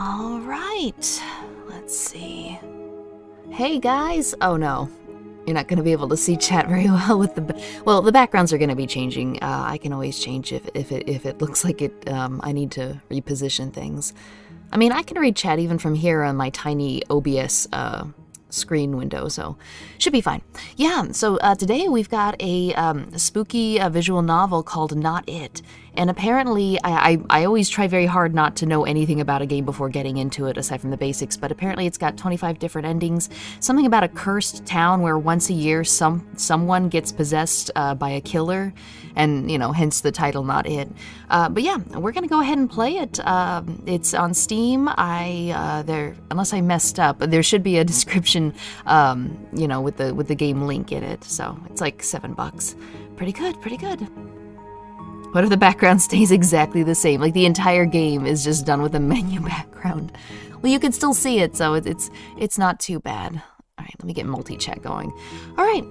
All right. Let's see. Hey guys. Oh no. You're not going to be able to see chat very well with the backgrounds are going to be changing. I can always change if it looks like it I need to reposition things. I mean, I can read chat even from here on my tiny OBS screen window, so should be fine. Yeah, so today we've got a spooky visual novel called Not It. And apparently, I always try very hard not to know anything about a game before getting into it, aside from the basics, but apparently it's got 25 different endings. Something about a cursed town where once a year someone gets possessed by a killer, and, you know, hence the title Not It. But yeah, we're gonna go ahead and play it. It's on Steam. Unless I messed up, there should be a description, you know, with the game link in it. So it's like $7. Pretty good, pretty good. What if the background stays exactly the same? Like the entire game is just done with a menu background. Well, you can still see it, so it's not too bad. All right, let me get multi-chat going. All right.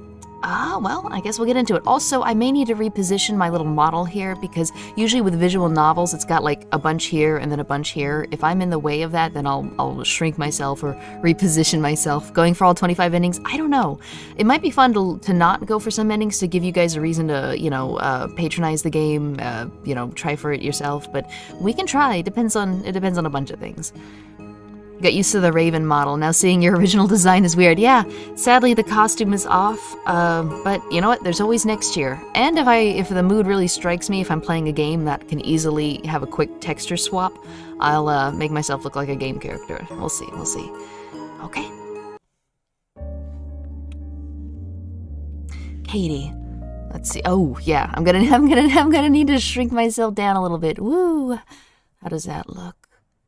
Well, I guess we'll get into it. Also, I may need to reposition my little model here because usually with visual novels, it's got like a bunch here and then a bunch here. If I'm in the way of that, then I'll shrink myself or reposition myself. Going for all 25 endings, I don't know. It might be fun to not go for some endings to give you guys a reason to, you know, patronize the game, you know, try for it yourself. But we can try. It depends on a bunch of things. Got used to the Raven model. Now seeing your original design is weird. Yeah, sadly the costume is off, but you know what? There's always next year. And if the mood really strikes me, if I'm playing a game that can easily have a quick texture swap, I'll make myself look like a game character. We'll see, we'll see. Okay. Katie. Let's see. Oh yeah, I'm gonna need to shrink myself down a little bit. Woo! How does that look?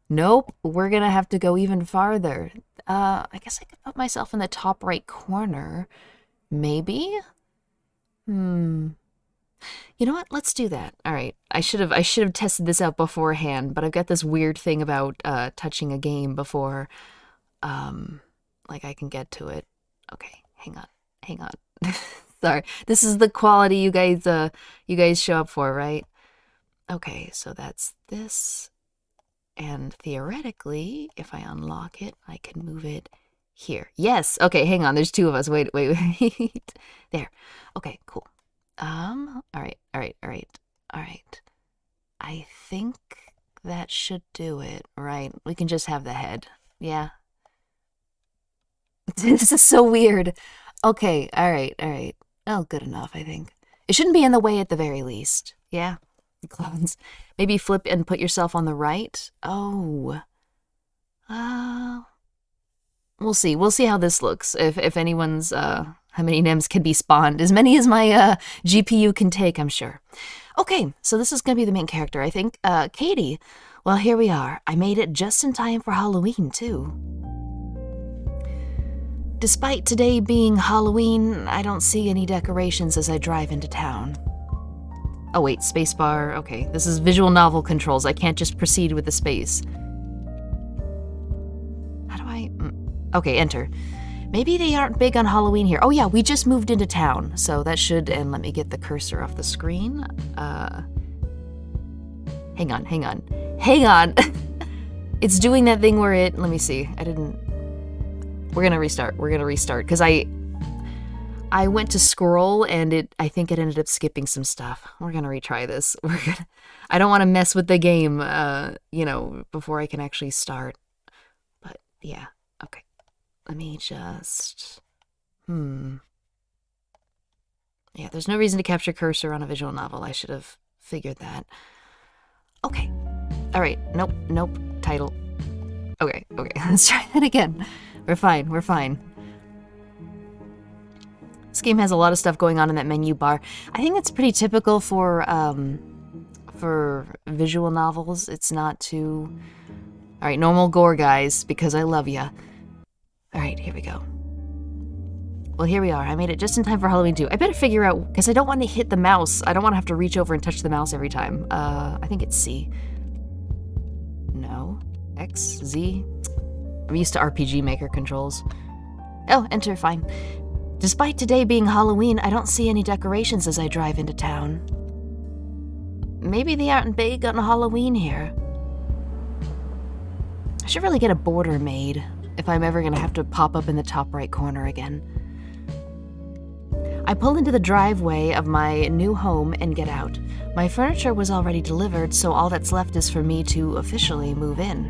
Nope, we're gonna have to go even farther. I guess I could put myself in the top right corner. Maybe? You know what? Let's do that. All right. I should have tested this out beforehand, but I've got this weird thing about touching a game before like I can get to it. Okay, hang on. Sorry. This is the quality you guys show up for, right? Okay, so that's this. And theoretically, if I unlock it, I can move it here. Yes. Okay, hang on. There's two of us. Wait. There. Okay, cool. All right. I think that should do it, right? We can just have the head. Yeah. This is so weird. Okay, all right. Oh, good enough, I think. It shouldn't be in the way at the very least. Yeah. Clones. Maybe flip and put yourself on the right. Oh. We'll see. We'll see how this looks. If anyone's how many NEMs can be spawned. As many as my GPU can take, I'm sure. Okay, so this is gonna be the main character, I think. Katie. Well, here we are. I made it just in time for Halloween, too. Despite today being Halloween, I don't see any decorations as I drive into town. Oh wait, spacebar. Okay, this is visual novel controls. I can't just proceed with the space. How do I... Okay, enter. Maybe they aren't big on Halloween here. Oh yeah, we just moved into town, so that should... And let me get the cursor off the screen. Hang on. It's doing that thing where it... Let me see. We're gonna restart, because I went to scroll and I think it ended up skipping some stuff. We're gonna retry this. I don't want to mess with the game, you know, before I can actually start. But yeah, okay. Let me just, Yeah, there's no reason to capture cursor on a visual novel. I should have figured that. Okay. All right. Nope. Title. Okay. Let's try that again. We're fine. This game has a lot of stuff going on in that menu bar. I think that's pretty typical for visual novels. It's not too... All right, normal gore, guys, because I love ya. All right, here we go. Well, here we are. I made it just in time for Halloween 2. I better figure out, because I don't want to hit the mouse. I don't want to have to reach over and touch the mouse every time. I think it's C. No. X, Z. I'm used to RPG Maker controls. Oh, enter, fine. Despite today being Halloween, I don't see any decorations as I drive into town. Maybe they aren't big on Halloween here. I should really get a border made if I'm ever going to have to pop up in the top right corner again. I pull into the driveway of my new home and get out. My furniture was already delivered, so all that's left is for me to officially move in.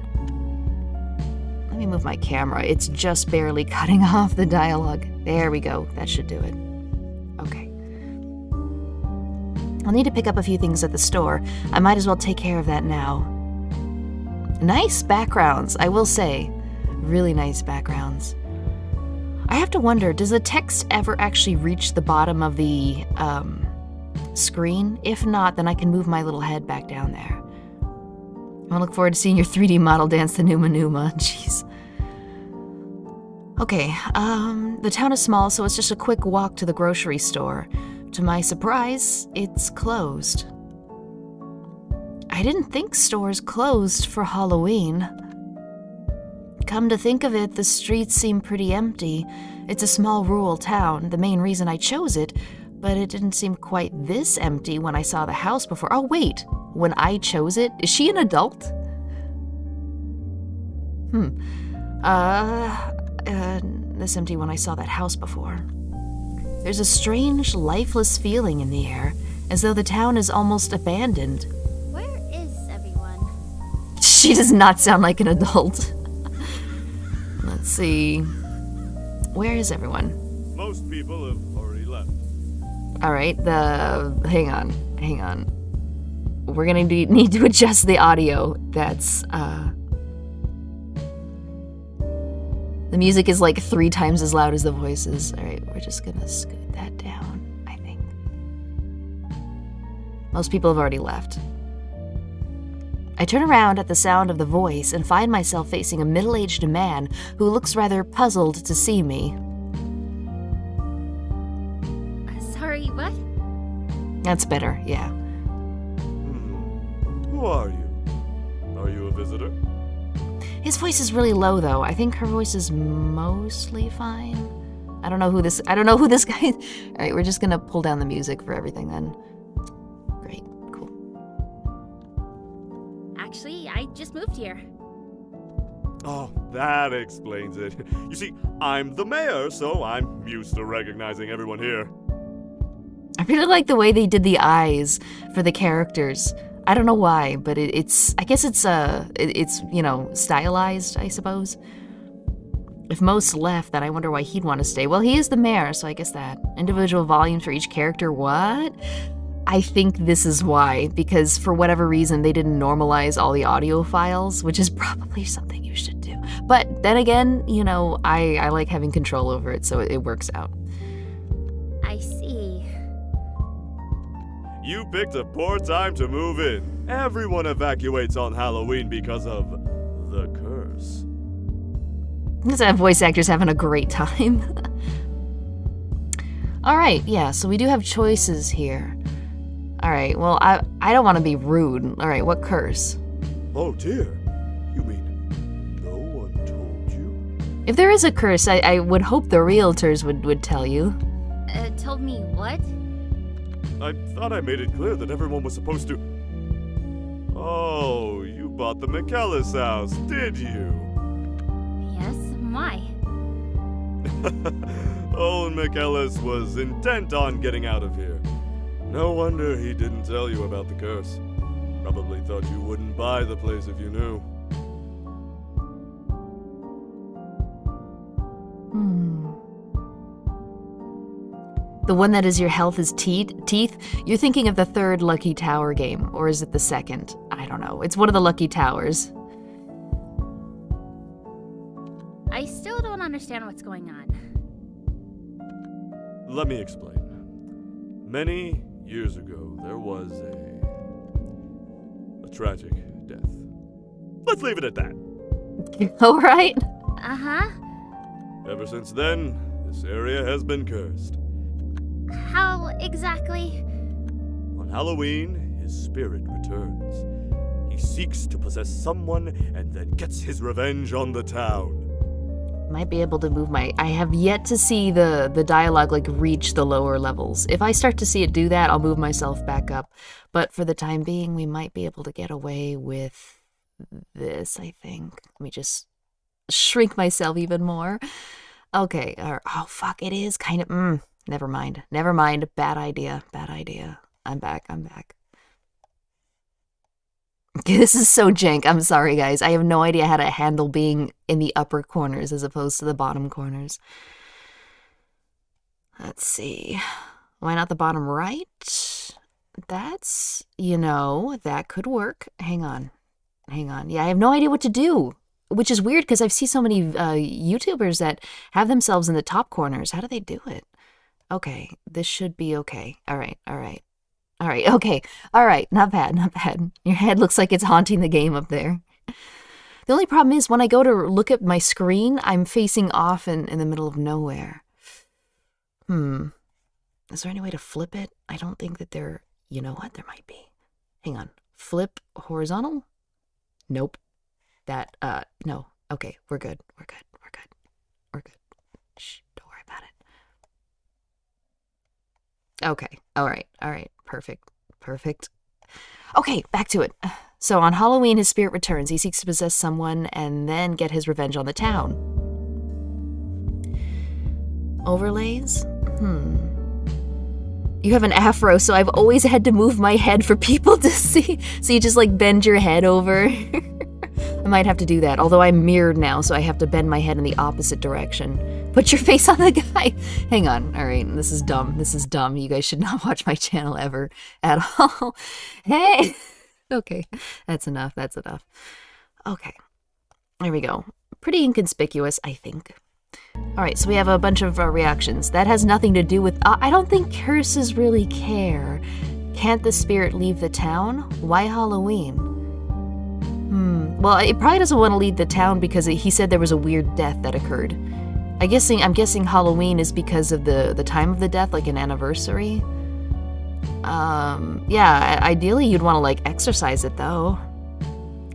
Let me move my camera. It's just barely cutting off the dialogue. There we go. That should do it. Okay. I'll need to pick up a few things at the store. I might as well take care of that now. Nice backgrounds, I will say. Really nice backgrounds. I have to wonder, does the text ever actually reach the bottom of the screen? If not, then I can move my little head back down there. I look forward to seeing your 3D model dance the Numa Numa. Jeez. Okay, the town is small, so it's just a quick walk to the grocery store. To my surprise, it's closed. I didn't think stores closed for Halloween. Come to think of it, the streets seem pretty empty. It's a small rural town, the main reason I chose it, but it didn't seem quite this empty when I saw the house before. Oh, wait, when I chose it? Is she an adult? This empty when I saw that house before. There's a strange, lifeless feeling in the air, as though the town is almost abandoned. Where is everyone? She does not sound like an adult. Let's see. Where is everyone? Most people have already left. Alright, hang on. We're gonna need to adjust the audio. That's, the music is like 3 times as loud as the voices. Alright, we're just gonna scoot that down, I think. Most people have already left. I turn around at the sound of the voice and find myself facing a middle-aged man who looks rather puzzled to see me. Sorry, what? That's better, yeah. Who are you? Are you a visitor? His voice is really low, though. I think her voice is mostly fine. I don't know who this guy is. All right, we're just gonna pull down the music for everything then. Great, cool. Actually, I just moved here. Oh, that explains it. You see, I'm the mayor, so I'm used to recognizing everyone here. I really like the way they did the eyes for the characters. I don't know why, but I guess it's stylized, I suppose. If most left, then I wonder why he'd want to stay. Well, he is the mayor, so I guess that. Individual volumes for each character, what? I think this is why, because for whatever reason, they didn't normalize all the audio files, which is probably something you should do. But then again, I like having control over it, so it works out. I see. You picked a poor time to move in. Everyone evacuates on Halloween because of the curse. Let's have voice actors having a great time. Alright, yeah, so we do have choices here. Alright, well, I don't want to be rude. Alright, what curse? Oh dear. You mean no one told you? If there is a curse, I would hope the realtors would tell you. Told me what? I thought I made it clear that everyone was supposed to... Oh, you bought the McKellis house, did you? Yes, why? Owen McKellis was intent on getting out of here. No wonder he didn't tell you about the curse. Probably thought you wouldn't buy the place if you knew. The one that is your health is teeth? You're thinking of the third Lucky Tower game, or is it the second? I don't know. It's one of the Lucky Towers. I still don't understand what's going on. Let me explain. Many years ago, there was a tragic death. Let's leave it at that. All right. Uh-huh. Ever since then, this area has been cursed. How exactly? On Halloween, his spirit returns. He seeks to possess someone and then gets his revenge on the town. Might be able to move I have yet to see the dialogue reach the lower levels. If I start to see it do that, I'll move myself back up. But for the time being, we might be able to get away with this, I think. Let me just shrink myself even more. Okay. Oh, fuck, it is kind of... Never mind. Bad idea. I'm back. This is so jank. I'm sorry, guys. I have no idea how to handle being in the upper corners as opposed to the bottom corners. Let's see. Why not the bottom right? That's, that could work. Hang on. Yeah, I have no idea what to do, which is weird because I've seen so many YouTubers that have themselves in the top corners. How do they do it? Okay, this should be okay. All right, okay. All right, not bad. Your head looks like it's haunting the game up there. The only problem is when I go to look at my screen, I'm facing off in the middle of nowhere. Is there any way to flip it? I don't think that there... You know what? There might be. Hang on. Flip horizontal? Nope. No. Okay, we're good. Shh, don't worry about it. Okay. All right. Perfect. Okay, back to it. So on Halloween, his spirit returns. He seeks to possess someone and then get his revenge on the town. Overlays? You have an afro, so I've always had to move my head for people to see. So you just like bend your head over. I might have to do that, although I'm mirrored now, so I have to bend my head in the opposite direction. Put your face on the guy. Hang on. All right, this is dumb. You guys should not watch my channel ever at all. Hey. Okay, that's enough. Okay, there we go. Pretty inconspicuous, I think. All right, so we have a bunch of reactions. That has nothing to do with... I don't think curses really care. Can't the spirit leave the town? Why Halloween? Well, it probably doesn't want to leave the town because he said there was a weird death that occurred. I'm guessing Halloween is because of the time of the death, like an anniversary. Yeah, ideally you'd want to like exercise it though.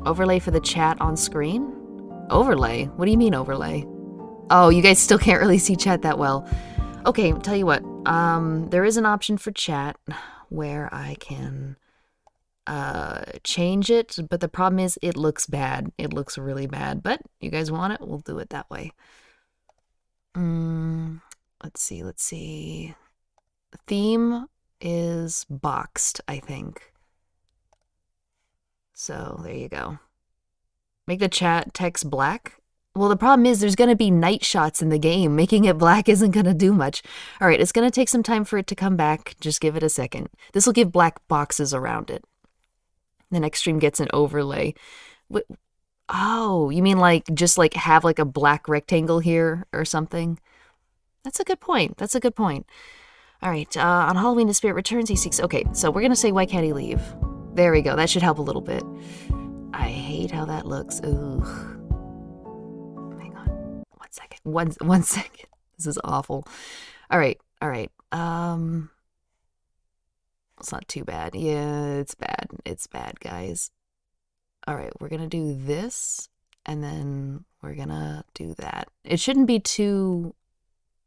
Overlay for the chat on screen? Overlay? What do you mean overlay? Oh, you guys still can't really see chat that well. Okay, tell you what. There is an option for chat where I can change it, but the problem is it looks bad. It looks really bad, but you guys want it? We'll do it that way. Let's see. The theme is boxed, I think. So there you go. Make the chat text black. Well, the problem is there's going to be night shots in the game. Making it black isn't going to do much. All right, it's going to take some time for it to come back. Just give it a second. This will give black boxes around it. The next stream gets an overlay. What? Oh, you mean like just like have like a black rectangle here or something? That's a good point. All right, on Halloween, the spirit returns. He seeks... Okay, so we're going to say, why can't he leave? There we go. That should help a little bit. I hate how that looks. Ooh. Hang on. 1 second. One second. This is awful. All right. It's not too bad. Yeah, it's bad, guys. All right, we're going to do this, and then we're going to do that. It shouldn't be too...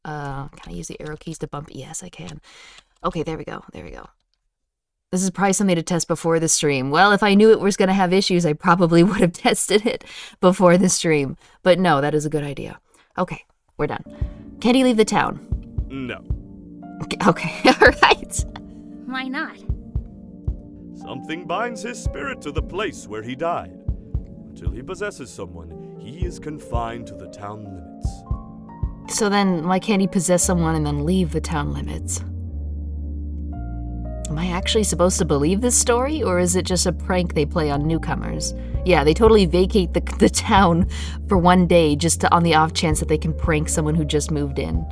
can I use the arrow keys to bump? Yes, I can. Okay, there we go. This is probably something to test before the stream. Well, if I knew it was going to have issues, I probably would have tested it before the stream. But no, that is a good idea. Okay, we're done. Can he leave the town? No. Okay, all right. Why not? Something binds his spirit to the place where he died. Until he possesses someone, he is confined to the town limits. So then, why can't he possess someone and then leave the town limits? Am I actually supposed to believe this story, or is it just a prank they play on newcomers? Yeah, they totally vacate the town for one day just on the off chance that they can prank someone who just moved in.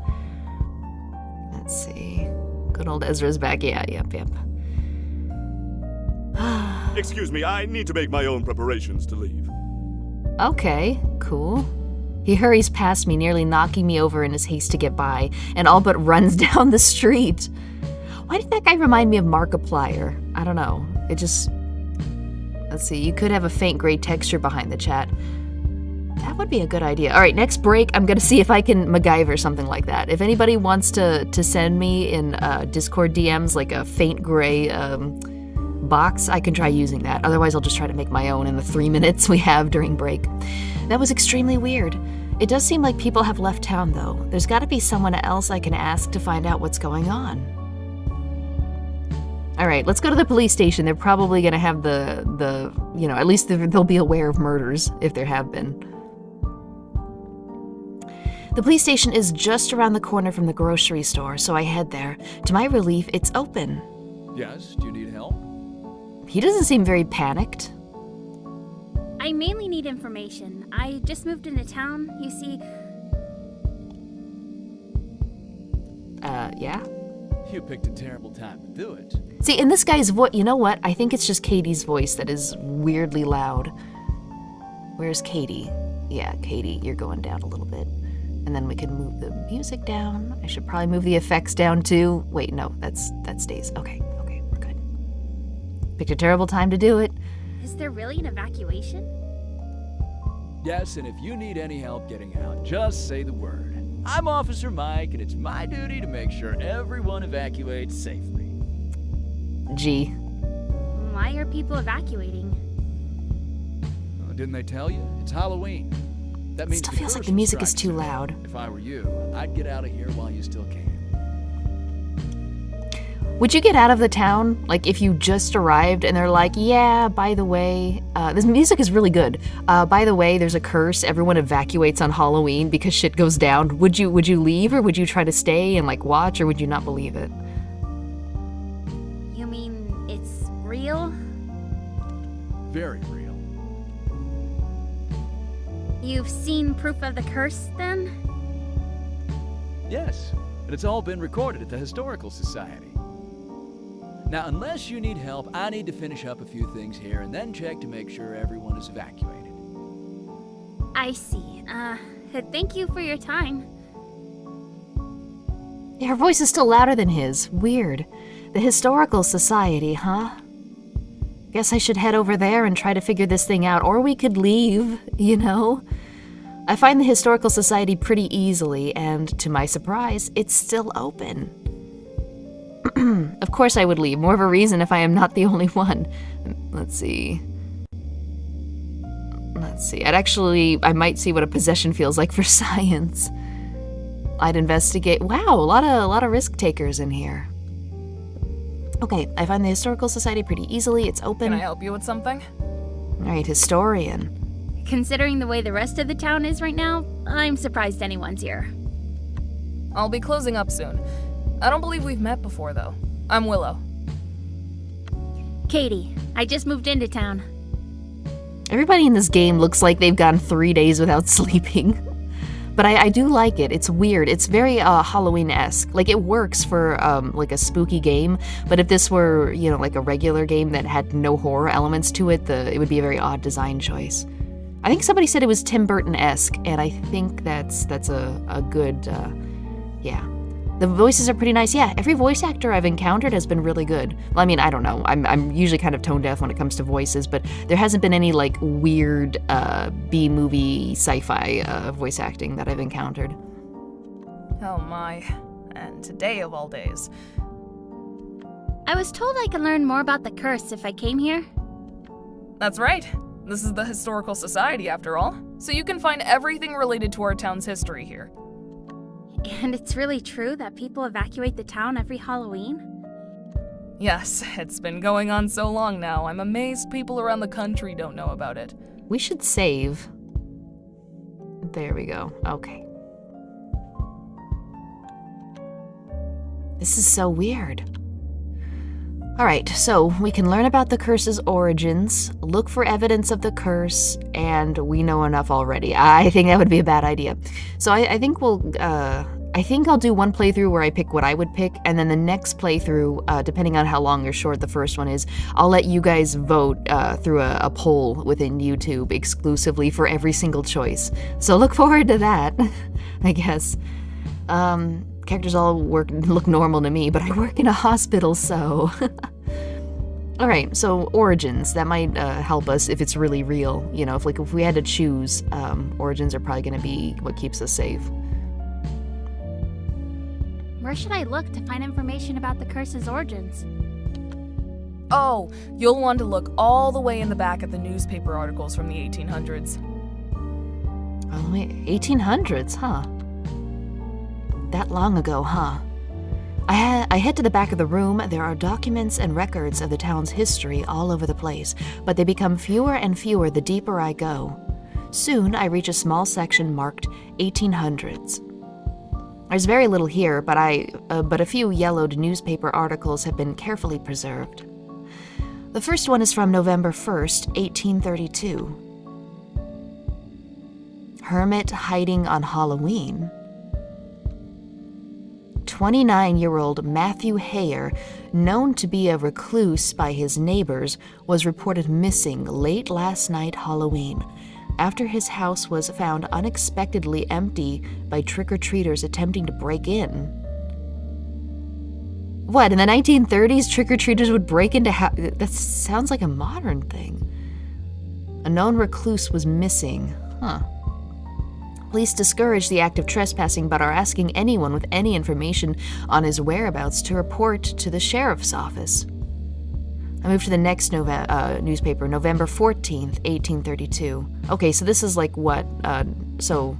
Let's see. Good old Ezra's back. Yeah, yep. Excuse me, I need to make my own preparations to leave. Okay, cool. He hurries past me, nearly knocking me over in his haste to get by, and all but runs down the street. Why did that guy remind me of Markiplier? I don't know. It just... Let's see, you could have a faint gray texture behind the chat. That would be a good idea. All right, next break, I'm going to see if I can MacGyver something like that. If anybody wants to send me in Discord DMs like a faint gray box, I can try using that. Otherwise, I'll just try to make my own in the 3 minutes we have during break. That was extremely weird. It does seem like people have left town, though. There's got to be someone else I can ask to find out what's going on. All right, let's go to the police station. They're probably going to have at least they'll be aware of murders if there have been. The police station is just around the corner from the grocery store, so I head there. To my relief, it's open. Yes, do you need help? He doesn't seem very panicked. I mainly need information. I just moved into town, you see. Yeah? You picked a terrible time to do it. See, in this guy's voice, you know what? I think it's just Katie's voice that is weirdly loud. Where's Katie? Yeah, Katie, you're going down a little bit. And then we can move the music down. I should probably move the effects down too. Wait, no, that stays. Okay, we're good. Picked a terrible time to do it. Is there really an evacuation? Yes, and if you need any help getting out, just say the word. I'm Officer Mike, and it's my duty to make sure everyone evacuates safely. Gee. Why are people evacuating? Oh, didn't they tell you? It's Halloween. That means Still the feels like curse the music will is strike too soon. loud. If I were you, I'd get out of here while you still can. Would you get out of the town, like if you just arrived and they're like, yeah, by the way, this music is really good. By the way, there's a curse. Everyone evacuates on Halloween because shit goes down. Would you leave, or would you try to stay and like watch, or would you not believe it? You mean it's real? Very real. You've seen proof of the curse, then? Yes, and it's all been recorded at the Historical Society. Now, unless you need help, I need to finish up a few things here and then check to make sure everyone is evacuated. I see. Thank you for your time. Yeah, her voice is still louder than his. Weird. The Historical Society, huh? Guess I should head over there and try to figure this thing out, or we could leave, you know? I find the Historical Society pretty easily, and to my surprise, it's still open. Of course I would leave. More of a reason if I am not the only one. Let's see. I might see what a possession feels like for science. I'd investigate. Wow, a lot of risk takers in here. Okay, I find the Historical Society pretty easily. It's open. Can I help you with something? All right, historian. Considering the way the rest of the town is right now, I'm surprised anyone's here. I'll be closing up soon. I don't believe we've met before, though. I'm Willow. Katie, I just moved into town. Everybody in this game looks like they've gone 3 days without sleeping. But I do like it. It's weird. It's very Halloween-esque. Like, it works for like a spooky game, but if this were, you know, like a regular game that had no horror elements to it, it would be a very odd design choice. I think somebody said it was Tim Burton-esque, and I think that's a good, yeah. The voices are pretty nice. Yeah, every voice actor I've encountered has been really good. Well, I mean, I don't know. I'm usually kind of tone deaf when it comes to voices, but there hasn't been any, like, weird B-movie sci-fi voice acting that I've encountered. Oh my. And today of all days. I was told I could learn more about the curse if I came here. That's right. This is the Historical Society, after all. So you can find everything related to our town's history here. And it's really true that people evacuate the town every Halloween? Yes, it's been going on so long now. I'm amazed people around the country don't know about it. We should save. There we go. Okay. This is so weird. Alright, so we can learn about the curse's origins, look for evidence of the curse, and we know enough already. I think that would be a bad idea. So I think I think I'll do one playthrough where I pick what I would pick, and then the next playthrough, depending on how long or short the first one is, I'll let you guys vote through a poll within YouTube exclusively for every single choice. So look forward to that, I guess. Characters all look normal to me, but I work in a hospital, so... Alright, so origins. That might help us if it's really real. You know, if we had to choose, origins are probably going to be what keeps us safe. Where should I look to find information about the curse's origins? Oh, you'll want to look all the way in the back at the newspaper articles from the 1800s. Oh, wait, 1800s, huh? That long ago, huh? I head to the back of the room. There are documents and records of the town's history all over the place, but they become fewer and fewer the deeper I go. Soon, I reach a small section marked 1800s. There's very little here, but a few yellowed newspaper articles have been carefully preserved. The first one is from November 1st, 1832. Hermit hiding on Halloween. 29-year-old Matthew Hayer, known to be a recluse by his neighbors, was reported missing late last night Halloween, after his house was found unexpectedly empty by trick-or-treaters attempting to break in. What, in the 1930s, trick-or-treaters would break into that sounds like a modern thing. A known recluse was missing, huh? Police discourage the act of trespassing but are asking anyone with any information on his whereabouts to report to the sheriff's office. I move to the next newspaper, November 14th, 1832. Okay, so this is like what? So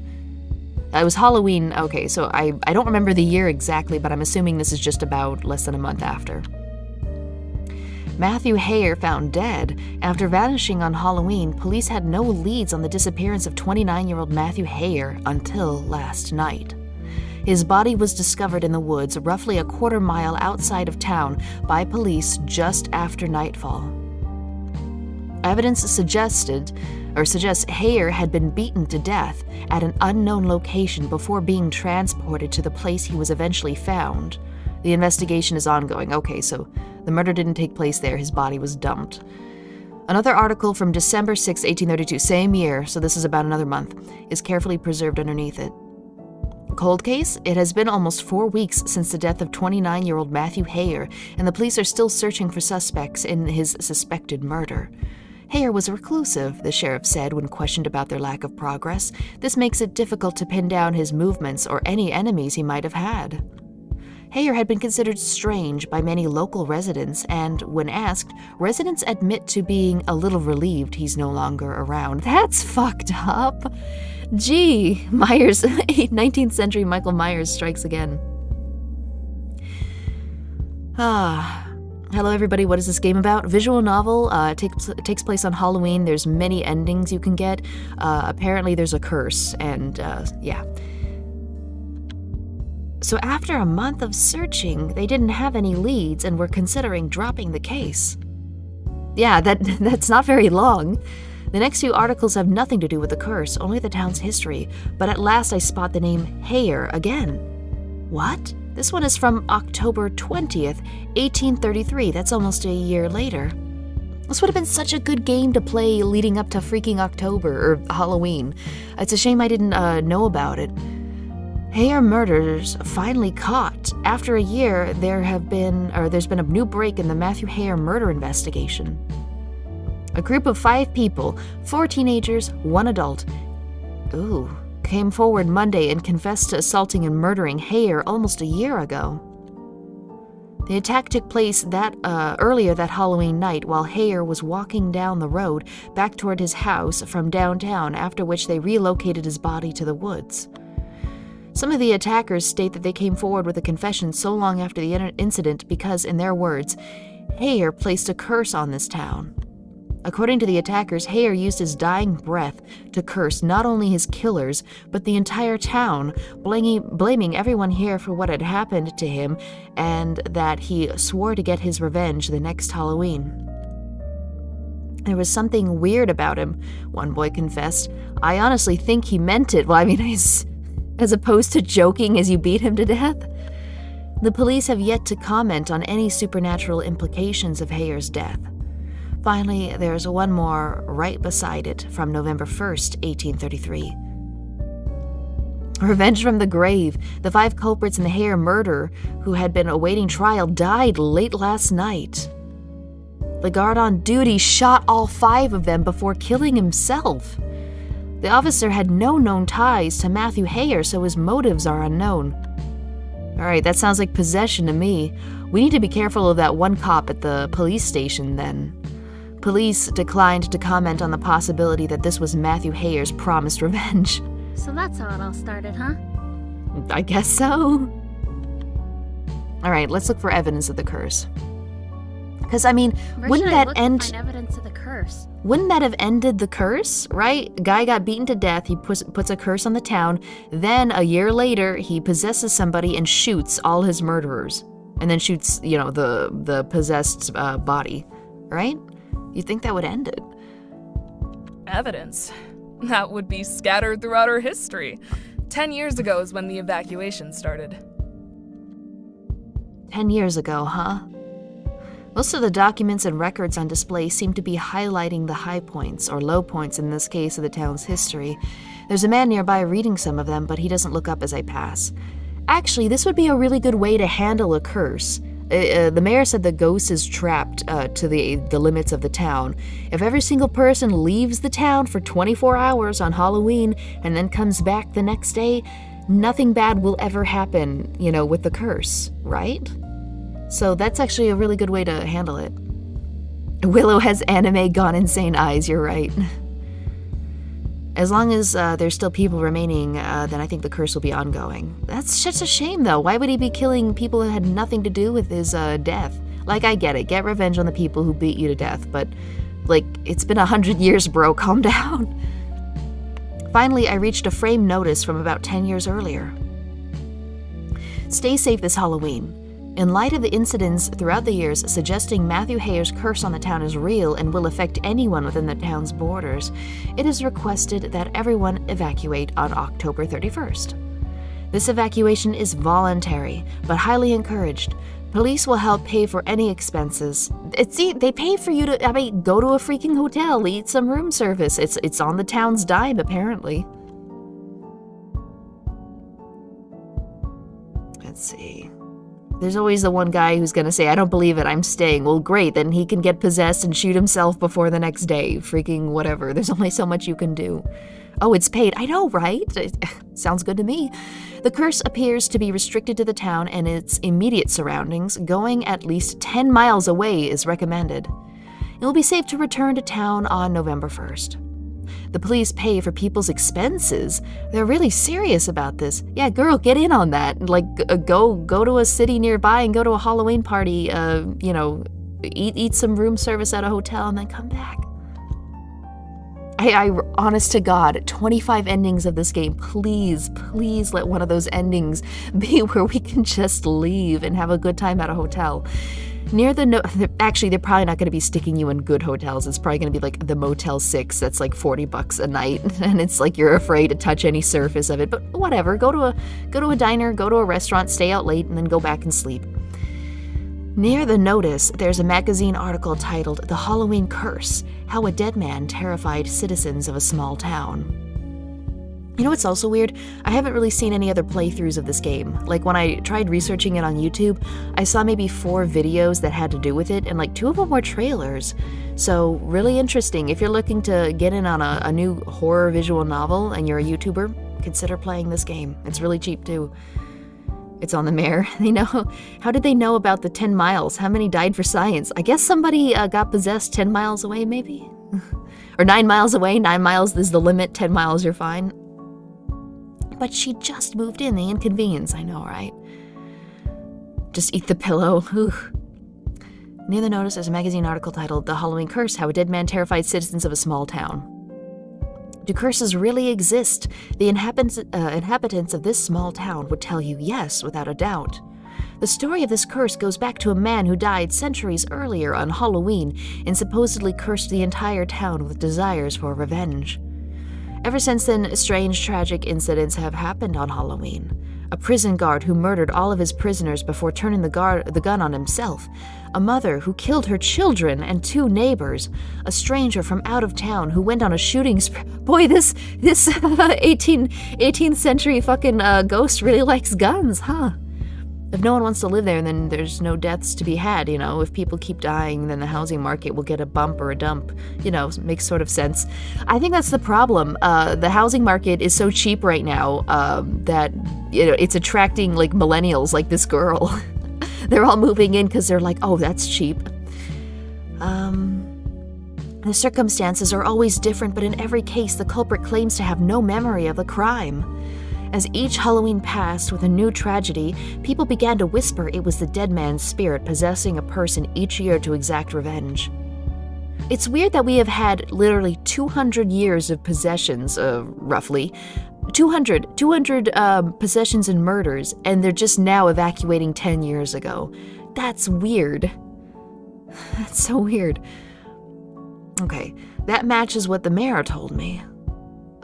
it was Halloween. Okay, so I don't remember the year exactly, but I'm assuming this is just about less than a month after. Matthew Hayer found dead. After vanishing on Halloween, police had no leads on the disappearance of 29-year-old Matthew Hayer until last night. His body was discovered in the woods roughly a quarter mile outside of town by police just after nightfall. Evidence suggests Hayer had been beaten to death at an unknown location before being transported to the place he was eventually found. The investigation is ongoing. Okay, so the murder didn't take place there. His body was dumped. Another article from December 6, 1832, same year, so this is about another month, is carefully preserved underneath it. Cold case? It has been almost 4 weeks since the death of 29-year-old Matthew Hayer, and the police are still searching for suspects in his suspected murder. Hayer was reclusive, the sheriff said when questioned about their lack of progress. This makes it difficult to pin down his movements or any enemies he might have had. Hayer had been considered strange by many local residents, and when asked, residents admit to being a little relieved he's no longer around. That's fucked up. Gee, Myers, 19th century Michael Myers strikes again. Hello everybody, what is this game about? Visual novel, takes place on Halloween. There's many endings you can get. Apparently there's a curse, and yeah. So after a month of searching, they didn't have any leads and were considering dropping the case. Yeah, that's not very long. The next few articles have nothing to do with the curse, only the town's history, but at last I spot the name Hayer again. What? This one is from October 20th, 1833. That's almost a year later. This would have been such a good game to play leading up to freaking October, or Halloween. It's a shame I didn't know about it. Hayer murders finally caught. After a year, there's been a new break in the Matthew Hayer murder investigation. A group of 5 people, 4 teenagers, 1 adult, came forward Monday and confessed to assaulting and murdering Hayer almost a year ago. The attack took place earlier that Halloween night while Hayer was walking down the road back toward his house from downtown, after which they relocated his body to the woods. Some of the attackers state that they came forward with a confession so long after the incident because, in their words, Hayer placed a curse on this town. According to the attackers, Hayer used his dying breath to curse not only his killers, but the entire town, blaming everyone here for what had happened to him, and that he swore to get his revenge the next Halloween. There was something weird about him, one boy confessed. I honestly think he meant it. Well, I mean, as opposed to joking as you beat him to death. The police have yet to comment on any supernatural implications of Hayer's death. Finally, there's one more right beside it from November 1st, 1833. Revenge from the grave. The 5 culprits in the Hayer murder who had been awaiting trial died late last night. The guard on duty shot all 5 of them before killing himself. The officer had no known ties to Matthew Hayer, so his motives are unknown. Alright, that sounds like possession to me. We need to be careful of that one cop at the police station then. Police declined to comment on the possibility that this was Matthew Hayer's promised revenge. So that's how it all started, huh? I guess so. Alright, let's look for evidence of the curse. Because, I mean, Where wouldn't should I that look to end... find evidence of the curse? Wouldn't that have ended the curse, right? Guy got beaten to death, he puts a curse on the town, then a year later, he possesses somebody and shoots all his murderers. And then shoots, the possessed body, right? You'd think that would end it. Evidence? That would be scattered throughout our history. 10 years ago is when the evacuation started. 10 years ago, huh? Most of the documents and records on display seem to be highlighting the high points, or low points in this case, of the town's history. There's a man nearby reading some of them, but he doesn't look up as I pass. Actually, this would be a really good way to handle a curse. The mayor said the ghost is trapped to the limits of the town. If every single person leaves the town for 24 hours on Halloween and then comes back the next day, nothing bad will ever happen, with the curse, right? So that's actually a really good way to handle it. Willow has anime gone insane eyes, you're right. As long as there's still people remaining, then I think the curse will be ongoing. That's just a shame, though. Why would he be killing people that had nothing to do with his death? Like, I get it. Get revenge on the people who beat you to death, but, it's been 100 years, bro. Calm down. Finally, I reached a framed notice from about 10 years earlier. Stay safe this Halloween. In light of the incidents throughout the years suggesting Matthew Hayer's curse on the town is real and will affect anyone within the town's borders, it is requested that everyone evacuate on October 31st. This evacuation is voluntary, but highly encouraged. Police will help pay for any expenses. They pay for you to, go to a freaking hotel, eat some room service. It's on the town's dime, apparently. Let's see. There's always the one guy who's gonna say, I don't believe it, I'm staying. Well, great, then he can get possessed and shoot himself before the next day. Freaking whatever. There's only so much you can do. Oh, it's paid. I know, right? Sounds good to me. The curse appears to be restricted to the town and its immediate surroundings. Going at least 10 miles away is recommended. It will be safe to return to town on November 1st. The police pay for people's expenses. They're really serious about this. Yeah, girl, get in on that. Go to a city nearby and go to a Halloween party. Eat some room service at a hotel and then come back. I honest to God, 25 endings of this game. Please let one of those endings be where we can just leave and have a good time at a hotel. Actually, they're probably not going to be sticking you in good hotels. It's probably going to be like the Motel 6 that's like $40 a night, and it's like you're afraid to touch any surface of it. But whatever, go to a diner, go to a restaurant, stay out late, and then go back and sleep. Near the notice, there's a magazine article titled "The Halloween Curse: How a Dead Man Terrified Citizens of a Small Town." You know what's also weird? I haven't really seen any other playthroughs of this game. Like, when I tried researching it on YouTube, I saw maybe 4 videos that had to do with it, and 2 of them were trailers. So, really interesting. If you're looking to get in on a new horror visual novel and you're a YouTuber, consider playing this game. It's really cheap, too. It's on the mayor. How did they know about the 10 miles? How many died for science? I guess somebody got possessed 10 miles away, maybe? Or 9 miles away. 9 miles is the limit. 10 miles, you're fine. But she just moved in. The inconvenience, I know, right? Just eat the pillow. Whew. Near the notice, there's a magazine article titled "The Halloween Curse: How a Dead Man Terrified Citizens of a Small Town." Do curses really exist? The inhabitants of this small town would tell you yes, without a doubt. The story of this curse goes back to a man who died centuries earlier on Halloween and supposedly cursed the entire town with desires for revenge. Ever since then, strange, tragic incidents have happened on Halloween. A prison guard who murdered all of his prisoners before turning the gun on himself. A mother who killed her children and 2 neighbors. A stranger from out of town who went on a shooting spree. Boy, this 18th century fucking ghost really likes guns, huh? If no one wants to live there, then there's no deaths to be had, you know? If people keep dying, then the housing market will get a bump or a dump. You know, makes sort of sense. I think that's the problem. The housing market is so cheap right now that, you know, it's attracting, like, millennials like this girl. They're all moving in because they're like, oh, that's cheap. The circumstances are always different, but in every case, the culprit claims to have no memory of the crime. As each Halloween passed with a new tragedy, people began to whisper it was the dead man's spirit possessing a person each year to exact revenge. It's weird that we have had literally 200 years of possessions, roughly. 200 possessions and murders, and they're just now evacuating 10 years ago. That's weird. That's so weird. Okay, that matches what the mayor told me.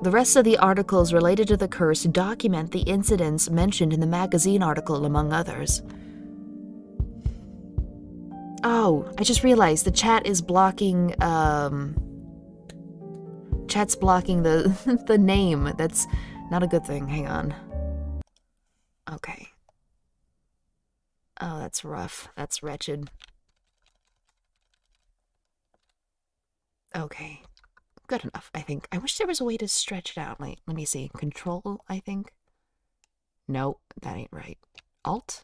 The rest of the articles related to the curse document the incidents mentioned in the magazine article, among others. Oh, I just realized the chat is blocking, chat's blocking the, the name. That's not a good thing. Hang on. Okay. Oh, that's rough. That's wretched. Okay. Good enough, I think. I wish there was a way to stretch it out. Like, let me see. Control, I think. No, that ain't right. Alt?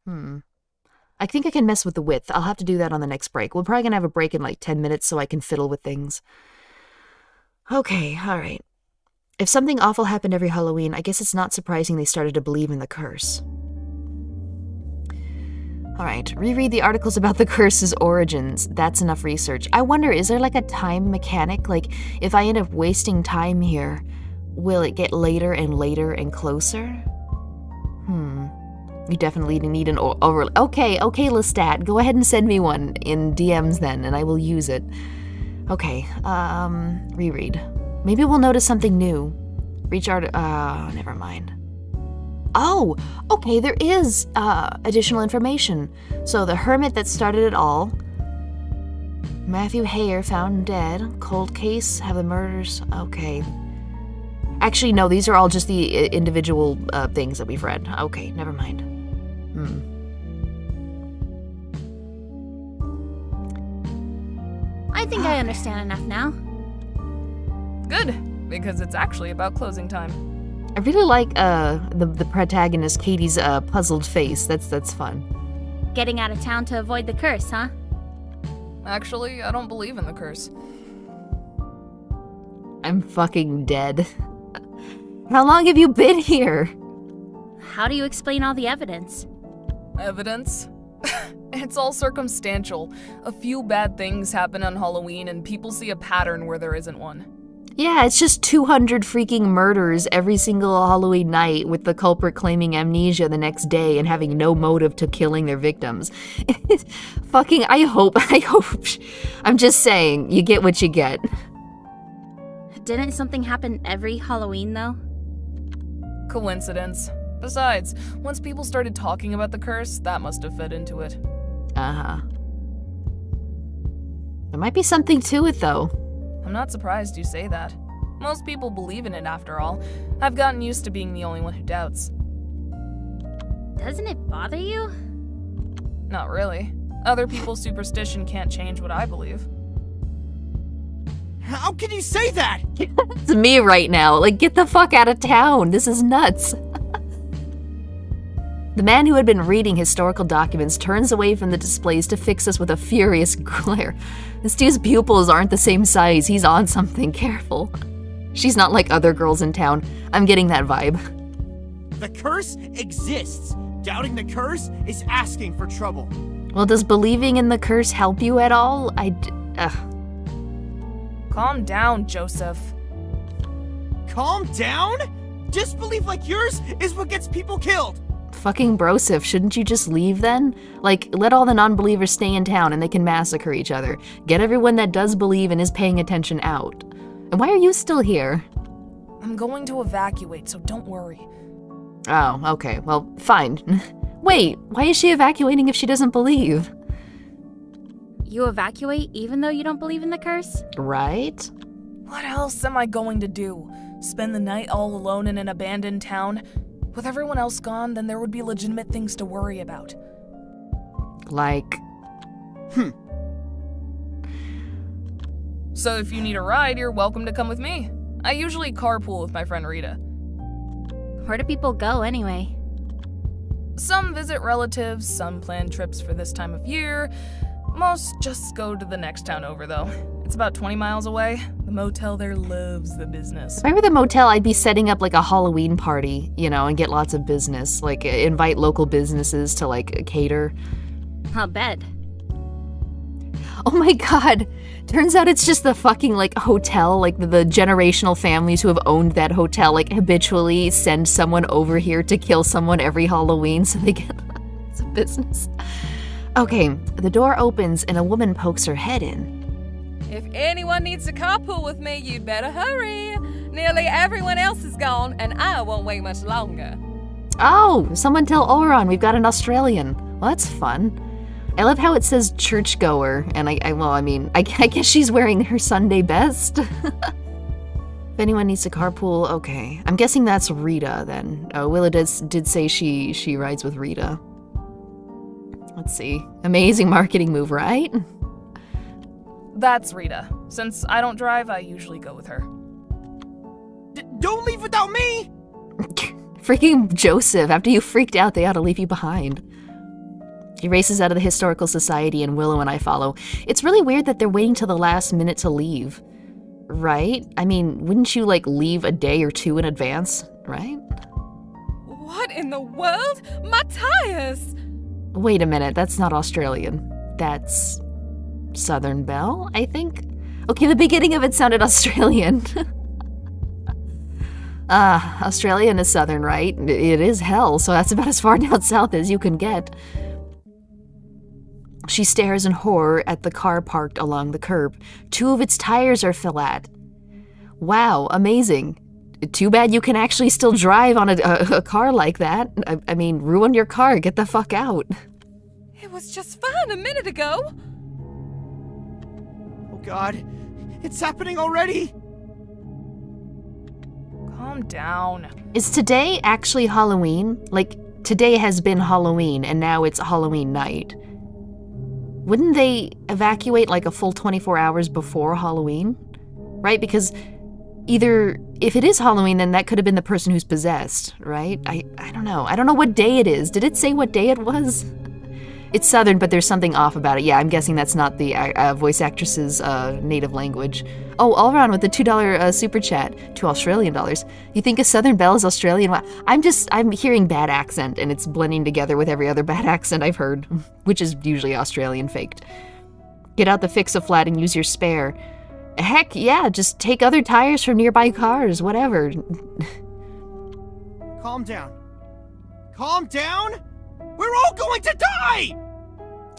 I think I can mess with the width. I'll have to do that on the next break. We're probably gonna have a break in like 10 minutes so I can fiddle with things. Okay, alright. If something awful happened every Halloween, I guess it's not surprising they started to believe in the curse. Alright, reread the articles about the curse's origins. That's enough research. I wonder, is there like a time mechanic? Like, if I end up wasting time here, will it get later and later and closer? You definitely need an over... Okay, Lestat, go ahead and send me one in DMs then, and I will use it. Okay, reread. Maybe we'll notice something new. Never mind. Oh, okay, there is additional information. So the hermit that started it all, Matthew Hayer found dead, cold case, have the murders, okay. Actually, no, these are all just the individual things that we've read. Okay, never mind. I think I understand enough now. Good, because it's actually about closing time. I really like the protagonist, Katie's puzzled face. That's fun. Getting out of town to avoid the curse, huh? Actually, I don't believe in the curse. I'm fucking dead. How long have you been here? How do you explain all the evidence? Evidence? It's all circumstantial. A few bad things happen on Halloween and people see a pattern where there isn't one. Yeah, it's just 200 freaking murders every single Halloween night with the culprit claiming amnesia the next day and having no motive to killing their victims. Fucking, I hope. I'm just saying, you get what you get. Didn't something happen every Halloween, though? Coincidence. Besides, once people started talking about the curse, that must have fed into it. Uh-huh. There might be something to it, though. I'm not surprised you say that. Most people believe in it, after all. I've gotten used to being the only one who doubts. Doesn't it bother you? Not really. Other people's superstition can't change what I believe. How can you say that? It's me right now. Like, get the fuck out of town. This is nuts. The man who had been reading historical documents turns away from the displays to fix us with a furious glare. This dude's pupils aren't the same size. He's on something. Careful. She's not like other girls in town. I'm getting that vibe. The curse exists. Doubting the curse is asking for trouble. Well, does believing in the curse help you at all? Calm down, Joseph. Calm down? Disbelief like yours is what gets people killed. Fucking brosif, shouldn't you just leave then? Like, let all the non-believers stay in town and they can massacre each other. Get everyone that does believe and is paying attention out. And why are you still here? I'm going to evacuate, so don't worry. Oh, okay, well, fine. Wait, why is she evacuating if she doesn't believe? You evacuate even though you don't believe in the curse? Right? What else am I going to do? Spend the night all alone in an abandoned town? With everyone else gone, then there would be legitimate things to worry about. Like, So if you need a ride, you're welcome to come with me. I usually carpool with my friend Rita. Where do people go anyway? Some visit relatives, some plan trips for this time of year. Most just go to the next town over, though. It's about 20 miles away. The motel there loves the business. if I were the motel, I'd be setting up like a Halloween party, you know, and get lots of business. Like, invite local businesses to, like, cater. I'll bet. Oh my god. Turns out it's just the fucking, like, hotel, like, the generational families who have owned that hotel, like, habitually send someone over here to kill someone every Halloween so they get lots of business. Okay, the door opens and a woman pokes her head in. If anyone needs to carpool with me, you'd better hurry. Nearly everyone else is gone, and I won't wait much longer. Oh, someone tell Oron we've got an Australian. Well, that's fun. I love how it says churchgoer, and I guess she's wearing her Sunday best. If anyone needs to carpool, okay. I'm guessing that's Rita, then. Willa did say she rides with Rita. Let's see. Amazing marketing move, right? That's Rita. Since I don't drive, I usually go with her. Don't leave without me! Freaking Joseph, after you freaked out, they ought to leave you behind. He races out of the Historical Society and Willow and I follow. It's really weird that they're waiting till the last minute to leave. Right? I mean, wouldn't you, like, leave a day or two in advance, right? What in the world? My tires! Wait a minute, that's not Australian. That's Southern Belle, I think? Okay, the beginning of it sounded Australian. Australian is southern, right? It is hell, so that's about as far down south as you can get. She stares in horror at the car parked along the curb. 2 of its tires are flat. Wow, amazing. Too bad you can actually still drive on a car like that. I mean, ruin your car, get the fuck out. It was just fine a minute ago. Oh god, it's happening already! Calm down. Is today actually Halloween? Like, today has been Halloween, and now it's Halloween night. Wouldn't they evacuate like a full 24 hours before Halloween? Right? Because either, if it is Halloween, then that could have been the person who's possessed, right? I don't know. I don't know what day it is. Did it say what day it was? It's Southern, but there's something off about it. Yeah, I'm guessing that's not the voice actress's native language. Oh, all around with the $2 super chat, $2 Australian dollars. You think a Southern Belle is Australian? Wow. I'm hearing bad accent, and it's blending together with every other bad accent I've heard, which is usually Australian faked. Get out the fix-a-flat and use your spare. Heck, yeah, just take other tires from nearby cars, whatever. Calm down. Calm down? We're all going to die!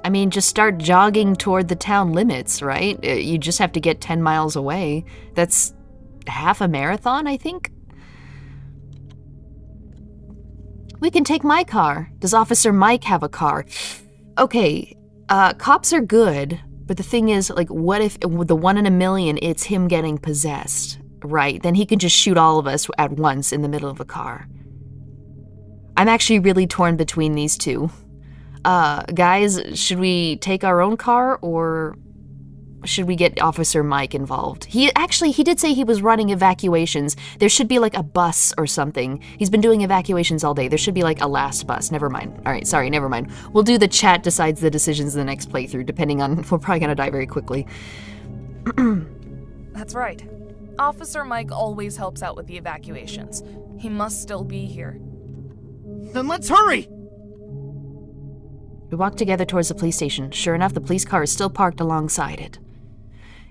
I mean, just start jogging toward the town limits, right? You just have to get 10 miles away. That's half a marathon, I think? We can take my car. Does Officer Mike have a car? Okay, cops are good, but the thing is, like, what if the 1 in a million, it's him getting possessed, right? Then he can just shoot all of us at once in the middle of a car. I'm actually really torn between these two. Guys, should we take our own car, or should we get Officer Mike involved? He did say he was running evacuations. There should be like a bus or something. He's been doing evacuations all day. There should be like a last bus. Never mind. All right, sorry, never mind. We'll do the chat decides the decisions in the next playthrough, depending on, we're probably gonna die very quickly. That's right. Officer Mike always helps out with the evacuations. He must still be here. Then let's hurry! We walk together towards the police station. Sure enough, the police car is still parked alongside it.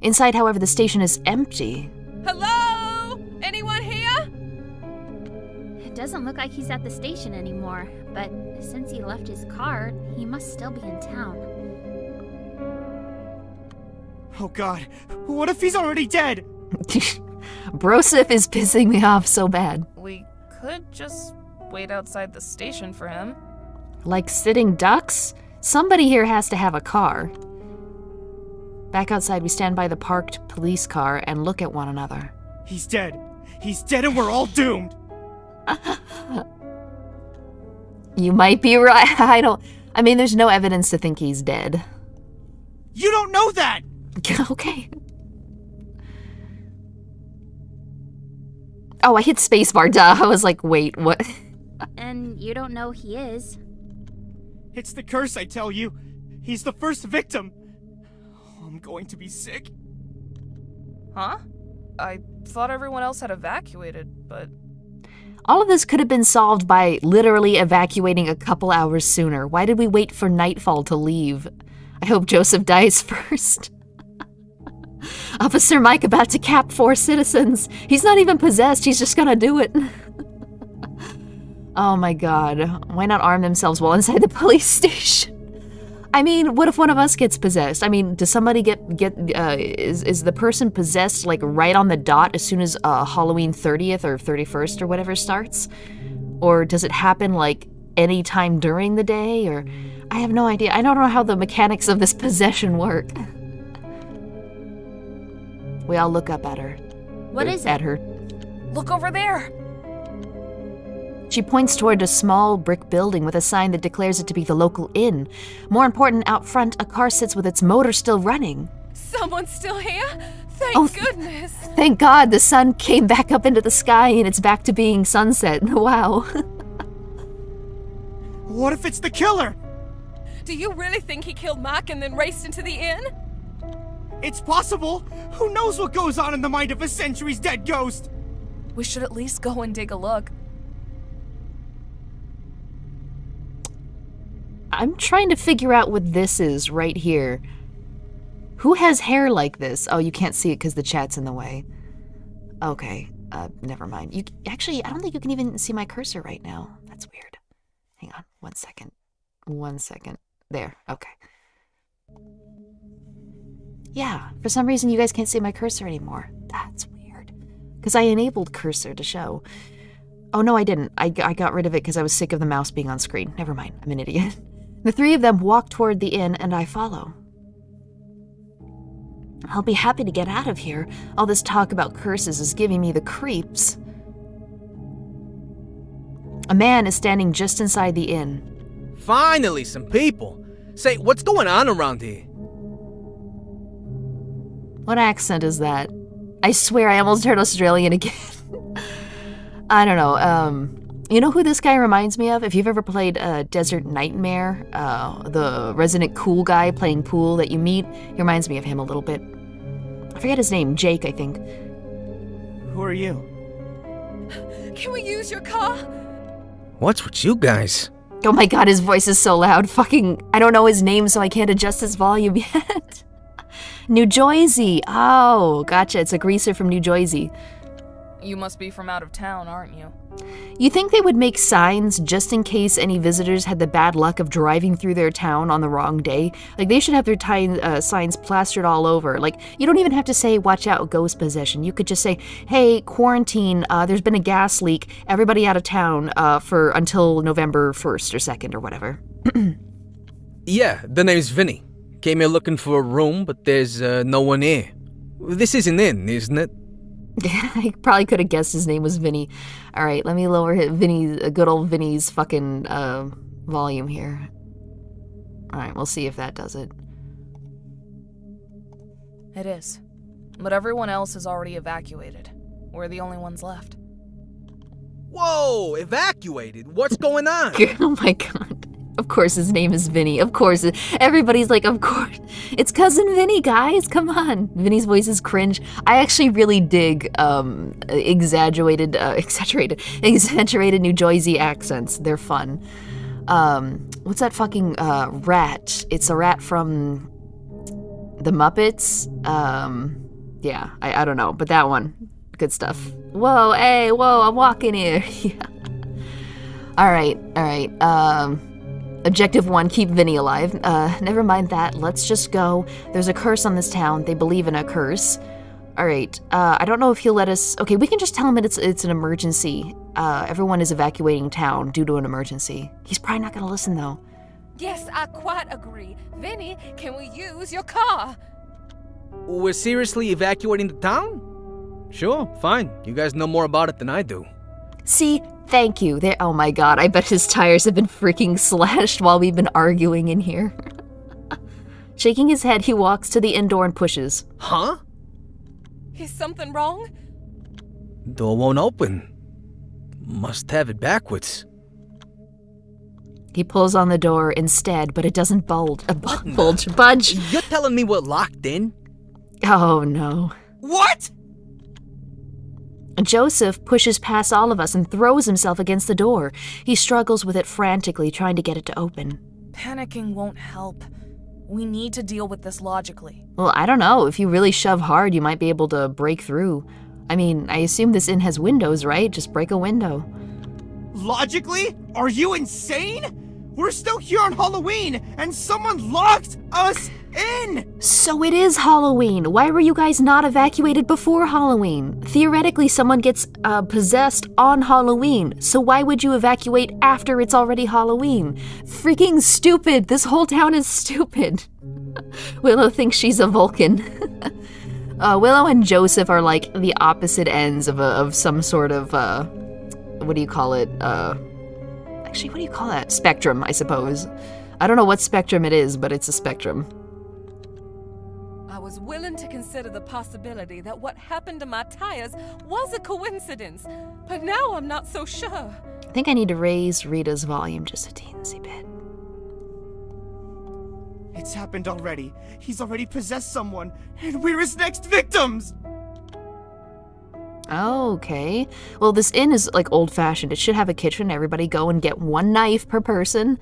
Inside, however, the station is empty. Hello? Anyone here? It doesn't look like he's at the station anymore, but since he left his car, he must still be in town. Oh god, what if he's already dead? Broseph is pissing me off so bad. We could just wait outside the station for him. Like sitting ducks? Somebody here has to have a car. Back outside, we stand by the parked police car and look at one another. He's dead. He's dead and we're all doomed. You might be right. I mean, there's no evidence to think he's dead. You don't know that! Okay. Oh, I hit spacebar, duh. I was like, wait, what? And you don't know he is. It's the curse, I tell you. He's the first victim. I'm going to be sick. Huh? I thought everyone else had evacuated, but... All of this could have been solved by literally evacuating a couple hours sooner. Why did we wait for nightfall to leave? I hope Joseph dies first. Officer Mike about to cap 4 citizens. He's not even possessed, he's just gonna do it. Oh my god. Why not arm themselves while inside the police station? I mean, what if one of us gets possessed? I mean, does somebody is the person possessed like right on the dot as soon as Halloween 30th or 31st or whatever starts? Or does it happen like any time during the day? Or I have no idea. I don't know how the mechanics of this possession work. We all look up at her. What is it? At her. Look over there! She points toward a small brick building with a sign that declares it to be the local inn. More important, out front, a car sits with its motor still running. Someone's still here? Thank goodness. Thank God the sun came back up into the sky and it's back to being sunset. Wow. What if it's the killer? Do you really think he killed Mark and then raced into the inn? It's possible. Who knows what goes on in the mind of a centuries-dead ghost? We should at least go and take a look. I'm trying to figure out what this is right here. Who has hair like this? Oh, you can't see it because the chat's in the way. Okay, never mind. Actually, I don't think you can even see my cursor right now. That's weird. Hang on, 1 second. 1 second. There, okay. Yeah, for some reason you guys can't see my cursor anymore. That's weird. Because I enabled cursor to show. Oh, no, I didn't. I got rid of it because I was sick of the mouse being on screen. Never mind, I'm an idiot. The 3 of them walk toward the inn, and I follow. I'll be happy to get out of here. All this talk about curses is giving me the creeps. A man is standing just inside the inn. Finally, some people. Say, what's going on around here? What accent is that? I swear I almost heard Australian again. I don't know, you know who this guy reminds me of? If you've ever played Desert Nightmare, the resident cool guy playing pool that you meet, he reminds me of him a little bit. I forget his name, Jake, I think. Who are you? Can we use your car? What's with you guys? Oh my god, his voice is so loud. Fucking, I don't know his name, so I can't adjust his volume yet. New Jersey. Oh, gotcha. It's a greaser from New Jersey. You must be from out of town, aren't you? You think they would make signs just in case any visitors had the bad luck of driving through their town on the wrong day? Like, they should have their signs plastered all over. Like, you don't even have to say, watch out, ghost possession. You could just say, hey, quarantine, there's been a gas leak. Everybody out of town for until November 1st or 2nd or whatever. Yeah, the name's Vinny. Came here looking for a room, but there's no one here. This is an inn, isn't it? I probably could have guessed his name was Vinny. Alright, let me lower good old Vinny's fucking volume here. Alright, we'll see if that does it. It is. But everyone else is already evacuated. We're the only ones left. Whoa, evacuated? What's going on? Oh my god. Of course his name is Vinny. Of course. Everybody's like, of course. It's Cousin Vinny, guys. Come on. Vinny's voice is cringe. I actually really dig exaggerated New Jersey accents. They're fun. What's that fucking rat? It's a rat from the Muppets. Yeah, I don't know. But that one. Good stuff. Whoa, hey, whoa, I'm walking here. Yeah. Alright. Objective 1, keep Vinny alive. Never mind that. Let's just go. There's a curse on this town. They believe in a curse. Alright. I don't know if he'll let us... Okay, we can just tell him it's an emergency. Everyone is evacuating town due to an emergency. He's probably not gonna listen, though. Yes, I quite agree. Vinny, can we use your car? We're seriously evacuating the town? Sure, fine. You guys know more about it than I do. See, Thank you. Oh my god, I bet his tires have been freaking slashed while we've been arguing in here. Shaking his head, he walks to the inn door and pushes. Huh? Is something wrong? Door won't open. Must have it backwards. He pulls on the door instead, but it doesn't budge. You're telling me we're locked in? Oh no. What? Joseph pushes past all of us and throws himself against the door. He struggles with it frantically, trying to get it to open. Panicking won't help. We need to deal with this logically. Well, I don't know. If you really shove hard, you might be able to break through. I mean, I assume this inn has windows, right? Just break a window. Logically? Are you insane? We're still here on Halloween, and someone locked us in! So it is Halloween. Why were you guys not evacuated before Halloween? Theoretically, someone gets possessed on Halloween, so why would you evacuate after it's already Halloween? Freaking stupid. This whole town is stupid. Willow thinks she's a Vulcan. Willow and Joseph are like the opposite ends of some sort of, what do you call it? Actually, what do you call that? Spectrum, I suppose. I don't know what spectrum it is, but it's a spectrum. I was willing to consider the possibility that what happened to my tires was a coincidence, but now I'm not so sure. I think I need to raise Rita's volume just a teensy bit. It's happened already. He's already possessed someone, and we're his next victims! Okay. Well, this inn is like old-fashioned. It should have a kitchen. Everybody go and get one knife per person.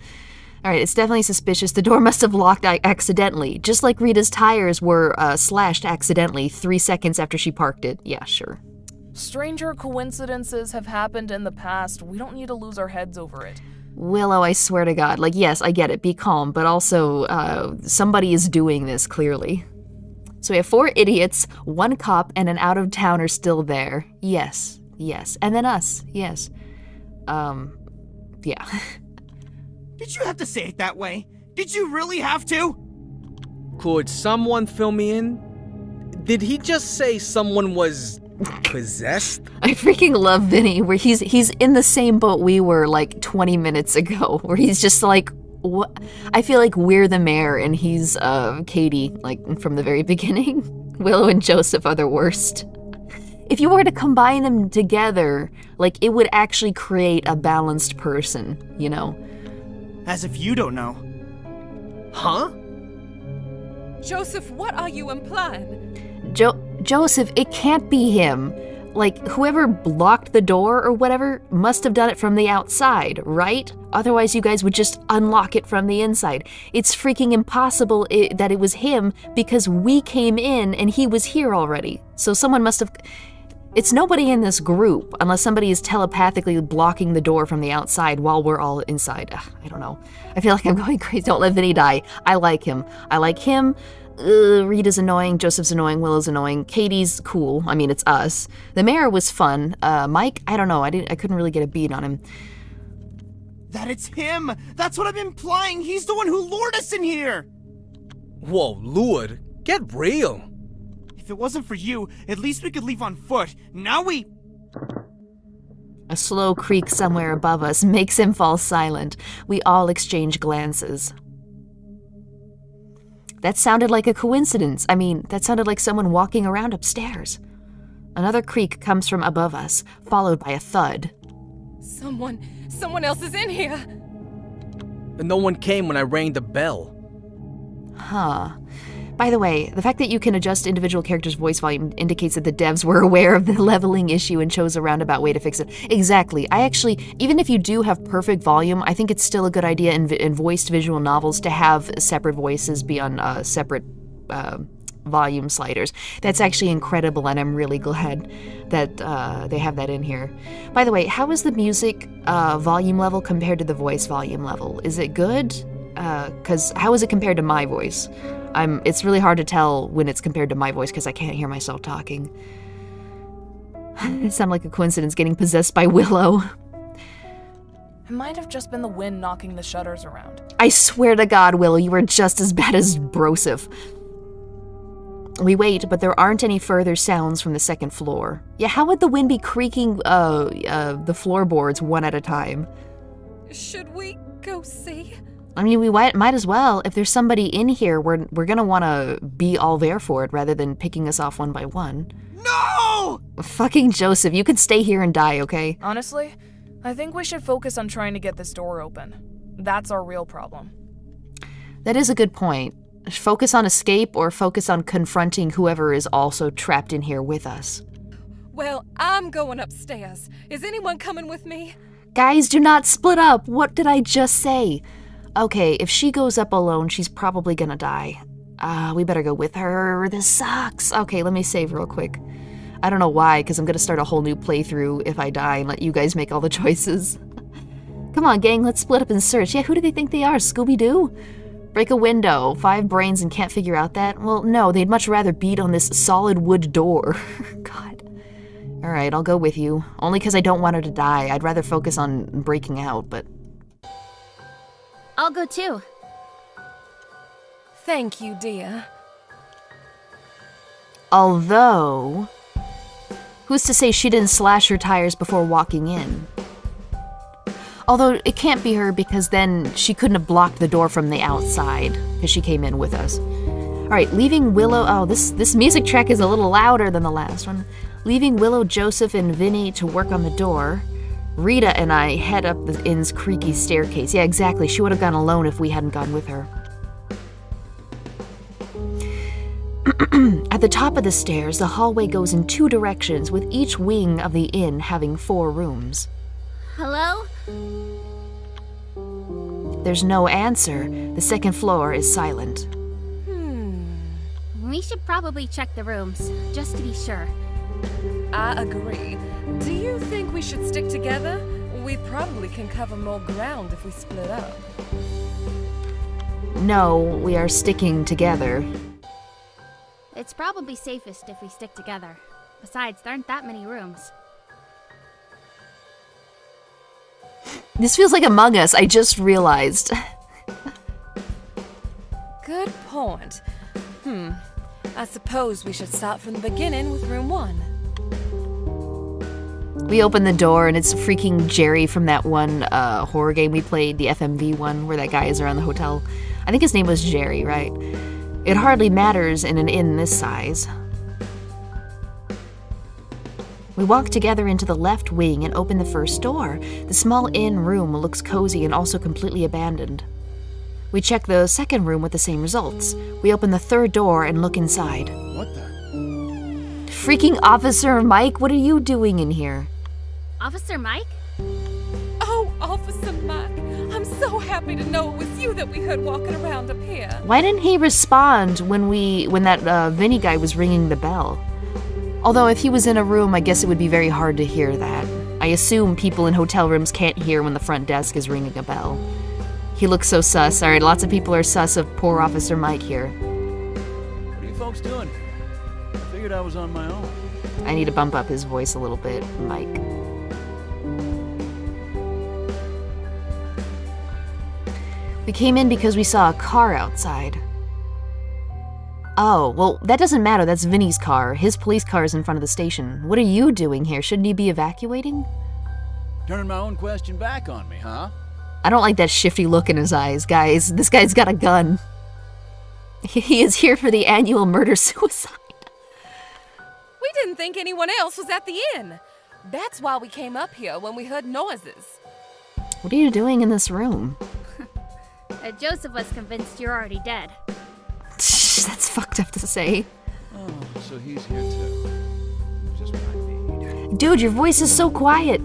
All right, it's definitely suspicious. The door must have locked accidentally, just like Rita's tires were slashed accidentally 3 seconds after she parked it. Yeah, sure. Stranger coincidences have happened in the past. We don't need to lose our heads over it. Willow, I swear to God. Like, yes, I get it. Be calm. But also, somebody is doing this, clearly. So we have 4 idiots, 1 cop, and an out-of-towner still there. Yes, yes. And then us, yes. Yeah. Did you have to say it that way? Did you really have to? Could someone fill me in? Did he just say someone was possessed? I freaking love Vinny, where he's in the same boat we were like 20 minutes ago, where he's just like, what? I feel like we're the mayor and he's Katie, like from the very beginning. Willow and Joseph are the worst. If you were to combine them together, like it would actually create a balanced person, you know? As if you don't know. Huh? Joseph, what are you implying? Joseph, it can't be him. Like, whoever blocked the door or whatever must have done it from the outside, right? Otherwise, you guys would just unlock it from the inside. It's freaking impossible that it was him because we came in and he was here already. So someone must have... It's nobody in this group unless somebody is telepathically blocking the door from the outside while we're all inside. Ugh, I don't know. I feel like I'm going crazy. Don't let Vinny die. I like him. Rita's annoying, Joseph's annoying, Willow's annoying, Katie's cool. I mean, it's us. The mayor was fun. Mike, I don't know. I couldn't really get a beat on him. That it's him! That's what I'm implying! He's the one who lured us in here! Whoa, lured? Get real! If it wasn't for you, at least we could leave on foot. Now we... A slow creak somewhere above us makes him fall silent. We all exchange glances. That sounded like a coincidence. I mean, that sounded like someone walking around upstairs. Another creak comes from above us, followed by a thud. Someone else is in here. No one came when I rang the bell. Huh. By the way, the fact that you can adjust individual characters' voice volume indicates that the devs were aware of the leveling issue and chose a roundabout way to fix it. Exactly. I actually, even if you do have perfect volume, I think it's still a good idea in voiced visual novels to have separate voices be on separate volume sliders. That's actually incredible, and I'm really glad that they have that in here. By the way, how is the music volume level compared to the voice volume level? Is it good? Because how is it compared to my voice? It's really hard to tell when it's compared to my voice because I can't hear myself talking. It sounded like a coincidence getting possessed by Willow. It might have just been the wind knocking the shutters around. I swear to God, Willow, you were just as bad as Broseph. We wait, but there aren't any further sounds from the second floor. Yeah, how would the wind be creaking the floorboards one at a time? Should we go see? I mean, we might as well. If there's somebody in here, we're gonna want to be all there for it rather than picking us off one by one. No! Fucking Joseph, you can stay here and die, okay? Honestly, I think we should focus on trying to get this door open. That's our real problem. That is a good point. Focus on escape or focus on confronting whoever is also trapped in here with us. Well, I'm going upstairs. Is anyone coming with me? Guys, do not split up. What did I just say? Okay, if she goes up alone, she's probably gonna die. We better go with her. This sucks. Okay, let me save real quick. I don't know why, because I'm gonna start a whole new playthrough if I die and let you guys make all the choices. Come on, gang, let's split up and search. Yeah, who do they think they are? Scooby-Doo? Break a window, 5 brains and can't figure out that? Well, no, they'd much rather beat on this solid wood door. God. Alright, I'll go with you. Only because I don't want her to die. I'd rather focus on breaking out, but... I'll go too. Thank you, dear. Although... who's to say she didn't slash her tires before walking in? Although, it can't be her because then she couldn't have blocked the door from the outside, because she came in with us. Alright, leaving Willow... oh, this music track is a little louder than the last one. Leaving Willow, Joseph, and Vinny to work on the door, Rita and I head up the inn's creaky staircase. Yeah, exactly, she would have gone alone if we hadn't gone with her. At the top of the stairs, the hallway goes in 2 directions, with each wing of the inn having 4 rooms. Hello? There's no answer. The second floor is silent. We should probably check the rooms, just to be sure. I agree. Do you think we should stick together? We probably can cover more ground if we split up. No, we are sticking together. It's probably safest if we stick together. Besides, there aren't that many rooms. This feels like Among Us, I just realized. Good point. I suppose we should start from the beginning with room 1. We open the door and it's freaking Jerry from that one horror game we played, the FMV one, where that guy is around the hotel. I think his name was Jerry, right? It hardly matters in an inn this size. We walk together into the left wing and open the first door. The small inn room looks cozy and also completely abandoned. We check the second room with the same results. We open the third door and look inside. What the? Freaking Officer Mike, what are you doing in here? Officer Mike? Oh, Officer Mike, I'm so happy to know it was you that we heard walking around up here. Why didn't he respond when that Vinny guy was ringing the bell? Although if he was in a room, I guess it would be very hard to hear that. I assume people in hotel rooms can't hear when the front desk is ringing a bell. He looks so sus. Alright, lots of people are sus of poor Officer Mike here. What are you folks doing here? I figured I was on my own. I need to bump up his voice a little bit, Mike. We came in because we saw a car outside. Oh, well, that doesn't matter. That's Vinny's car. His police car is in front of the station. What are you doing here? Shouldn't you be evacuating? Turning my own question back on me, huh? I don't like that shifty look in his eyes, guys. This guy's got a gun. He is here for the annual murder-suicide. We didn't think anyone else was at the inn. That's why we came up here when we heard noises. What are you doing in this room? Joseph was convinced you're already dead. That's fucked up to say. Oh, so he's here too. Just what I need. Dude, your voice is so quiet.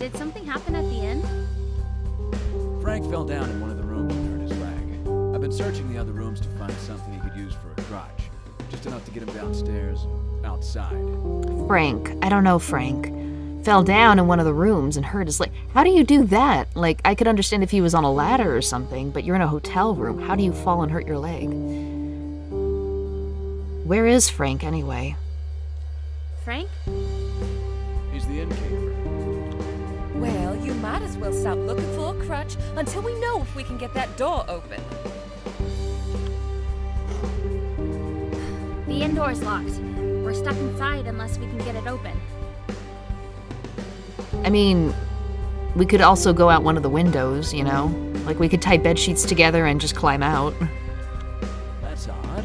Did something happen at the inn? Frank fell down in one of the rooms and hurt his leg. I've been searching the other rooms to find something he could use for a crutch. Just enough to get him downstairs and outside. Frank. I don't know Frank. Fell down in one of the rooms and hurt his leg. How do you do that? Like, I could understand if he was on a ladder or something, but you're in a hotel room. How do you fall and hurt your leg? Where is Frank, anyway? Frank? He's the innkeeper. Well, you might as well stop looking for a crutch until we know if we can get that door open. The indoor's locked. We're stuck inside unless we can get it open. I mean, we could also go out one of the windows, you know? Like, we could tie bed sheets together and just climb out. That's odd.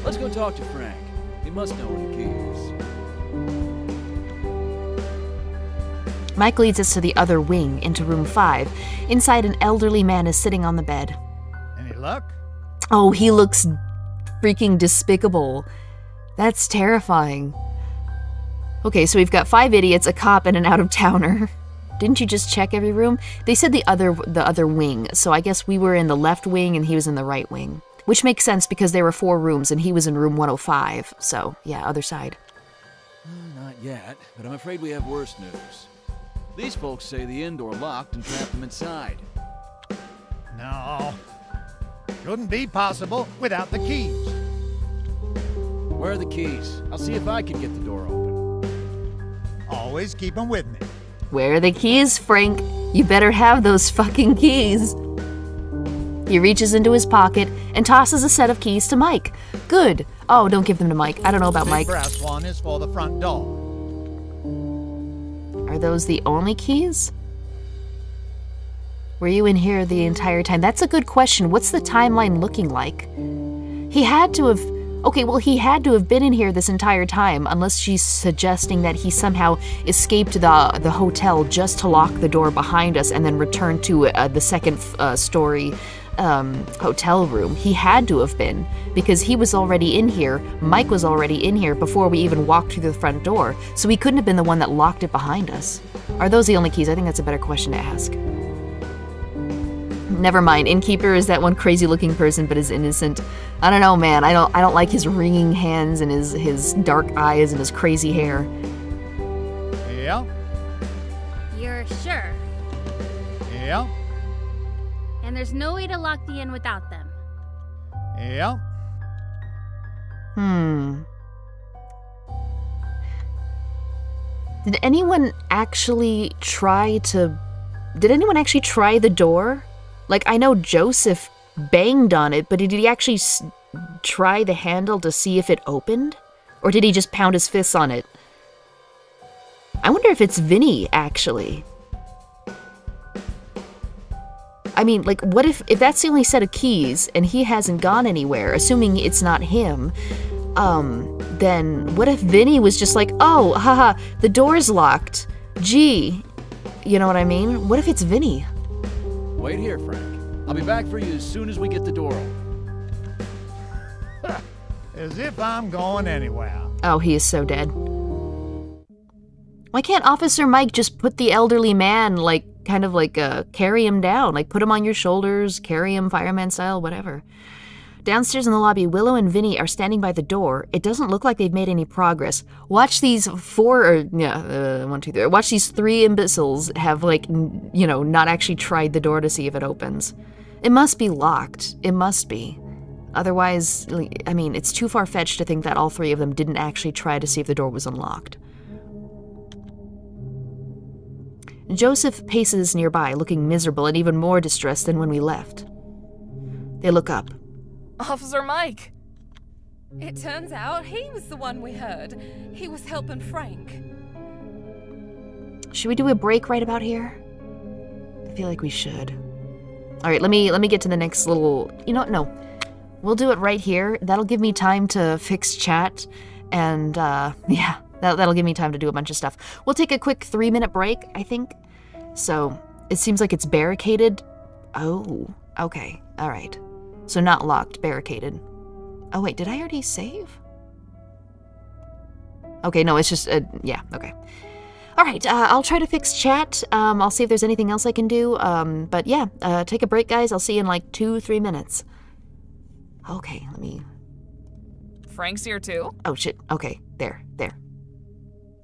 Let's go talk to Frank. He must know where the key is. Mike leads us to the other wing, into room 5. Inside, an elderly man is sitting on the bed. Any luck? Oh, he looks freaking despicable. That's terrifying. Okay, so we've got 5 idiots, a cop, and an out-of-towner. Didn't you just check every room? They said the other wing, so I guess we were in the left wing and he was in the right wing. Which makes sense because there were 4 rooms and he was in room 105. So, yeah, other side. Not yet, but I'm afraid we have worse news. These folks say the indoor locked and trapped them inside. No. Couldn't be possible without the keys. Where are the keys? I'll see if I can get the door open. Always keep them with me. Where are the keys, Frank? You better have those fucking keys. He reaches into his pocket and tosses a set of keys to Mike. Good. Oh, don't give them to Mike. I don't know about The Mike. brass one is for the front door. Are those the only keys? Were you in here the entire time? That's a good question. What's the timeline looking like? He had to have... Okay, well, he had to have been in here this entire time, unless she's suggesting that he somehow escaped the hotel just to lock the door behind us and then return to the second story hotel room. He had to have been, because he was already in here, Mike was already in here before we even walked through the front door, so he couldn't have been the one that locked it behind us. Are those the only keys? I think that's a better question to ask. Never mind. Innkeeper is that one crazy-looking person, but is innocent. I don't know, man. I don't like his wringing hands and his dark eyes and his crazy hair. Yeah, You're sure? yeah, And there's no way to lock the inn without them. yeah. Did anyone actually try the door? Like, I know Joseph banged on it, but did he actually try the handle to see if it opened? Or did he just pound his fists on it? I wonder if it's Vinny, actually. I mean, like, what if that's the only set of keys and he hasn't gone anywhere, assuming it's not him, then what if Vinny was just like, oh, haha, the door's locked. Gee, you know what I mean? What if it's Vinny? Wait here, Frank. I'll be back for you as soon as we get the door open. As if I'm going anywhere. Oh, he is so dead. Why can't Officer Mike just put the elderly man, like, kind of like, carry him down? Like, put him on your shoulders, carry him fireman style, whatever. Downstairs in the lobby, Willow and Vinny are standing by the door. It doesn't look like they've made any progress. Watch these watch these 3 imbeciles have, like, not actually tried the door to see if it opens. It must be locked. It must be. Otherwise, I mean, it's too far-fetched to think that all 3 of them didn't actually try to see if the door was unlocked. Joseph paces nearby, looking miserable and even more distressed than when we left. They look up. Officer Mike! It turns out he was the one we heard. He was helping Frank. Should we do a break right about here? I feel like we should. All right, let me get to the next little... No. We'll do it right here. That'll give me time to fix chat, and yeah, that'll give me time to do a bunch of stuff. We'll take a quick 3-minute break, I think. So, it seems like it's barricaded. Oh, okay. All right. So not locked, barricaded. Oh wait, did I already save? Okay, no, it's just, yeah, okay. All right, I'll try to fix chat. I'll see if there's anything else I can do. But yeah, take a break, guys. I'll see you in like 2-3 minutes. Okay, let me... Frank's here too? Oh, shit. Okay, there.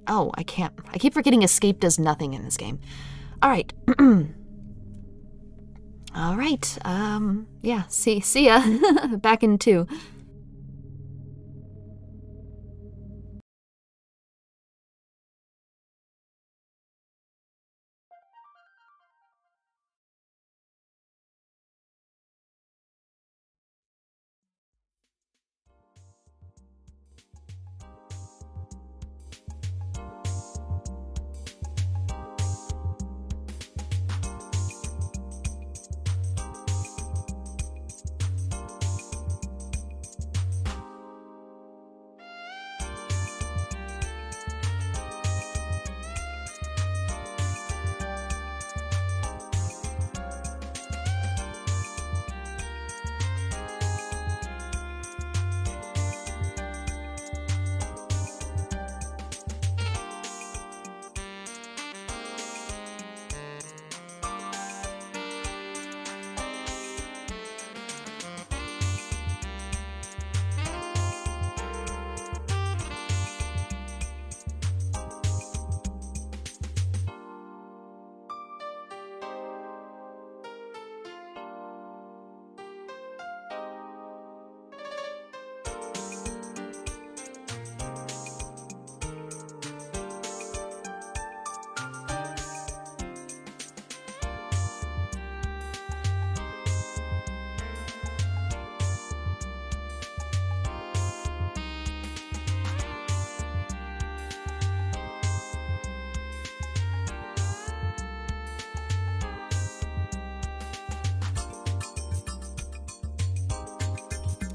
Oh, I can't. I keep forgetting escape does nothing in this game. All right. All right, yeah, see ya. Back in 2.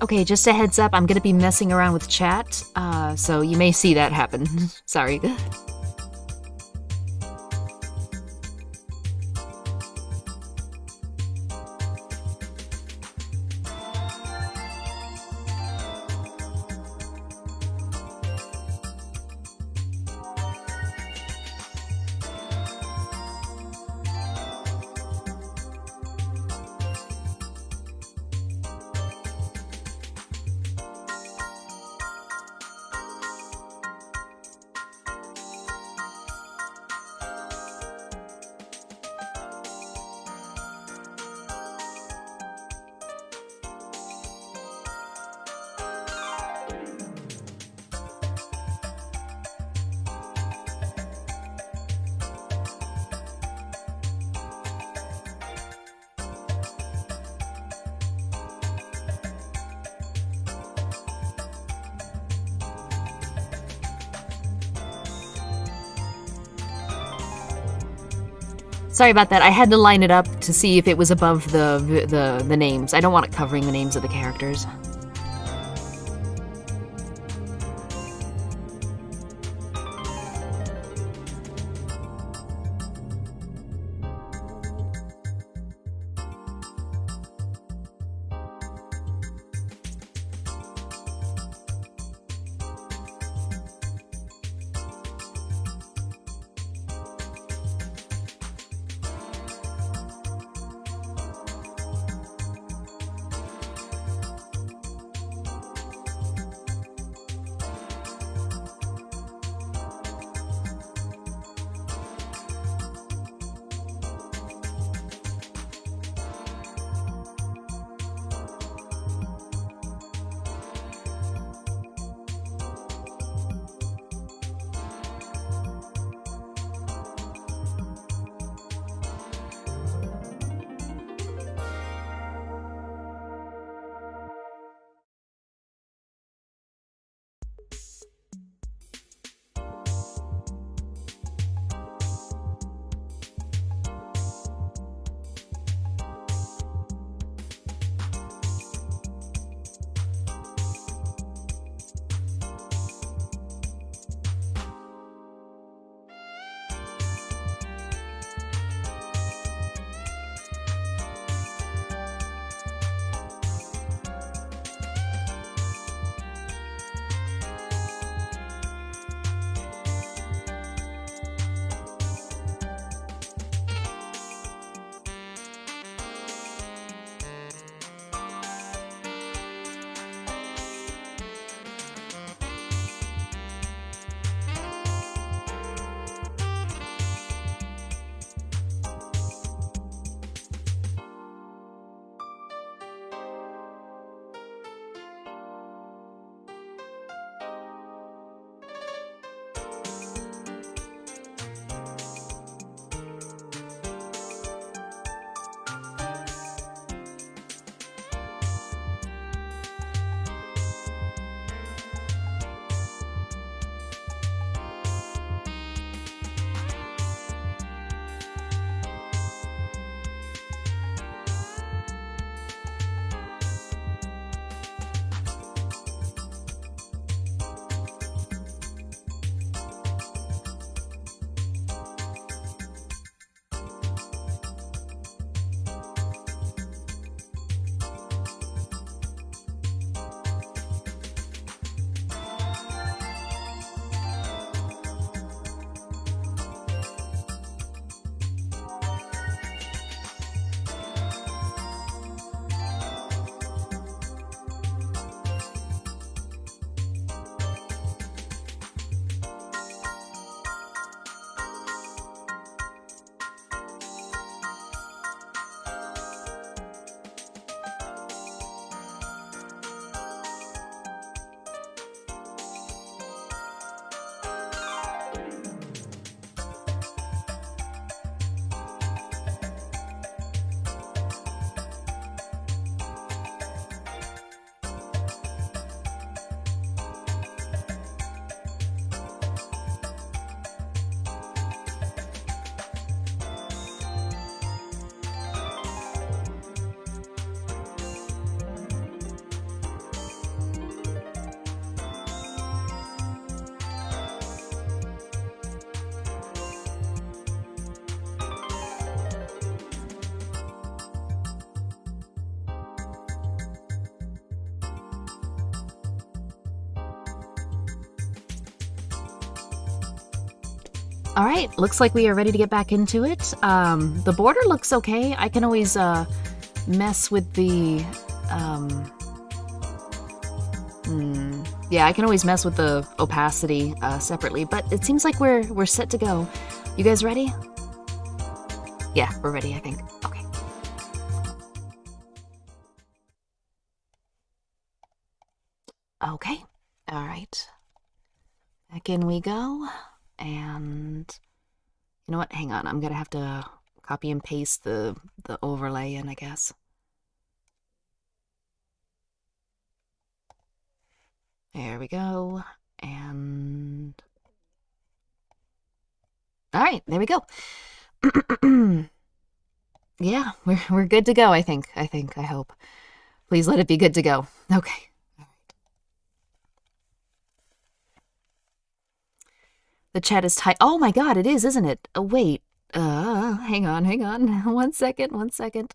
Okay, just a heads up, I'm gonna be messing around with chat, so you may see that happen. Sorry. Sorry about that. I had to line it up to see if it was above the names. I don't want it covering the names of the characters. All right, looks like we are ready to get back into it. The border looks okay. I can always mess with the yeah, I can always mess with the opacity separately, but it seems like we're set to go. You guys ready? Yeah, we're ready, I think. Okay. Okay. All right. Back in we go. And you know what? Hang on. I'm gonna have to copy and paste the overlay in, I guess. There we go. And all right, there we go. Yeah, we're good to go, I think. I hope. Please let it be good to go. Okay. The chat is tight. Oh my god, it is, isn't it? Oh, wait. Hang on. 1 second.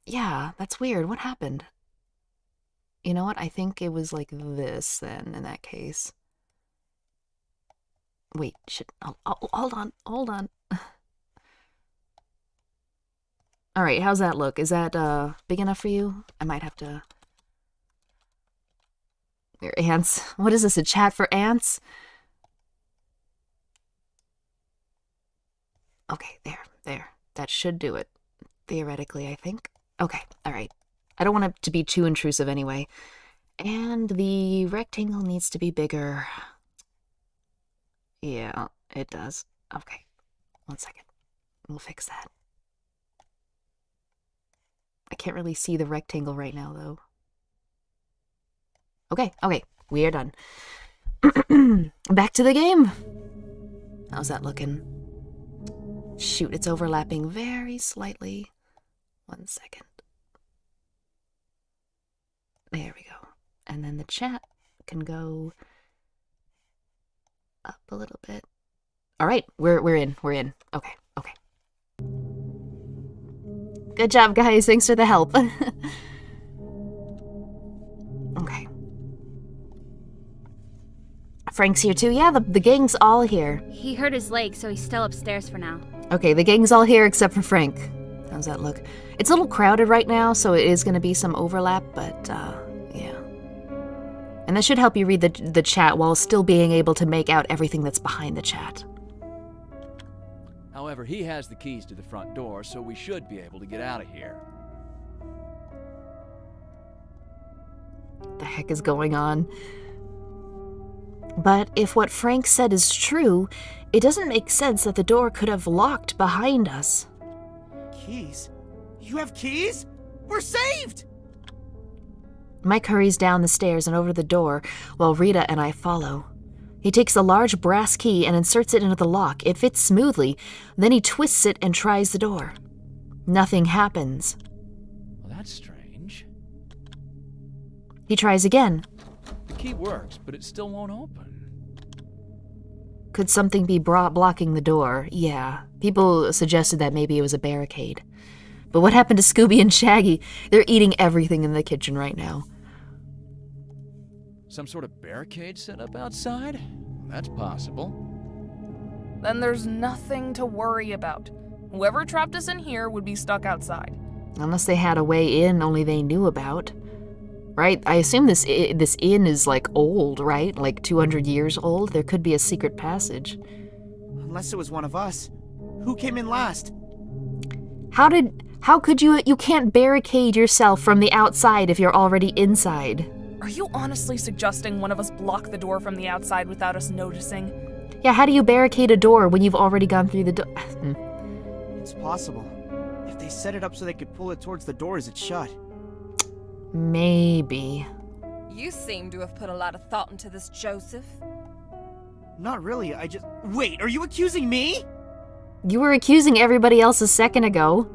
Yeah, that's weird. What happened? You know what? I think it was like this then, in that case. Wait, shit. Oh, hold on. Alright, how's that look? Is that, big enough for you? I might have to... Your ants. What is this, a chat for ants? Okay, there. That should do it. Theoretically, I think. Okay, alright. I don't want it to be too intrusive anyway. And the rectangle needs to be bigger. Yeah, it does. Okay, 1 second. We'll fix that. I can't really see the rectangle right now, though. Okay, we are done. Back to the game. How's that looking? Shoot, it's overlapping very slightly. 1 second. There we go. And then the chat can go up a little bit. All right, we're in. Okay. Good job, guys. Thanks for the help. Okay. Frank's here too. Yeah, the gang's all here. He hurt his leg, so he's still upstairs for now. Okay, the gang's all here except for Frank. How's that look? It's a little crowded right now, so it is going to be some overlap, but, yeah. And that should help you read the chat while still being able to make out everything that's behind the chat. However, he has the keys to the front door, so we should be able to get out of here. What the heck is going on? But if what Frank said is true, it doesn't make sense that the door could have locked behind us. Keys? You have keys? We're saved! Mike hurries down the stairs and over the door, while Rita and I follow. He takes a large brass key and inserts it into the lock. It fits smoothly. Then he twists it and tries the door. Nothing happens. Well, that's strange. He tries again. The key works, but it still won't open. Could something be blocking the door? Yeah. People suggested that maybe it was a barricade. But what happened to Scooby and Shaggy? They're eating everything in the kitchen right now. Some sort of barricade set up outside? That's possible. Then there's nothing to worry about. Whoever trapped us in here would be stuck outside. Unless they had a way in only they knew about. Right? I assume this inn is, like, old, right? Like 200 years old? There could be a secret passage. Unless it was one of us. Who came in last? How could you can't barricade yourself from the outside if you're already inside. Are you honestly suggesting one of us block the door from the outside without us noticing? Yeah, how do you barricade a door when you've already gone through the door? It's possible. If they set it up so they could pull it towards the door as it's shut. Maybe. You seem to have put a lot of thought into this, Joseph. Not really, Wait, are you accusing me? You were accusing everybody else a second ago.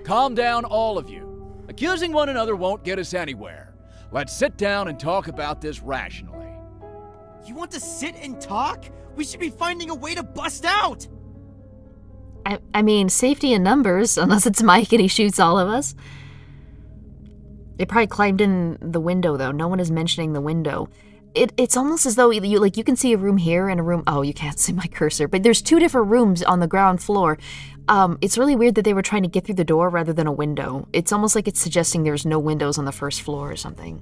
Calm down, all of you. Accusing one another won't get us anywhere. Let's sit down and talk about this rationally. You want to sit and talk? We should be finding a way to bust out! I mean, safety in numbers, unless it's Mike and he shoots all of us. They probably climbed in the window, though. No one is mentioning the window. It's almost as though you can see a room here and a room. Oh, you can't see my cursor, but there's 2 different rooms on the ground floor. It's really weird that they were trying to get through the door rather than a window. It's almost like it's suggesting there's no windows on the first floor or something.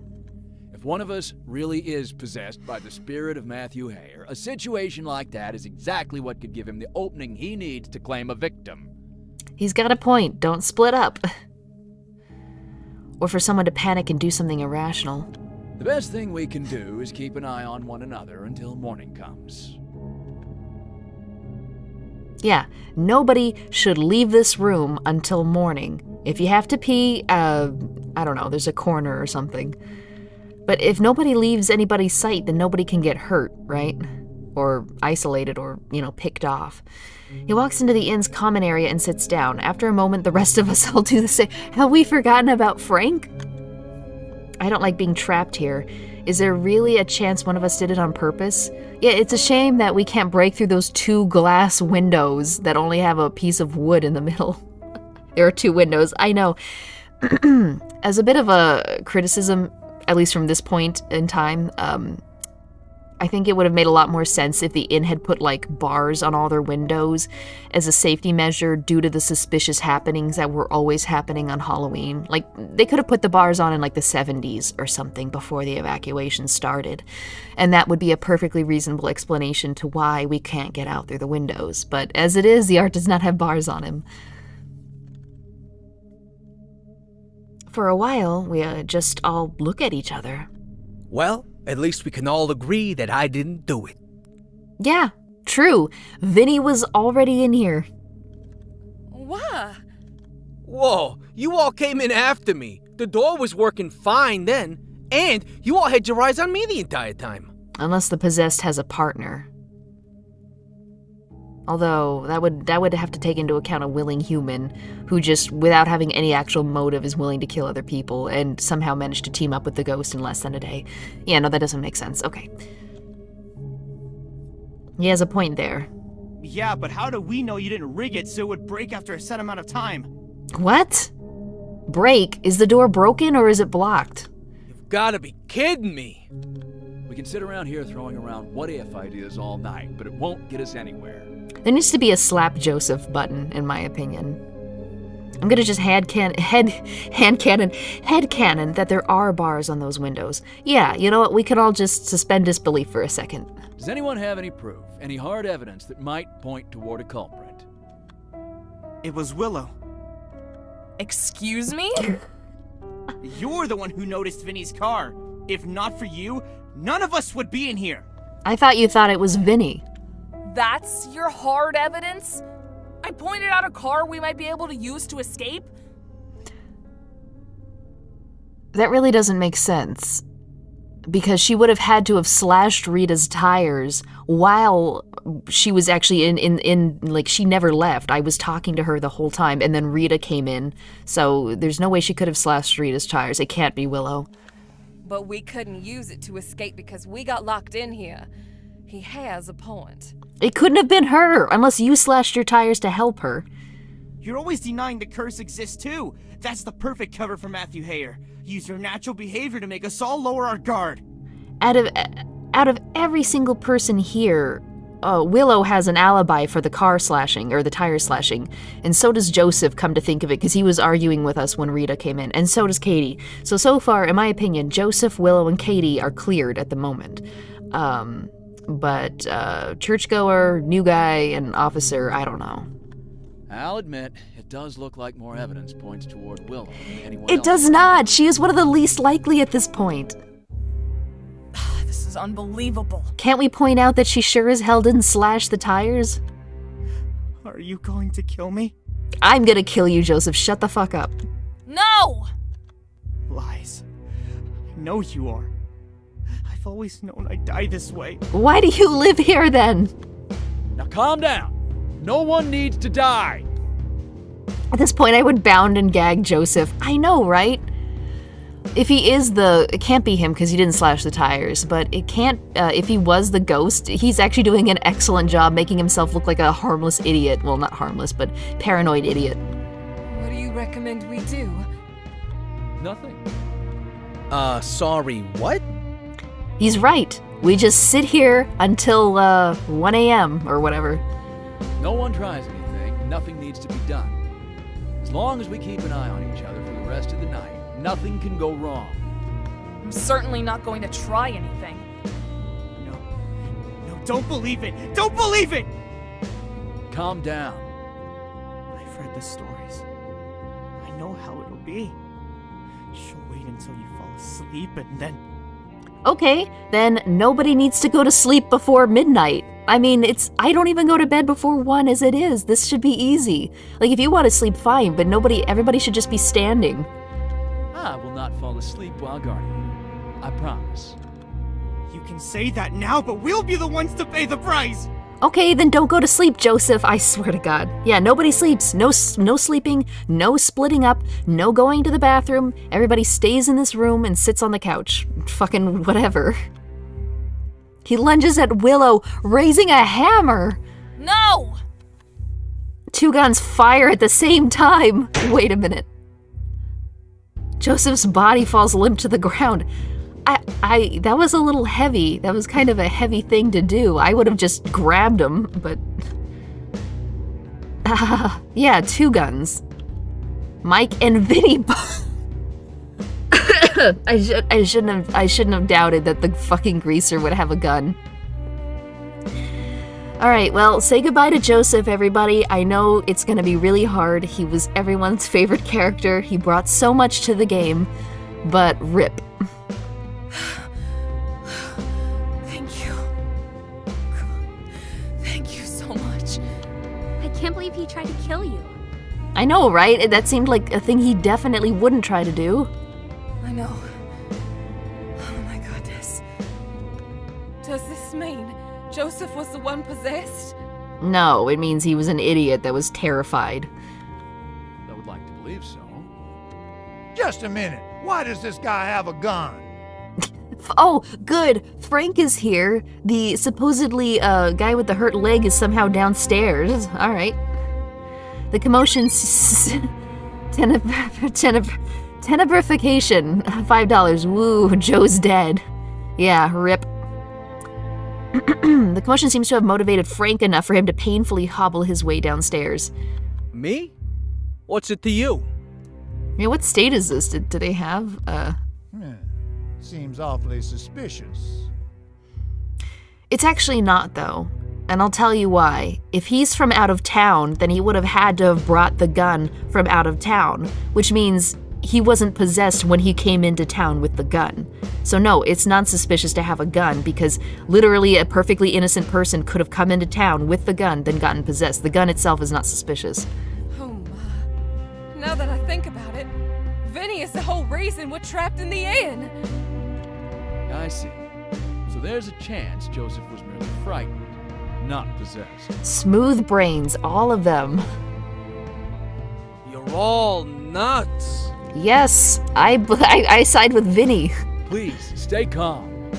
If one of us really is possessed by the spirit of Matthew Hare, a situation like that is exactly what could give him the opening he needs to claim a victim. He's got a point. Don't split up. Or for someone to panic and do something irrational. The best thing we can do is keep an eye on one another until morning comes. Yeah, nobody should leave this room until morning. If you have to pee, I don't know, there's a corner or something. But if nobody leaves anybody's sight, then nobody can get hurt, right? Or isolated or, picked off. He walks into the inn's common area and sits down. After a moment, the rest of us all do the same. Have we forgotten about Frank? I don't like being trapped here. Is there really a chance one of us did it on purpose? Yeah, it's a shame that we can't break through those 2 glass windows that only have a piece of wood in the middle. There are 2 windows, I know. As a bit of a criticism, at least from this point in time, I think it would have made a lot more sense if the inn had put, bars on all their windows as a safety measure due to the suspicious happenings that were always happening on Halloween. They could have put the bars on in, the 70s or something before the evacuation started. And that would be a perfectly reasonable explanation to why we can't get out through the windows. But as it is, the art does not have bars on him. For a while, we just all look at each other. Well, at least we can all agree that I didn't do it. Yeah, true. Vinny was already in here. Why? Whoa, you all came in after me. The door was working fine then, and you all had your eyes on me the entire time. Unless the possessed has a partner. Although, that would have to take into account a willing human who just, without having any actual motive, is willing to kill other people and somehow managed to team up with the ghost in less than a day. Yeah, no, that doesn't make sense. Okay. He has a point there. Yeah, but how do we know you didn't rig it so it would break after a set amount of time? What? Break? Is the door broken or is it blocked? You've gotta be kidding me. We can sit around here throwing around what-if ideas all night, but it won't get us anywhere. There needs to be a slap Joseph button, in my opinion. I'm gonna just headcanon that there are bars on those windows. Yeah, you know what? We could all just suspend disbelief for a second. Does anyone have any proof, any hard evidence that might point toward a culprit? It was Willow. Excuse me? You're the one who noticed Vinny's car. If not for you, none of us would be in here. I thought you thought it was Vinny. That's your hard evidence? I pointed out a car we might be able to use to escape? That really doesn't make sense. Because she would have had to have slashed Rita's tires while she was actually in she never left. I was talking to her the whole time, and then Rita came in. So there's no way she could have slashed Rita's tires. It can't be Willow. But we couldn't use it to escape because we got locked in here. He has a point. It couldn't have been her, unless you slashed your tires to help her. You're always denying the curse exists too. That's the perfect cover for Matthew Hare. Use your natural behavior to make us all lower our guard. Out of every single person here, Willow has an alibi for the car slashing, or the tire slashing, and so does Joseph, come to think of it, because he was arguing with us when Rita came in, and so does Katie. So far, in my opinion, Joseph, Willow, and Katie are cleared at the moment. But churchgoer, new guy, and officer, I don't know. I'll admit, it does look like more evidence points toward Willow than anyone It else. does not! She is one of the least likely at this point. This is unbelievable. Can't we point out that she sure as hell didn't slash the tires? Are you going to kill me? I'm gonna kill you, Joseph. Shut the fuck up. No! Lies. I know you are. I've always known I'd die this way. Why do you live here, then? Now calm down. No one needs to die. At this point, I would bound and gag Joseph. I know, right? If he is it can't be him because he didn't slash the tires, but it can't, if he was the ghost, he's actually doing an excellent job making himself look like a harmless idiot. Well, not harmless, but paranoid idiot. What do you recommend we do? Nothing. Sorry, what? He's right. We just sit here until 1 a.m. or whatever. No one tries anything, nothing needs to be done. As long as we keep an eye on each other for the rest of the night, nothing can go wrong. I'm certainly not going to try anything. No, don't believe it! Don't believe it! Calm down. I've read the stories. I know how it'll be. She'll wait until you fall asleep and then... Okay, then nobody needs to go to sleep before midnight. I mean, I don't even go to bed before 1 as it is. This should be easy. Like, if you want to sleep, fine, but everybody should just be standing. I will not fall asleep while guarding you. I promise. You can say that now, but we'll be the ones to pay the price! Okay, then don't go to sleep, Joseph. I swear to God. Yeah, nobody sleeps. No sleeping, no splitting up, no going to the bathroom. Everybody stays in this room and sits on the couch. Fucking whatever. He lunges at Willow, raising a hammer. No! 2 guns fire at the same time. Wait a minute. Joseph's body falls limp to the ground. That was a little heavy. That was kind of a heavy thing to do. I would have just grabbed him, but... yeah, 2 guns. Mike and Vinny... I shouldn't have doubted that the fucking greaser would have a gun. Alright, well, say goodbye to Joseph, everybody. I know it's gonna be really hard. He was everyone's favorite character. He brought so much to the game. But rip. I can't believe he tried to kill you. I know, right? That seemed like a thing he definitely wouldn't try to do. I know. Oh my goodness. Does this mean Joseph was the one possessed? No, it means he was an idiot that was terrified. I would like to believe so. Just a minute. Why does this guy have a gun? Oh, good. Frank is here. The supposedly guy with the hurt leg is somehow downstairs. All right. The commotion... Tenebrification. $5. Woo, Joe's dead. Yeah, rip. The commotion seems to have motivated Frank enough for him to painfully hobble his way downstairs. Me? What's it to you? Yeah, what state is this? Do they have? Seems awfully suspicious. It's actually not, though. And I'll tell you why. If he's from out of town, then he would have had to have brought the gun from out of town, which means he wasn't possessed when he came into town with the gun. So no, it's not suspicious to have a gun, because literally a perfectly innocent person could have come into town with the gun, then gotten possessed. The gun itself is not suspicious. Oh my. Now that I think about it, Vinny is the whole reason we're trapped in the inn. I see. So there's a chance Joseph was merely frightened, not possessed. Smooth brains, all of them. You're all nuts. Yes, I side with Vinny. Please, stay calm.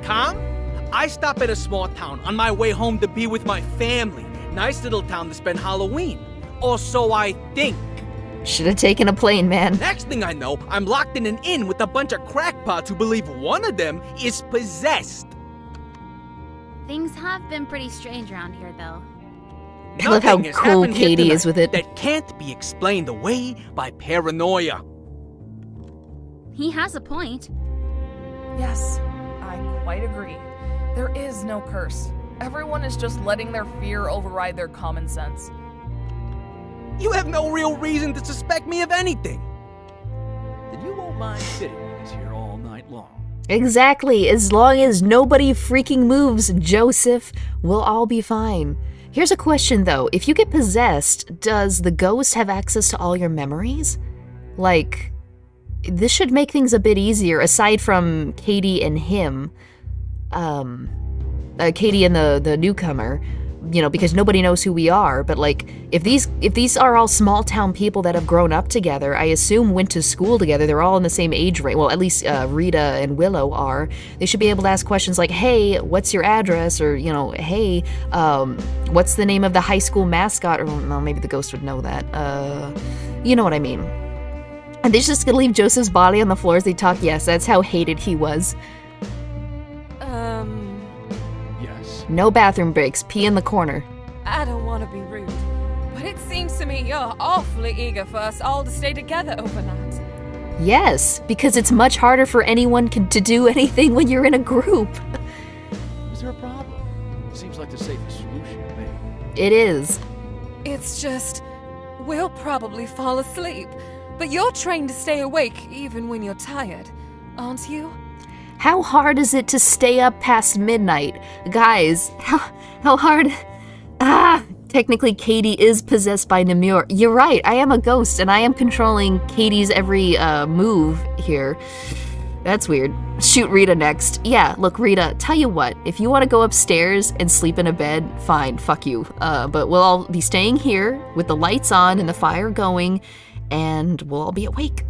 Calm? I stop at a small town on my way home to be with my family. Nice little town to spend Halloween. Or so I think. Should have taken a plane, man. Next thing I know, I'm locked in an inn with a bunch of crackpots who believe one of them is possessed. Things have been pretty strange around here, though. I love how Nothing has cool happened here Katie is tonight with it. That can't be explained away by paranoia. He has a point. Yes, I quite agree. There is no curse. Everyone is just letting their fear override their common sense. You have no real reason to suspect me of anything. Then you won't mind sitting with us here all night long. Exactly. As long as nobody freaking moves, Joseph, we'll all be fine. Here's a question, though. If you get possessed, does the ghost have access to all your memories? Like, this should make things a bit easier, aside from Katie and him. Katie and the newcomer. You know, because nobody knows who we are, but like, if these are all small town people that have grown up together, I assume went to school together, they're all in the same age range, well, at least Rita and Willow are, they should be able to ask questions like, hey, what's your address, or, you know, hey, what's the name of the high school mascot, or, well, maybe the ghost would know that, you know what I mean. And they're just gonna leave Joseph's body on the floor as they talk. Yes, that's how hated he was. No bathroom breaks. Pee in the corner. I don't want to be rude, but it seems to me you're awfully eager for us all to stay together overnight. Yes, because it's much harder for anyone to do anything when you're in a group. Is there a problem? Seems like the safest solution to me. It is. It's just, we'll probably fall asleep, but you're trained to stay awake even when you're tired, aren't you? How hard is it to stay up past midnight? Guys, how hard... Technically Katie is possessed by Namur. You're right, I am a ghost, and I am controlling Katie's every move here. That's weird. Shoot Rita next. Yeah, look, Rita, tell you what, if you want to go upstairs and sleep in a bed, fine, fuck you. But we'll all be staying here with the lights on and the fire going, and we'll all be awake.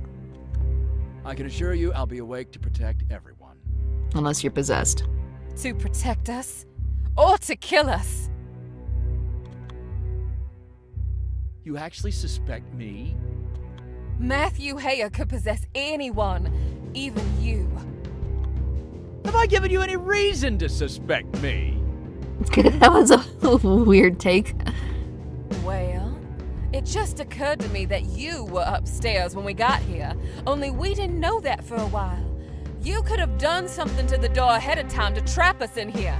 I can assure you I'll be awake to protect everyone. Unless you're possessed. To protect us, or to kill us. You actually suspect me? Matthew Hayer could possess anyone, even you. Have I given you any reason to suspect me? That was a weird take. Well, it just occurred to me that you were upstairs when we got here, only we didn't know that for a while. You could have done something to the door ahead of time to trap us in here.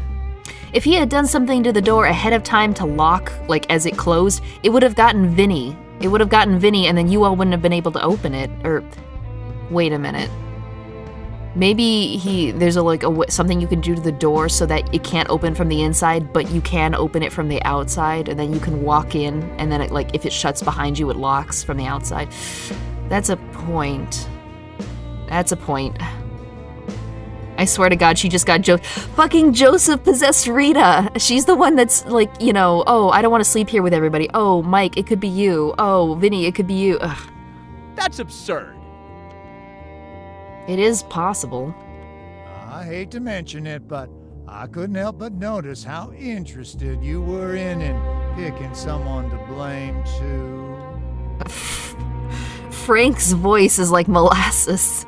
If he had done something to the door ahead of time to lock, like as it closed, it would have gotten Vinny. It would have gotten Vinny, and then you all wouldn't have been able to open it. Or, wait a minute. Maybe there's something you can do to the door so that it can't open from the inside, but you can open it from the outside, and then you can walk in, and then if it shuts behind you, it locks from the outside. That's a point. That's a point. I swear to God, she just got fucking Joseph possessed Rita. She's the one that's oh, I don't want to sleep here with everybody. Oh, Mike, it could be you. Oh, Vinny, it could be you. Ugh. That's absurd. It is possible. I hate to mention it, but I couldn't help but notice how interested you were in picking someone to blame too. Frank's voice is like molasses.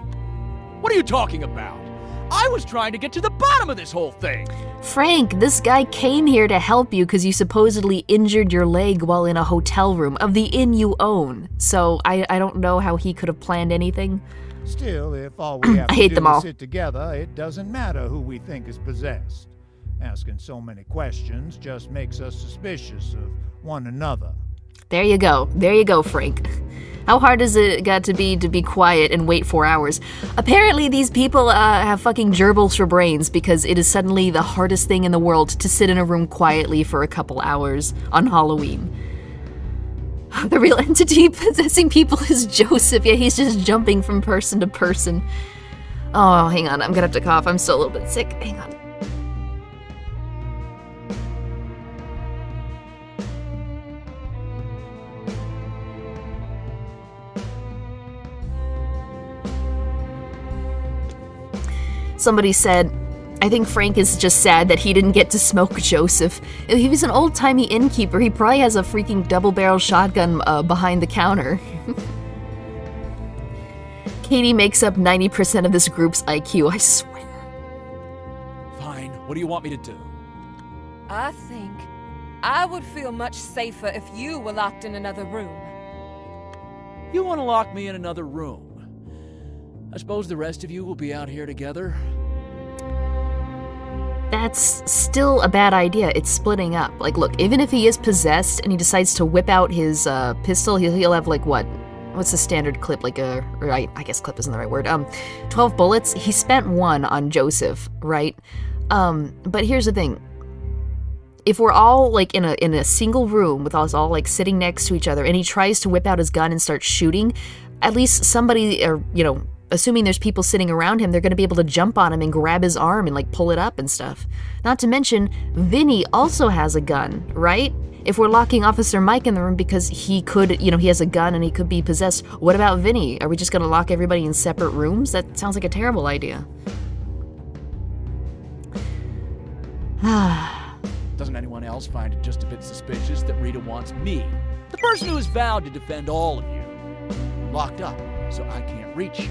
What are you talking about? I was trying to get to the bottom of this whole thing. Frank, this guy came here to help you because you supposedly injured your leg while in a hotel room of the inn you own. So I don't know how he could have planned anything. Still, if all we have I to hate them do all. is sit together, it doesn't matter who we think is possessed. Asking so many questions just makes us suspicious of one another. There you go. There you go, Frank. How hard has it got to be quiet and wait 4 hours? Apparently these people have fucking gerbils for brains because it is suddenly the hardest thing in the world to sit in a room quietly for a couple hours on Halloween. The real entity possessing people is Joseph. Yeah, he's just jumping from person to person. Oh, hang on. I'm gonna have to cough. I'm still a little bit sick. Hang on. Somebody said, I think Frank is just sad that he didn't get to smoke Joseph. If he was an old-timey innkeeper, he probably has a freaking double-barrel shotgun behind the counter. Katie makes up 90% of this group's IQ, I swear. Fine, what do you want me to do? I think I would feel much safer if you were locked in another room. You want to lock me in another room? I suppose the rest of you will be out here together? That's still a bad idea. It's splitting up. Like, look, even if he is possessed and he decides to whip out his pistol, he'll have, like, what? What's the standard clip? Like, I guess clip isn't the right word. 12 bullets. He spent 1 on Joseph, right? But here's the thing. If we're all, like, in a single room with us all, like, sitting next to each other, and he tries to whip out his gun and start shooting, at least somebody, or, assuming there's people sitting around him, they're going to be able to jump on him and grab his arm and, like, pull it up and stuff. Not to mention, Vinny also has a gun, right? If we're locking Officer Mike in the room because he could, he has a gun and he could be possessed, what about Vinny? Are we just going to lock everybody in separate rooms? That sounds like a terrible idea. Doesn't anyone else find it just a bit suspicious that Rita wants me, the person who has vowed to defend all of you, locked up so I can't reach you?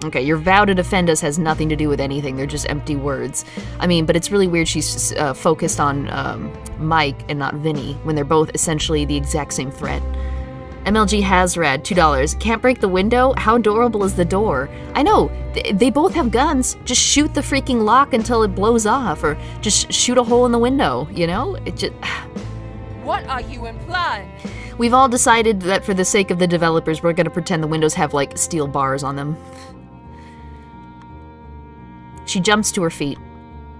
Okay, your vow to defend us has nothing to do with anything. They're just empty words. I mean, but it's really weird she's focused on Mike and not Vinny when they're both essentially the exact same threat. MLG Hazrad, $2. Can't break the window? How adorable is the door? I know, they both have guns. Just shoot the freaking lock until it blows off, or just shoot a hole in the window, you know? It just... What are you implying? We've all decided that for the sake of the developers, we're gonna pretend the windows have, like, steel bars on them. She jumps to her feet.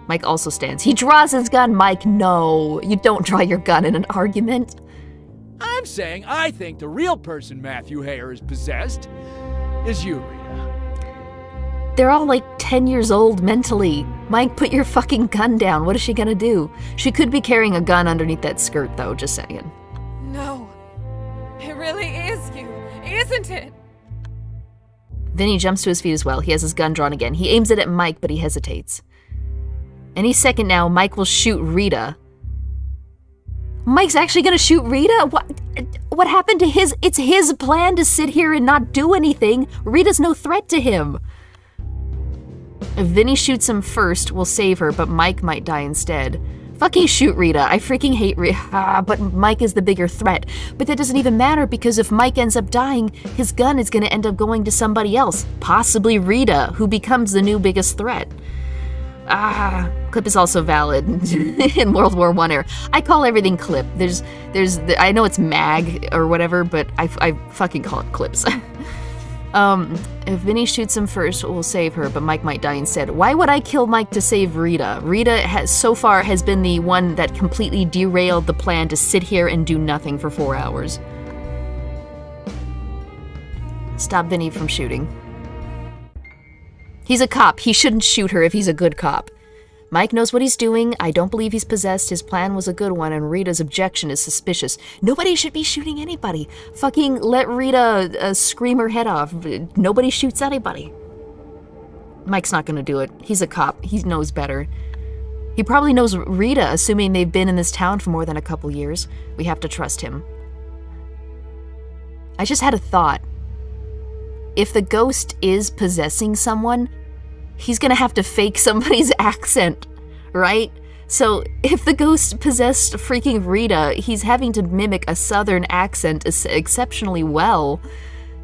Mike also stands. He draws his gun. Mike, no. You don't draw your gun in an argument. I'm saying I think the real person Matthew Hayer is possessed is you, Rita. They're all like 10 years old mentally. Mike, put your fucking gun down. What is she gonna do? She could be carrying a gun underneath that skirt, though, just saying. No. It really is you, isn't it? Vinny jumps to his feet as well. He has his gun drawn again. He aims it at Mike, but he hesitates. Any second now, Mike will shoot Rita. Mike's actually gonna shoot Rita? What happened to his... It's his plan to sit here and not do anything. Rita's no threat to him. If Vinny shoots him first, we'll save her, but Mike might die instead. Fucking shoot Rita. I freaking hate Rita. But Mike is the bigger threat. But that doesn't even matter because if Mike ends up dying, his gun is gonna end up going to somebody else. Possibly Rita, who becomes the new biggest threat. Clip is also valid in World War I era. I call everything clip. I know it's mag or whatever, but I fucking call it clips. If Vinny shoots him first, we'll save her, but Mike might die instead. Why would I kill Mike to save Rita? Rita so far has been the one that completely derailed the plan to sit here and do nothing for 4 hours. Stop Vinny from shooting. He's a cop. He shouldn't shoot her if he's a good cop. Mike knows what he's doing. I don't believe he's possessed. His plan was a good one, and Rita's objection is suspicious. Nobody should be shooting anybody. Fucking let Rita scream her head off. Nobody shoots anybody. Mike's not gonna do it. He's a cop. He knows better. He probably knows Rita, assuming they've been in this town for more than a couple years. We have to trust him. I just had a thought. If the ghost is possessing someone, he's gonna have to fake somebody's accent, right? So if the ghost possessed freaking Rita, he's having to mimic a southern accent exceptionally well.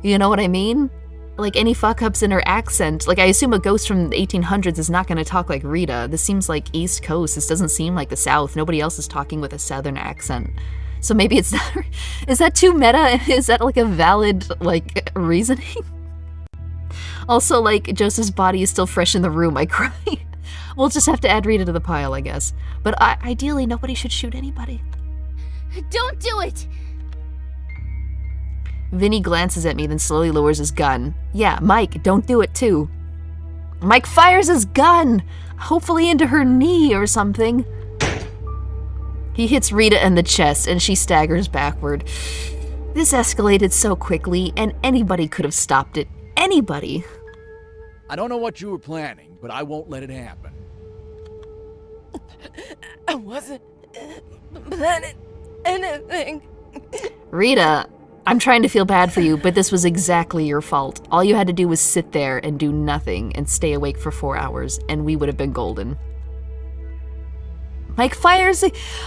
You know what I mean? Like any fuck-ups in her accent. Like I assume a ghost from the 1800s is not gonna talk like Rita. This seems like East Coast. This doesn't seem like the South. Nobody else is talking with a southern accent. So maybe it's not... Is that too meta? Is that like a valid, like, reasoning? Also, like, Joseph's body is still fresh in the room. I cry. We'll just have to add Rita to the pile, I guess. But ideally, nobody should shoot anybody. Don't do it! Vinny glances at me, then slowly lowers his gun. Yeah, Mike, don't do it too. Mike fires his gun! Hopefully into her knee or something. He hits Rita in the chest, and she staggers backward. This escalated so quickly, and anybody could have stopped it. Anybody. I don't know what you were planning, but I won't let it happen. I wasn't planning anything. Rita, I'm trying to feel bad for you, but this was exactly your fault. All you had to do was sit there and do nothing and stay awake for 4 hours, and we would have been golden. Mike fires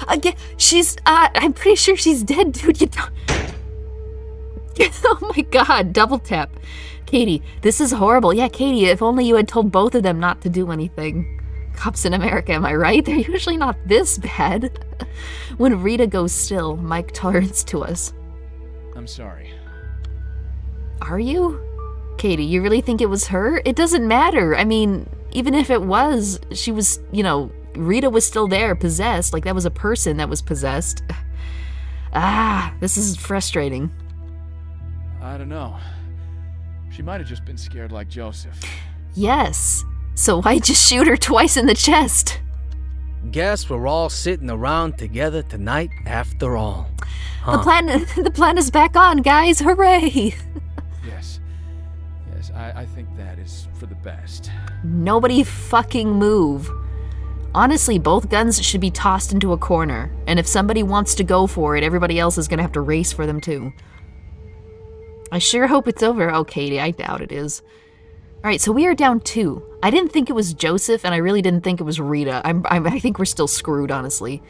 again. She's, I'm pretty sure she's dead, dude. You don't... Oh my god, double tap. Katie, this is horrible. Yeah, Katie, if only you had told both of them not to do anything. Cops in America, am I right? They're usually not this bad. When Rita goes still, Mike turns to us. I'm sorry. Are you? Katie, you really think it was her? It doesn't matter. I mean, even if it was, she was, you know, Rita was still there, possessed. Like, that was a person that was possessed. This is frustrating. I don't know. She might have just been scared like Joseph. Yes. So why'd you shoot her twice in the chest? Guess we're all sitting around together tonight after all. Huh. The plan is back on, guys. Hooray! Yes. Yes, I think that is for the best. Nobody fucking move. Honestly, both guns should be tossed into a corner. And if somebody wants to go for it, everybody else is gonna have to race for them too. I sure hope it's over. Oh, Katie, I doubt it is. Alright, so we are down 2. I didn't think it was Joseph, and I really didn't think it was Rita. I think we're still screwed, honestly.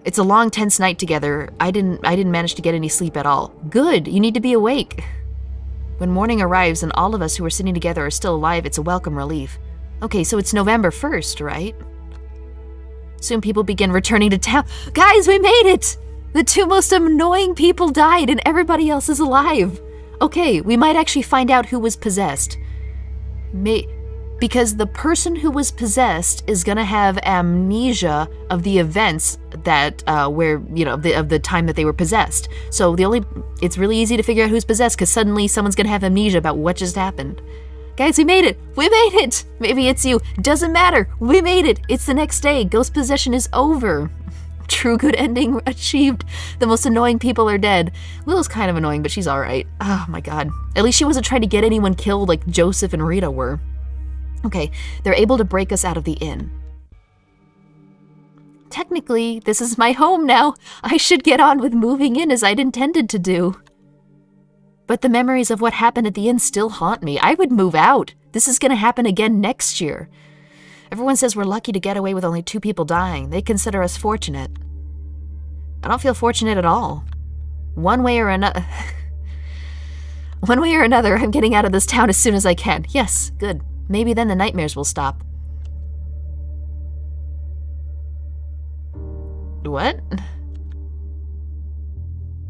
It's a long, tense night together. I didn't manage to get any sleep at all. Good, you need to be awake. When morning arrives and all of us who are sitting together are still alive, it's a welcome relief. Okay, so it's November 1st, right? Soon people begin returning to town. Guys, we made it! The 2 most annoying people died and everybody else is alive. Okay, we might actually find out who was possessed. Because the person who was possessed is gonna have amnesia of the events that, of the time that they were possessed. So it's really easy to figure out who's possessed because suddenly someone's gonna have amnesia about what just happened. Guys, we made it! We made it! Maybe it's you. Doesn't matter. We made it. It's the next day. Ghost possession is over. True good ending achieved. The most annoying people are dead. Willow's kind of annoying, but she's alright. Oh my god. At least she wasn't trying to get anyone killed like Joseph and Rita were. Okay, they're able to break us out of the inn. Technically, this is my home now. I should get on with moving in as I'd intended to do. But the memories of what happened at the inn still haunt me. I would move out. This is gonna happen again next year. Everyone says we're lucky to get away with only 2 people dying. They consider us fortunate. I don't feel fortunate at all. One way or another, I'm getting out of this town as soon as I can. Yes, good. Maybe then the nightmares will stop. What?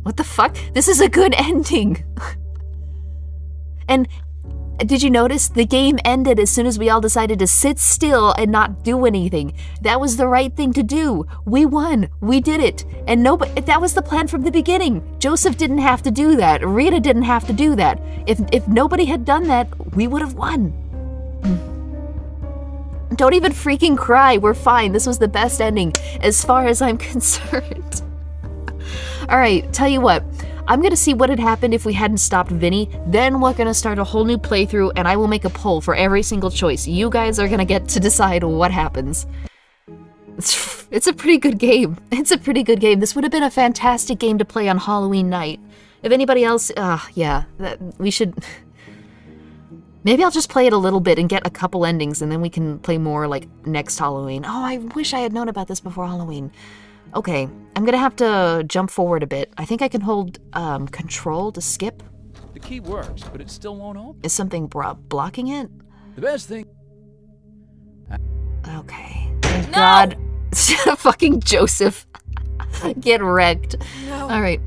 What the fuck? This is a good ending. And did you notice the game ended as soon as we all decided to sit still and not do anything? That was the right thing to do. We won. We did it. And that was the plan from the beginning. Joseph didn't have to do that. Rita didn't have to do that. If nobody had done that, we would have won. Don't even freaking cry. We're fine. This was the best ending as far as I'm concerned. Alright, tell you what. I'm gonna see what had happened if we hadn't stopped Vinny. Then we're gonna start a whole new playthrough and I will make a poll for every single choice. You guys are gonna get to decide what happens. It's a pretty good game. It's a pretty good game. This would have been a fantastic game to play on Halloween night. If anybody else, we should... Maybe I'll just play it a little bit and get a couple endings and then we can play more like next Halloween. Oh, I wish I had known about this before Halloween. Okay, I'm gonna have to jump forward a bit. I think I can hold control to skip. The key works, but it still won't open. Is something blocking it? The best thing... Okay. Thank God. Fucking Joseph. Get wrecked. No. Alright.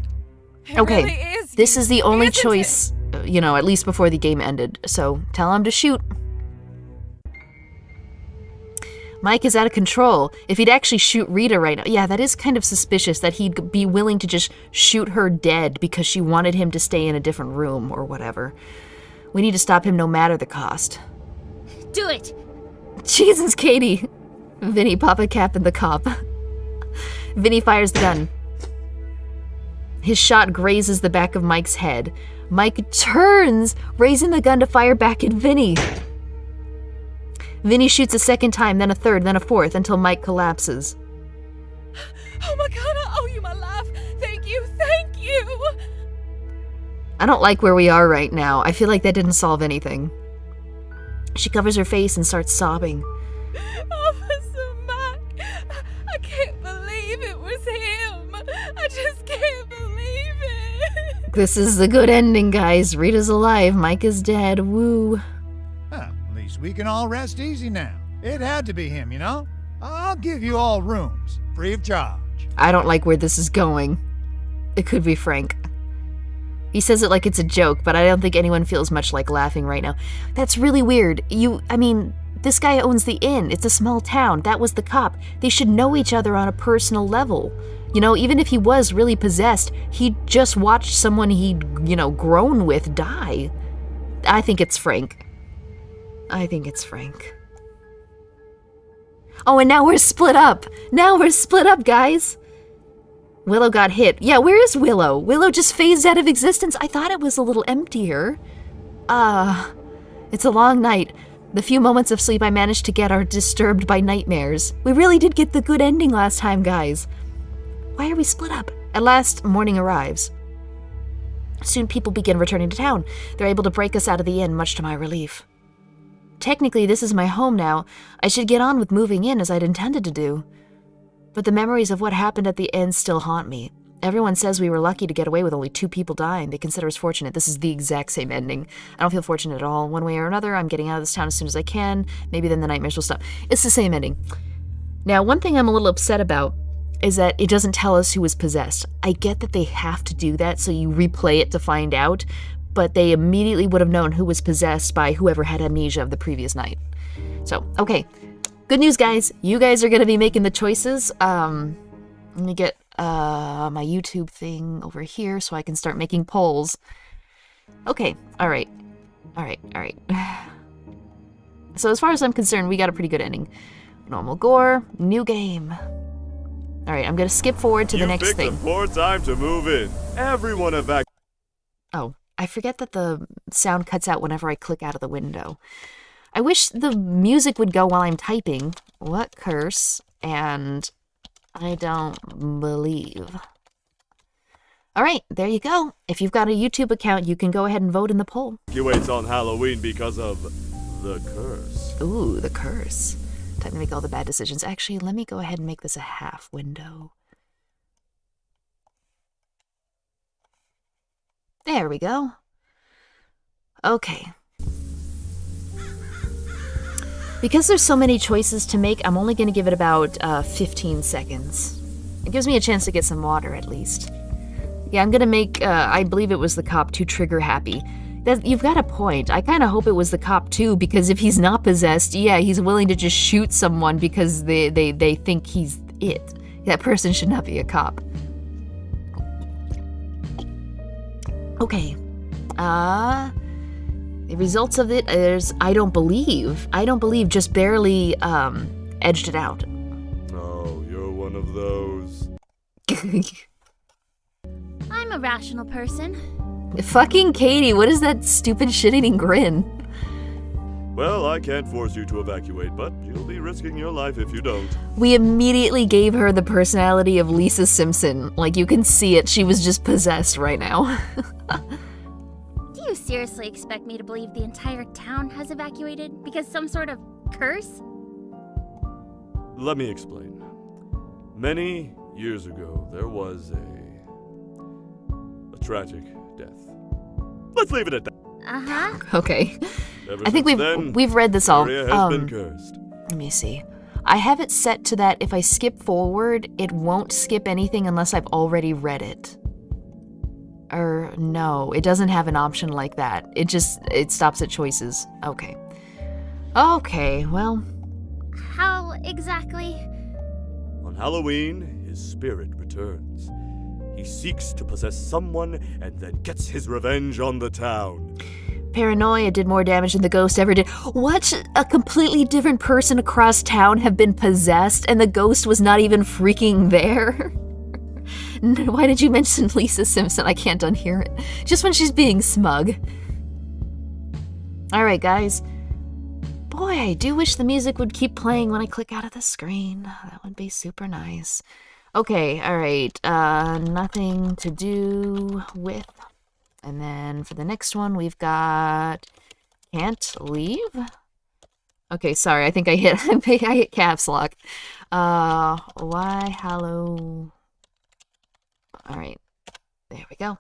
It Okay. really is This you, is the only isn't choice, at least before the game ended. So tell him to shoot. Mike is out of control. If he'd actually shoot Rita right now... Yeah, that is kind of suspicious that he'd be willing to just shoot her dead because she wanted him to stay in a different room or whatever. We need to stop him no matter the cost. Do it! Jesus, Katie! Vinny, Papa Cap, and the cop. Vinny fires the gun. His shot grazes the back of Mike's head. Mike turns, raising the gun to fire back at Vinny. Vinny shoots a second time, then a third, then a fourth, until Mike collapses. Oh my god, I owe you my life. Thank you, thank you. I don't like where we are right now. I feel like that didn't solve anything. She covers her face and starts sobbing. Officer Mike, I can't believe it was him. I just can't believe it. This is the good ending, guys. Rita's alive. Mike is dead. Woo. Huh, at least we can all rest easy now. It had to be him, you know? I'll give you all rooms, free of charge. I don't like where this is going. It could be Frank. He says it like it's a joke, but I don't think anyone feels much like laughing right now. That's really weird. This guy owns the inn. It's a small town. That was the cop. They should know each other on a personal level. Even if he was really possessed, he just watched someone he'd, grown with die. I think it's Frank. Oh, and now we're split up. Guys. Willow got hit. Yeah, where is Willow? Willow just phased out of existence. I thought it was a little emptier. It's a long night. The few moments of sleep I managed to get are disturbed by nightmares. We really did get the good ending last time, guys. Why are we split up? At last, morning arrives. Soon people begin returning to town. They're able to break us out of the inn, much to my relief. Technically, this is my home now. I should get on with moving in as I'd intended to do. But the memories of what happened at the inn still haunt me. Everyone says we were lucky to get away with only 2 people dying. They consider us fortunate. This is the exact same ending. I don't feel fortunate at all. One way or another, I'm getting out of this town as soon as I can. Maybe then the nightmares will stop. It's the same ending. Now, one thing I'm a little upset about is that it doesn't tell us who was possessed. I get that they have to do that so you replay it to find out, but they immediately would have known who was possessed by whoever had amnesia of the previous night. So, okay. Good news, guys. You guys are going to be making the choices. Let me get my YouTube thing over here so I can start making polls. Okay, alright. So as far as I'm concerned, we got a pretty good ending. Normal gore, new game. Alright, I'm gonna skip forward to the next thing. You picked a poor time to move in. Everyone evacuated. Oh, I forget that the sound cuts out whenever I click out of the window. I wish the music would go while I'm typing. What curse? And I don't believe. Alright, there you go. If you've got a YouTube account, you can go ahead and vote in the poll. Evacuates on Halloween because of the curse. Ooh, the curse. Time to make all the bad decisions. Actually, let me go ahead and make this a half window. There we go. Okay. Because there's so many choices to make, I'm only going to give it about 15 seconds. It gives me a chance to get some water, at least. Yeah, I'm going to make, I believe it was the cop, too trigger happy. You've got a point. I kind of hope it was the cop, too, because if he's not possessed, yeah, he's willing to just shoot someone because they think he's it. That person should not be a cop. Okay. The results of it is, I don't believe, just barely, edged it out. Oh, you're one of those. I'm a rational person. Fucking Katie, what is that stupid shit-eating grin? Well, I can't force you to evacuate, but you'll be risking your life if you don't. We immediately gave her the personality of Lisa Simpson. Like, you can see it, she was just possessed right now. Do you seriously expect me to believe the entire town has evacuated because some sort of curse? Let me explain. Many years ago, there was a tragic death. Let's leave it at that. Uh-huh. Okay. Ever I think since we've read this all. the area has been cursed. Let me see. I have it set to that if I skip forward, it won't skip anything unless I've already read it. Or no, it doesn't have an option like that. It stops at choices. Okay. Okay, well. How exactly? On Halloween, his spirit returns. He seeks to possess someone and then gets his revenge on the town. Paranoia did more damage than the ghost ever did. What? A completely different person across town have been possessed and the ghost was not even freaking there? Why did you mention Lisa Simpson? I can't unhear it. Just when she's being smug. Alright, guys. Boy, I do wish the music would keep playing when I click out of the screen. That would be super nice. Okay, alright. Nothing to do with. And then for the next one, we've got can't leave. Okay, sorry. I think I hit caps lock. Why hello? All right, there we go.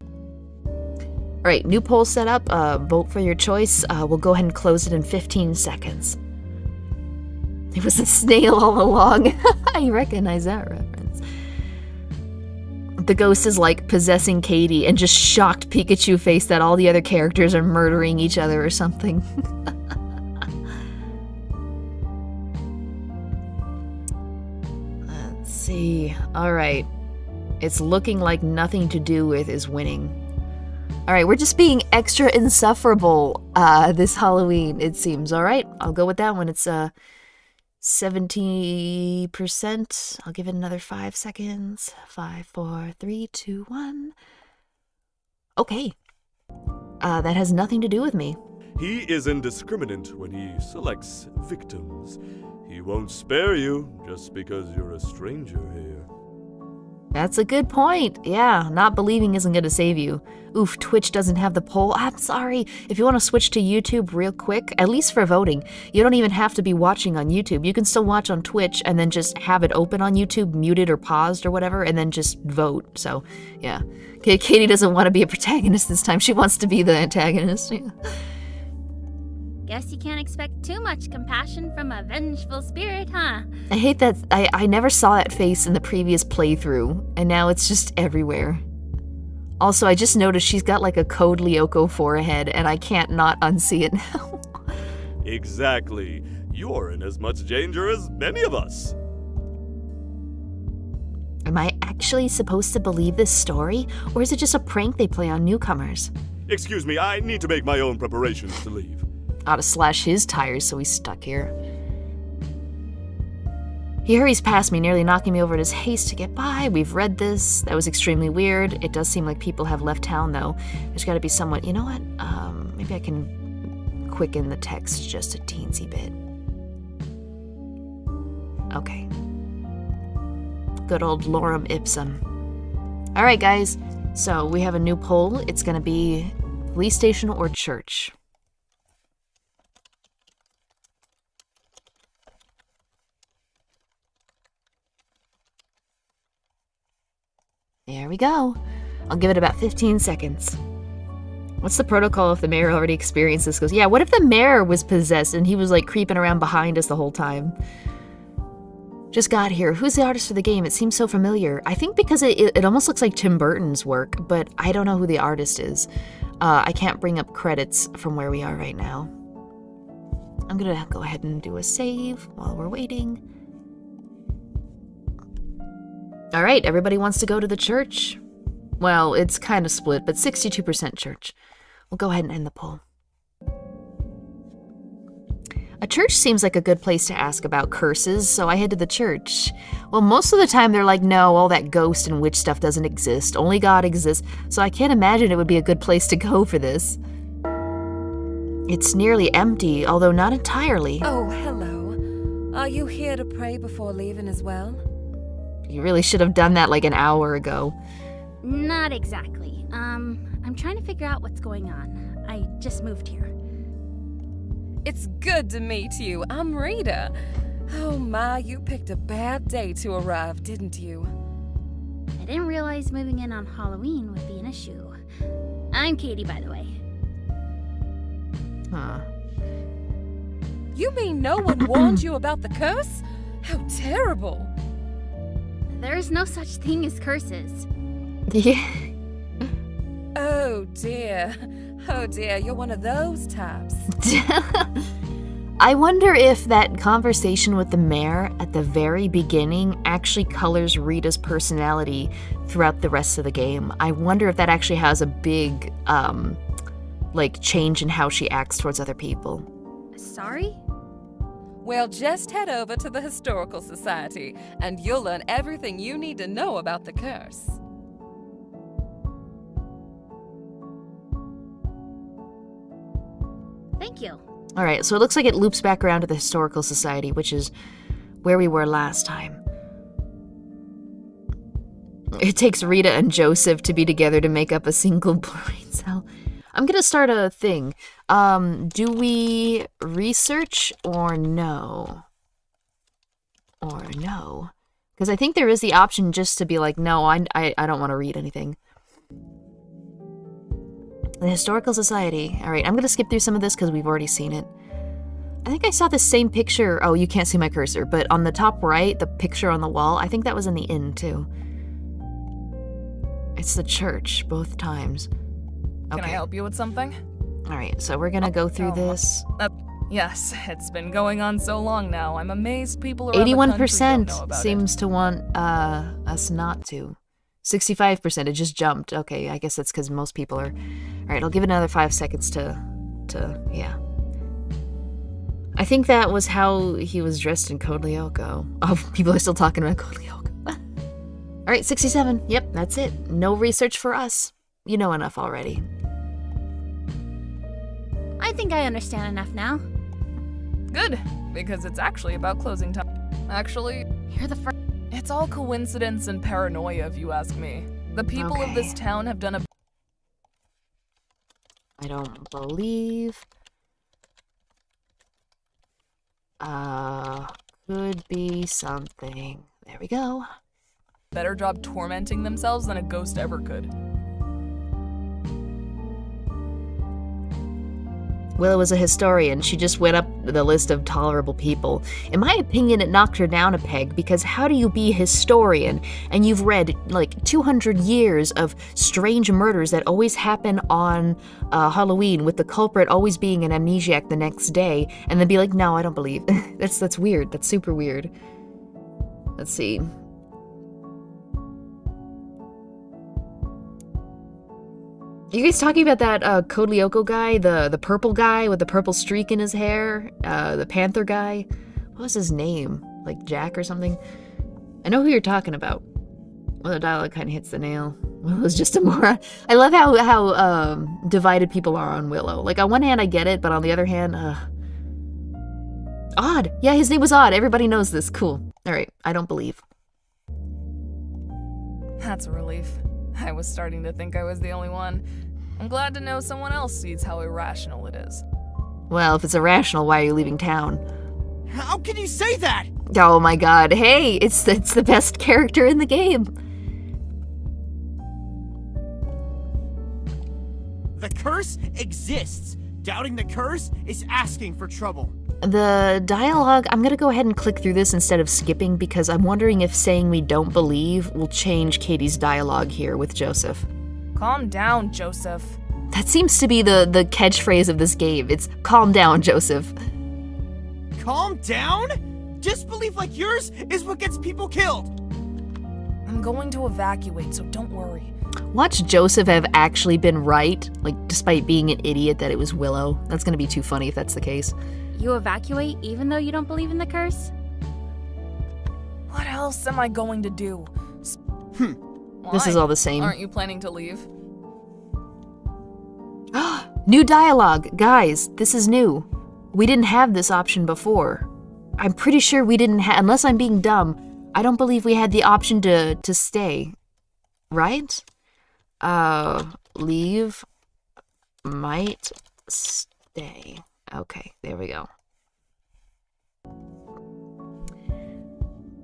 All right, new poll set up. Vote for your choice. We'll go ahead and close it in 15 seconds. It was a snail all along. I recognize that reference. The ghost is like possessing Katie and just shocked Pikachu face that all the other characters are murdering each other or something. Let's see. Alright. It's looking like nothing to do with is winning. Alright, we're just being extra insufferable this Halloween, it seems. Alright, I'll go with that one. It's 70%. I'll give it another 5 seconds. 5, 4, 3, 2, 1. Okay. That has nothing to do with me. He is indiscriminate when he selects victims. He won't spare you just because you're a stranger here. That's a good point. Yeah, not believing isn't gonna save you. Oof, Twitch doesn't have the poll. I'm sorry. If you want to switch to YouTube real quick, at least for voting, you don't even have to be watching on YouTube. You can still watch on Twitch and then just have it open on YouTube, muted or paused or whatever, and then just vote. So, yeah. Okay, Katie doesn't want to be a protagonist this time. She wants to be the antagonist. Yeah. Guess you can't expect too much compassion from a vengeful spirit, huh? I hate that I never saw that face in the previous playthrough, and now it's just everywhere. Also, I just noticed she's got like a Code Lyoko forehead, and I can't not unsee it now. Exactly. You're in as much danger as many of us. Am I actually supposed to believe this story, or is it just a prank they play on newcomers? Excuse me, I need to make my own preparations to leave. Ought to slash his tires so he's stuck here. He hurries past me, nearly knocking me over in his haste to get by. We've read this. That was extremely weird. It does seem like people have left town, though. There's got to be someone... You know what? Maybe I can quicken the text just a teensy bit. Okay. Good old lorem ipsum. All right, guys. So we have a new poll. It's going to be police station or church. There we go. I'll give it about 15 seconds. What's the protocol if the mayor already experienced this? Goes, yeah, what if the mayor was possessed and he was like creeping around behind us the whole time? Just got here. Who's the artist for the game? It seems so familiar. I think because it almost looks like Tim Burton's work, but I don't know who the artist is. I can't bring up credits from where we are right now. I'm gonna go ahead and do a save while we're waiting. All right, everybody wants to go to the church. Well, it's kind of split, but 62% church. We'll go ahead and end the poll. A church seems like a good place to ask about curses, so I head to the church. Well, most of the time they're like, no, all that ghost and witch stuff doesn't exist. Only God exists, so I can't imagine it would be a good place to go for this. It's nearly empty, although not entirely. Oh, hello. Are you here to pray before leaving as well? You really should have done that like an hour ago. Not exactly. I'm trying to figure out what's going on. I just moved here. It's good to meet you. I'm Rita. Oh my, you picked a bad day to arrive, didn't you? I didn't realize moving in on Halloween would be an issue. I'm Katie, by the way. Huh. You mean no one warned you about the curse? How terrible. There's no such thing as curses. Yeah. Oh dear. Oh dear, you're one of those types. I wonder if that conversation with the mayor at the very beginning actually colors Rita's personality throughout the rest of the game. I wonder if that actually has a big, like, change in how she acts towards other people. Sorry? Well, just head over to the Historical Society, and you'll learn everything you need to know about the curse. Thank you. All right, so it looks like it loops back around to the Historical Society, which is where we were last time. It takes Rita and Joseph to be together to make up a single brain cell. I'm gonna start a thing. Do we research or no? Or no? Because I think there is the option just to be like, no, I don't want to read anything. The Historical Society. All right, I'm gonna skip through some of this because we've already seen it. I think I saw the same picture. Oh, you can't see my cursor, but on the top right, the picture on the wall, I think that was in the inn too. It's the church, both times. Okay. Can I help you with something? All right, so we're gonna go through this. Yes, it's been going on so long now. I'm amazed people around the country don't know 81% about seems to want us not to. 65%, it just jumped. Okay, I guess that's because most people are... All right, I'll give it another 5 seconds to yeah. I think that was how he was dressed in Code Lyoko. Oh, people are still talking about Code Lyoko. All right, 67. Yep, that's it. No research for us. You know enough already. I think I understand enough now. Good, because it's actually about closing time. Actually, You're the first. It's all coincidence and paranoia, if you ask me. The people of this town have done a... I don't believe. Could be something. There we go. better job tormenting themselves than a ghost ever could. Willow was a historian. She just went up the list of tolerable people. In my opinion, it knocked her down a peg, because how do you be a historian and you've read like 200 years of strange murders that always happen on Halloween, with the culprit always being an amnesiac the next day, and then be like, no, I don't believe. That's weird. That's super weird. Let's see. You guys talking about that Code Lyoko guy, the purple guy with the purple streak in his hair, the panther guy? What was his name? Like Jack or something? I know who you're talking about. Well, the dialogue kind of hits the nail. Willow's just a moron. I love how divided people are on Willow. Like, on one hand, I get it, but on the other hand, Odd. Yeah, his name was Odd. Everybody knows this. Cool. All right, I don't believe. That's a relief. I was starting to think I was the only one. I'm glad to know someone else sees how irrational it is. Well, if it's irrational, why are you leaving town? How can you say that? Oh my god, hey, it's the best character in the game. The curse exists. Doubting the curse is asking for trouble. The dialogue, I'm gonna go ahead and click through this instead of skipping, because I'm wondering if saying we don't believe will change Katie's dialogue here with Joseph. Calm down, Joseph. That seems to be the catchphrase of this game. It's calm down, Joseph. Calm down? Disbelief like yours is what gets people killed. I'm going to evacuate, so don't worry. Watch Joseph have actually been right, like, despite being an idiot that it was Willow. That's gonna be too funny if that's the case. You evacuate even though you don't believe in the curse? What else am I going to do? This is all the same. Aren't you planning to leave? New dialogue! Guys, this is new. We didn't have this option before. I'm pretty sure we didn't have, unless I'm being dumb, I don't believe we had the option to stay. Right? Leave, might stay. Okay, there we go.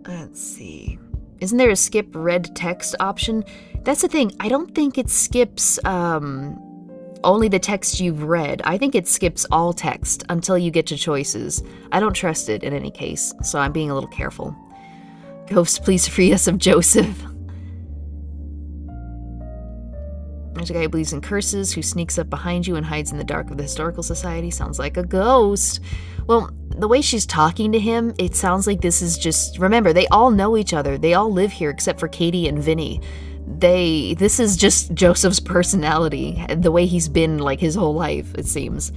Let's see. Isn't there a skip red text option? That's the thing. I don't think it skips only the text you've read. I think it skips all text until you get to choices. I don't trust it in any case, so I'm being a little careful. Ghost, please free us of Joseph. There's a guy who believes in curses, who sneaks up behind you and hides in the dark of the Historical Society. Sounds like a ghost. Well, the way she's talking to him, it sounds like this is just... Remember, they all know each other. They all live here except for Katie and Vinny. This is just Joseph's personality, the way he's been, like, his whole life, it seems.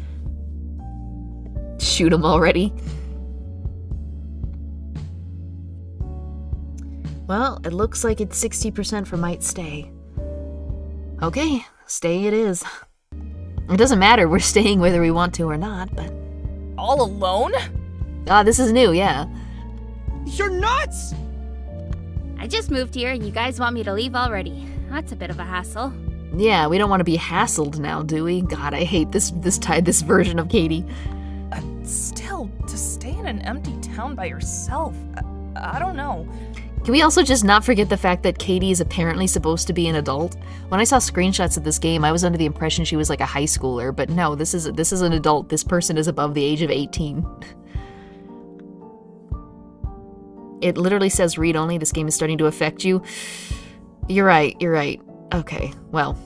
Shoot him already. Well, it looks like it's 60% for might stay. Okay, stay it is. It doesn't matter, we're staying whether we want to or not, but... All alone? This is new, yeah. You're nuts! I just moved here and you guys want me to leave already. That's a bit of a hassle. Yeah, we don't want to be hassled now, do we? God, I hate this version of Katie. Still, to stay in an empty town by yourself, I don't know. Can we also just not forget the fact that Katie is apparently supposed to be an adult? When I saw screenshots of this game, I was under the impression she was like a high schooler, but no, this is an adult. This person is above the age of 18. It literally says read only. This game is starting to affect you. You're right. Okay, well.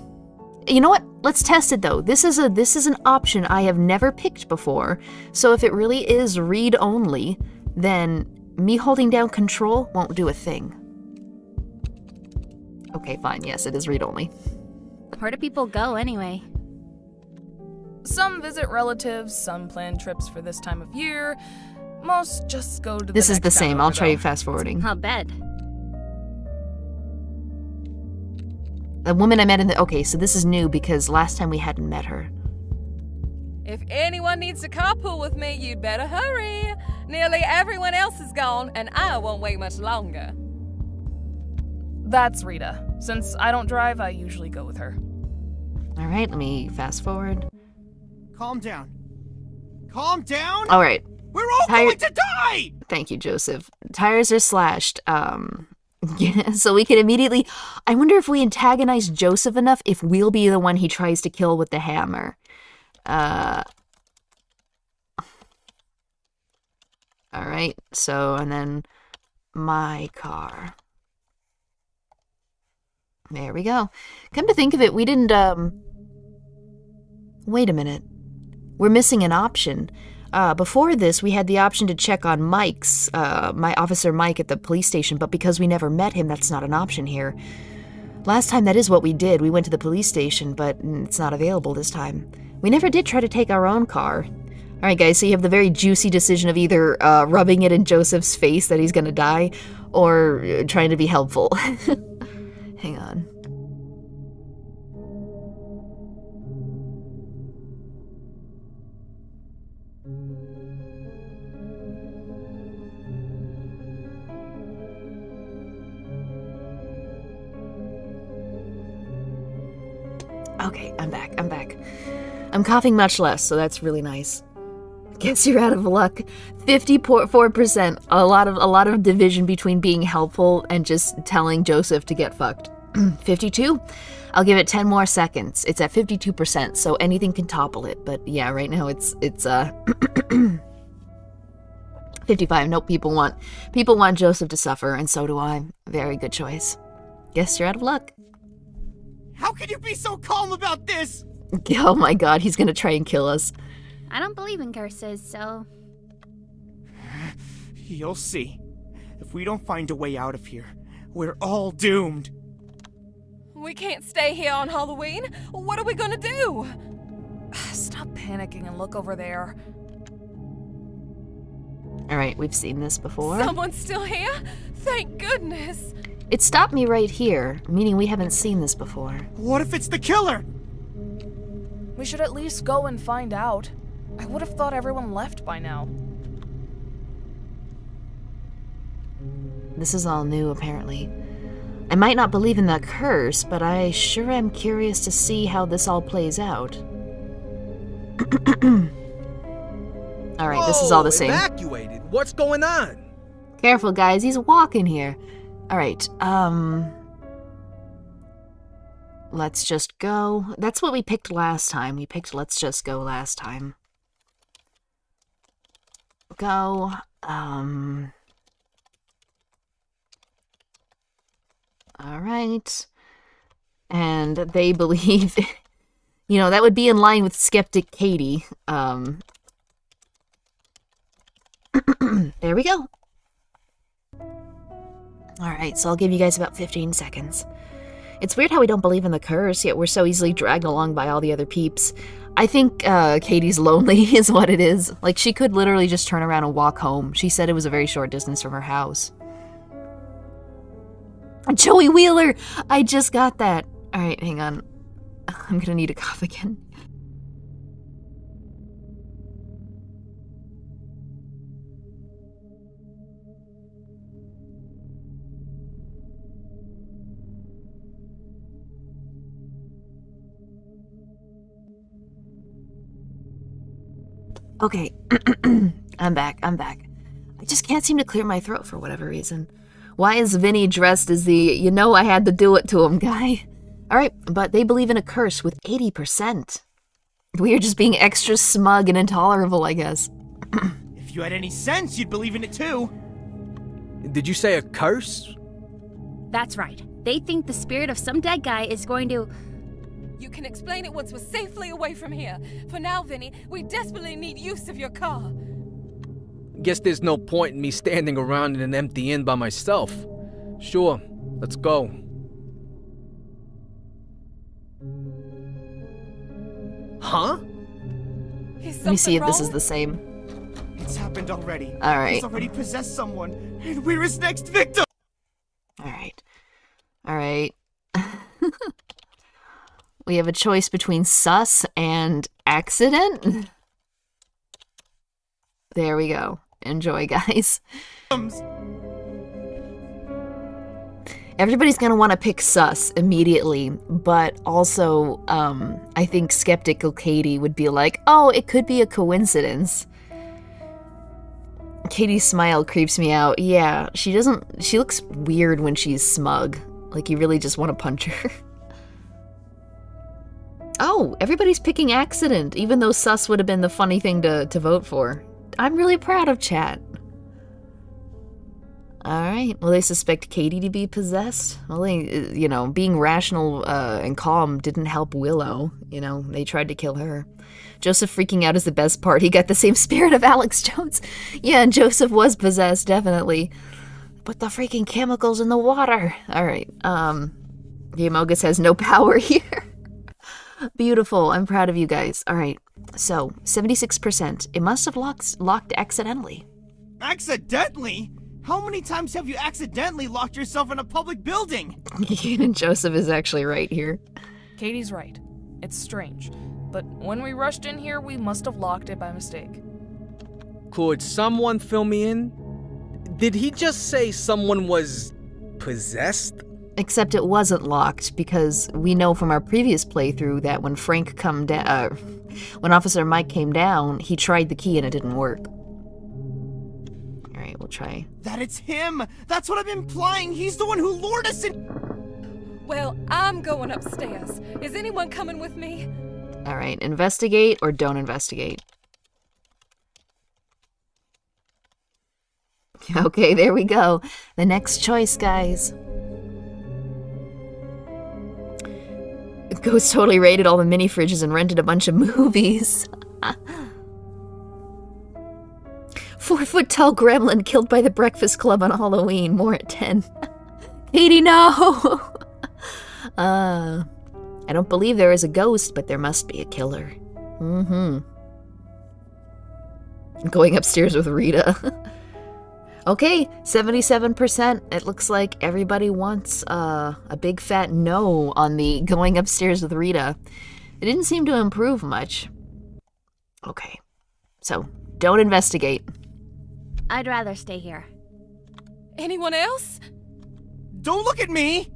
You know what? Let's test it though. This is an option I have never picked before. So if it really is read only, then me holding down control won't do a thing. Okay, fine. Yes, it is read only. Where do people go anyway? Some visit relatives, some plan trips for this time of year. Most just go to the This is next the town same. over, I'll try though. fast forwarding. I'll bet. The woman I met in the... Okay, so this is new because last time we hadn't met her. If anyone needs to carpool with me, you'd better hurry. Nearly everyone else is gone, and I won't wait much longer. That's Rita. Since I don't drive, I usually go with her. All right, let me fast forward. Calm down. Calm down? All right. We're all going to die! Thank you, Joseph. Tires are slashed. Yeah, so we can immediately... I wonder if we antagonize Joseph enough if we'll be the one he tries to kill with the hammer. All right, so, and then my car. There we go. Come to think of it, we didn't, Wait a minute. We're missing an option. Before this, we had the option to check on Mike's, my officer Mike at the police station, but because we never met him, that's not an option here. Last time, that is what we did. We went to the police station, but it's not available this time. We never did try to take our own car. All right, guys, so you have the very juicy decision of either rubbing it in Joseph's face that he's gonna die, or trying to be helpful. Hang on. Okay, I'm back. I'm coughing much less, so that's really nice. Guess you're out of luck. 54%. A lot of division between being helpful and just telling Joseph to get fucked. 52? I'll give it 10 more seconds. It's at 52%, so anything can topple it. But yeah, right now it's 55. Nope, people want Joseph to suffer, and so do I. Very good choice. Guess you're out of luck. How can you be so calm about this? Oh my god, he's gonna try and kill us. I don't believe in curses, so... You'll see. If we don't find a way out of here, we're all doomed. We can't stay here on Halloween. What are we gonna do? Stop panicking and look over there. Alright, we've seen this before. Someone's still here? Thank goodness. It stopped me right here, meaning we haven't seen this before. What if it's the killer? We should at least go and find out. I would have thought everyone left by now. This is all new, apparently. I might not believe in the curse, but I sure am curious to see how this all plays out. Alright, this is all the same. Evacuated? What's going on? Careful, guys, he's walking here. Alright, let's just go. That's what we picked last time. We picked let's just go last time. Go, alright. And they believe, you know, that would be in line with Skeptic Katie. There we go. Alright, so I'll give you guys about 15 seconds. It's weird how we don't believe in the curse, yet we're so easily dragged along by all the other peeps. I think Katie's lonely is what it is. Like, she could literally just turn around and walk home. She said it was a very short distance from her house. Joey Wheeler! I just got that. Alright, hang on. I'm gonna need a cough again. Okay, I'm back. I just can't seem to clear my throat for whatever reason. Why is Vinny dressed as the, you know I had to do it to him guy? Alright, but they believe in a curse with 80%. We are just being extra smug and intolerable, I guess. If you had any sense, you'd believe in it too. Did you say a curse? That's right. They think the spirit of some dead guy is going to... You can explain it once we're safely away from here. For now, Vinny, we desperately need use of your car. Guess there's no point in me standing around in an empty inn by myself. Sure, let's go. Huh? Let me see if this is the same. It's happened already. Alright. He's already possessed someone, and we're his next victim! Alright. We have a choice between sus and accident. There we go. Enjoy, guys. Everybody's gonna want to pick sus immediately, but also, I think skeptical Katie would be like, oh, it could be a coincidence. Katie's smile creeps me out. Yeah, she looks weird when she's smug. Like you really just want to punch her. Oh, everybody's picking accident, even though sus would have been the funny thing to vote for. I'm really proud of chat. Alright, well they suspect Katie to be possessed? Well, they, you know, being rational and calm didn't help Willow. You know, they tried to kill her. Joseph freaking out is the best part. He got the same spirit of Alex Jones. Yeah, and Joseph was possessed, definitely. But the freaking chemicals in the water. Alright, the Amogus has no power here. Beautiful, I'm proud of you guys. Alright, so, 76%. It must have locked accidentally. Accidentally? How many times have you accidentally locked yourself in a public building? Joseph is actually right here. Katie's right. It's strange. But when we rushed in here, we must have locked it by mistake. Could someone fill me in? Did he just say someone was possessed? Except it wasn't locked, because we know from our previous playthrough that when when Officer Mike came down, he tried the key and it didn't work. Alright, we'll try. That it's him! That's what I'm implying! He's the one who lured us in— Well, I'm going upstairs. Is anyone coming with me? Alright, investigate or don't investigate. Okay, there we go. The next choice, guys. Ghost totally raided all the mini fridges and rented a bunch of movies. 4-foot-tall gremlin killed by the Breakfast Club on Halloween. More at 10. Katie, no! I don't believe there is a ghost, but there must be a killer. I'm going upstairs with Rita. Okay, 77%. It looks like everybody wants a big fat no on the going upstairs with Rita. It didn't seem to improve much. Okay, so don't investigate. I'd rather stay here. Anyone else? Don't look at me!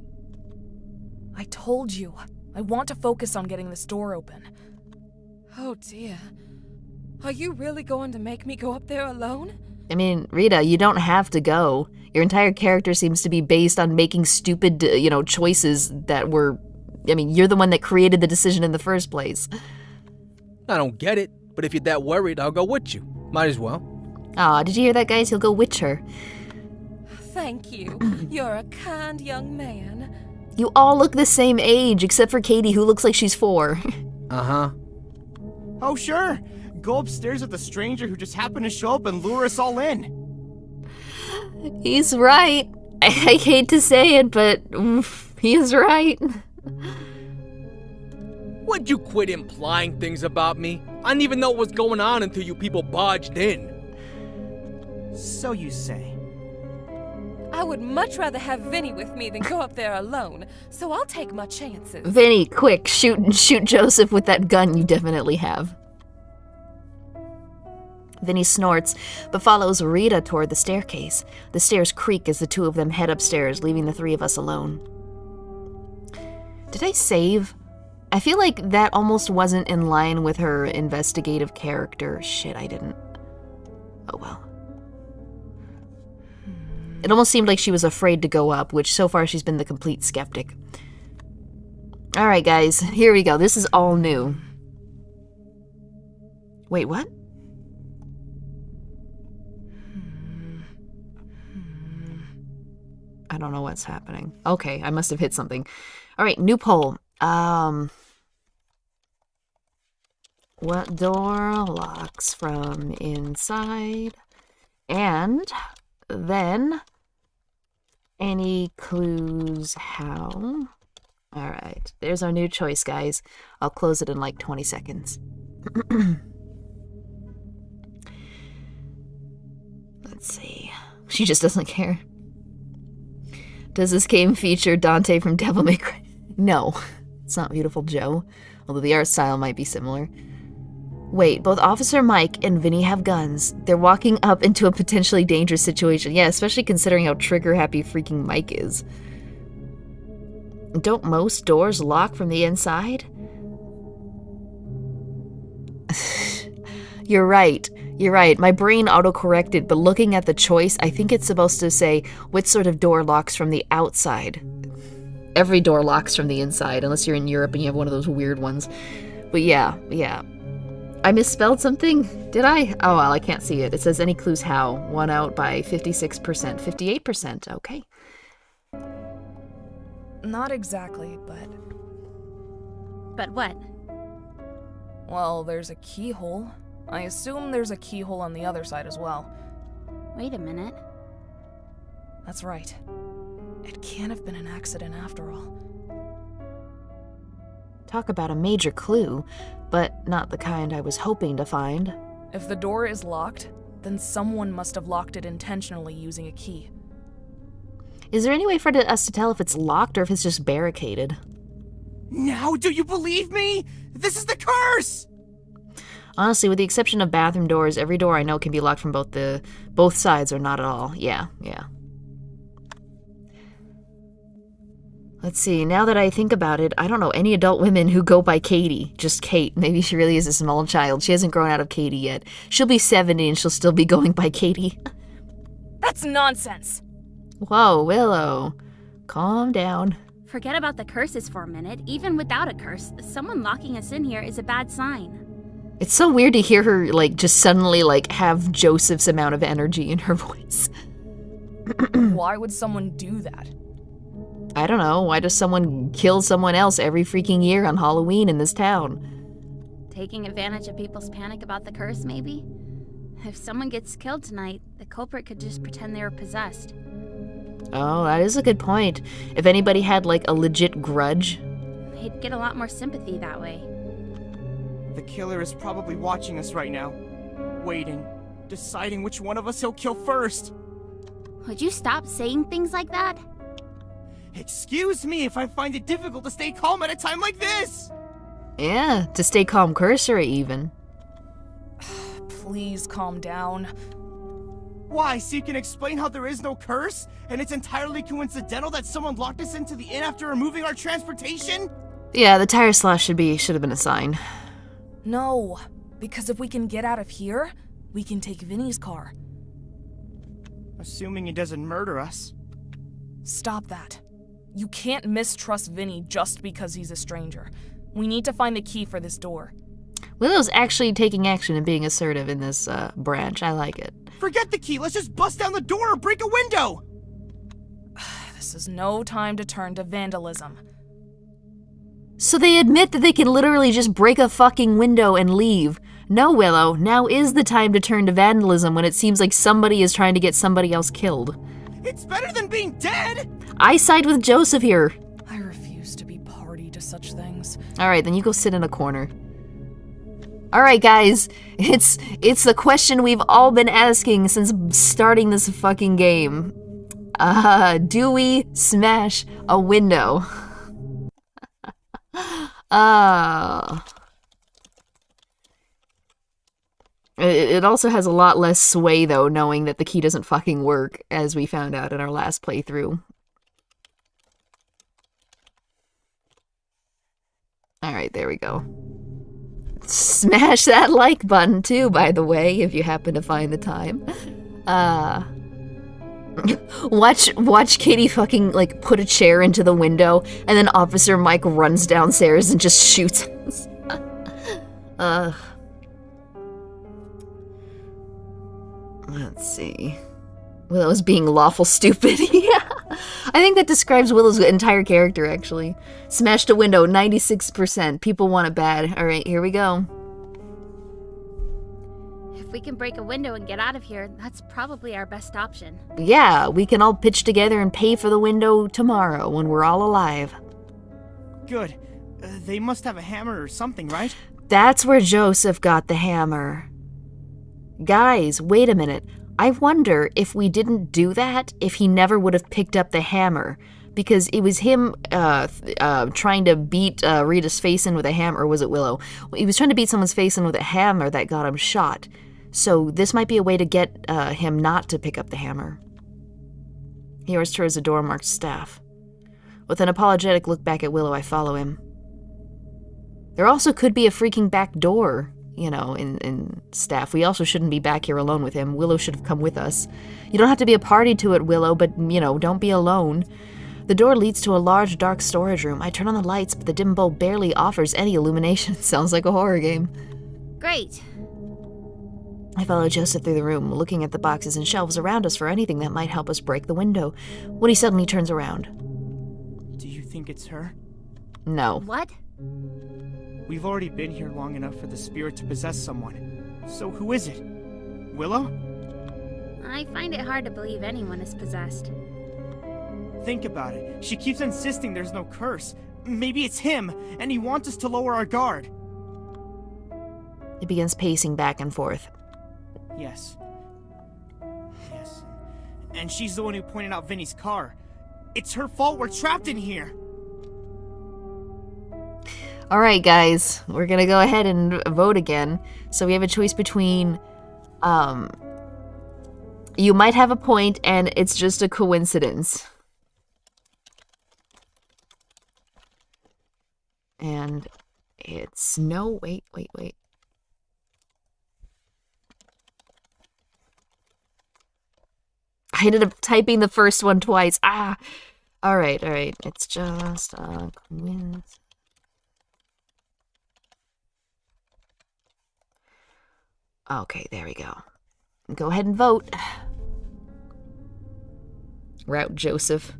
I told you. I want to focus on getting this door open. Oh dear. Are you really going to make me go up there alone? I mean, Rita, you don't have to go. Your entire character seems to be based on making stupid, choices that were... I mean, you're the one that created the decision in the first place. I don't get it, but if you're that worried, I'll go with you. Might as well. Aw, did you hear that, guys? He'll go witch her. Thank you. You're a kind young man. You all look the same age, except for Katie, who looks like she's 4. Uh-huh. Oh, sure. Go upstairs with the stranger who just happened to show up and lure us all in. He's right. I hate to say it, but he is right. Would you quit implying things about me? I didn't even know what was going on until you people barged in. So you say. I would much rather have Vinny with me than go up there alone, so I'll take my chances. Vinny, quick, shoot Joseph with that gun you definitely have. Vinny snorts, but follows Rita toward the staircase. The stairs creak as the two of them head upstairs, leaving the three of us alone. Did I save? I feel like that almost wasn't in line with her investigative character. Shit, I didn't. Oh well. It almost seemed like she was afraid to go up, which so far she's been the complete skeptic. Alright guys, here we go. This is all new. Wait, what? I don't know what's happening. Okay, I must have hit something. Alright, new poll. What door locks from inside? And then, any clues how? Alright, there's our new choice, guys. I'll close it in like 20 seconds. Let's see. She just doesn't care. Does this game feature Dante from Devil May Cry? No, it's not Beautiful Joe, although the art style might be similar. Wait, both Officer Mike and Vinny have guns. They're walking up into a potentially dangerous situation. Yeah, especially considering how trigger-happy freaking Mike is. Don't most doors lock from the inside? You're right. You're right. My brain auto-corrected, but looking at the choice, I think it's supposed to say which sort of door locks from the outside. Every door locks from the inside, unless you're in Europe and you have one of those weird ones. But yeah. I misspelled something? Did I? Oh, well, I can't see it. It says any clues how. 1 out by 56%. 58%. Okay. Not exactly, but... But what? Well, there's a keyhole. I assume there's a keyhole on the other side as well. Wait a minute. That's right. It can't have been an accident after all. Talk about a major clue, but not the kind I was hoping to find. If the door is locked, then someone must have locked it intentionally using a key. Is there any way for us to tell if it's locked or if it's just barricaded? Now do you believe me? This is the curse! Honestly, with the exception of bathroom doors, every door I know can be locked from both sides or not at all. Yeah. Let's see, now that I think about it, I don't know any adult women who go by Katie. Just Kate. Maybe she really is a small child. She hasn't grown out of Katie yet. She'll be 70 and she'll still be going by Katie. That's nonsense! Whoa, Willow. Calm down. Forget about the curses for a minute. Even without a curse, someone locking us in here is a bad sign. It's so weird to hear her, just suddenly, have Joseph's amount of energy in her voice. Why would someone do that? I don't know. Why does someone kill someone else every freaking year on Halloween in this town? Taking advantage of people's panic about the curse, maybe? If someone gets killed tonight, the culprit could just pretend they were possessed. Oh, that is a good point. If anybody had, a legit grudge. They'd get a lot more sympathy that way. The killer is probably watching us right now. Waiting. Deciding which one of us he'll kill first. Would you stop saying things like that? Excuse me if I find it difficult to stay calm at a time like this! Yeah, to stay calm cursory, even. Please calm down. Why, so you can explain how there is no curse? And it's entirely coincidental that someone locked us into the inn after removing our transportation? Yeah, the tire slash should have been a sign. No, because if we can get out of here, we can take Vinny's car. Assuming he doesn't murder us. Stop that. You can't mistrust Vinny just because he's a stranger. We need to find the key for this door. Willow's actually taking action and being assertive in this branch. I like it. Forget the key, let's just bust down the door or break a window! This is no time to turn to vandalism. So they admit that they can literally just break a fucking window and leave. No, Willow, now is the time to turn to vandalism when it seems like somebody is trying to get somebody else killed. It's better than being dead! I side with Joseph here. I refuse to be party to such things. Alright, then you go sit in a corner. Alright, guys, it's the question we've all been asking since starting this fucking game. Do we smash a window? It also has a lot less sway, though, knowing that the key doesn't fucking work, as we found out in our last playthrough. Alright, there we go. Smash that like button, too, by the way, if you happen to find the time. Watch Katie fucking, put a chair into the window, and then Officer Mike runs downstairs and just shoots us. Let's see. Willow's being lawful stupid. Yeah. I think that describes Willow's entire character, actually. Smashed a window, 96%. People want it bad. Alright, here we go. If we can break a window and get out of here, that's probably our best option. Yeah, we can all pitch together and pay for the window tomorrow when we're all alive. Good. They must have a hammer or something, right? That's where Joseph got the hammer. Guys, wait a minute. I wonder if we didn't do that, if he never would have picked up the hammer. Because it was him trying to beat Rita's face in with a hammer, or was it Willow? He was trying to beat someone's face in with a hammer that got him shot. So this might be a way to get him not to pick up the hammer. He yours towards the door marked staff. With an apologetic look back at Willow, I follow him. There also could be a freaking back door, you know, in staff. We also shouldn't be back here alone with him. Willow should have come with us. You don't have to be a party to it, Willow, but, you know, don't be alone. The door leads to a large, dark storage room. I turn on the lights, but the dim bulb barely offers any illumination. Sounds like a horror game. Great. I follow Joseph through the room, looking at the boxes and shelves around us for anything that might help us break the window, when he suddenly turns around. Do you think it's her? No. What? We've already been here long enough for the spirit to possess someone. So who is it? Willow? I find it hard to believe anyone is possessed. Think about it. She keeps insisting there's no curse. Maybe it's him, and he wants us to lower our guard. He begins pacing back and forth. Yes. Yes. And she's the one who pointed out Vinny's car. It's her fault we're trapped in here. Alright, guys. We're gonna go ahead and vote again. So we have a choice between, you might have a point and it's just a coincidence. And it's no, wait. I ended up typing the first one twice. Ah! Alright. It's just a coincidence. Okay, there we go. Go ahead and vote. Route Joseph.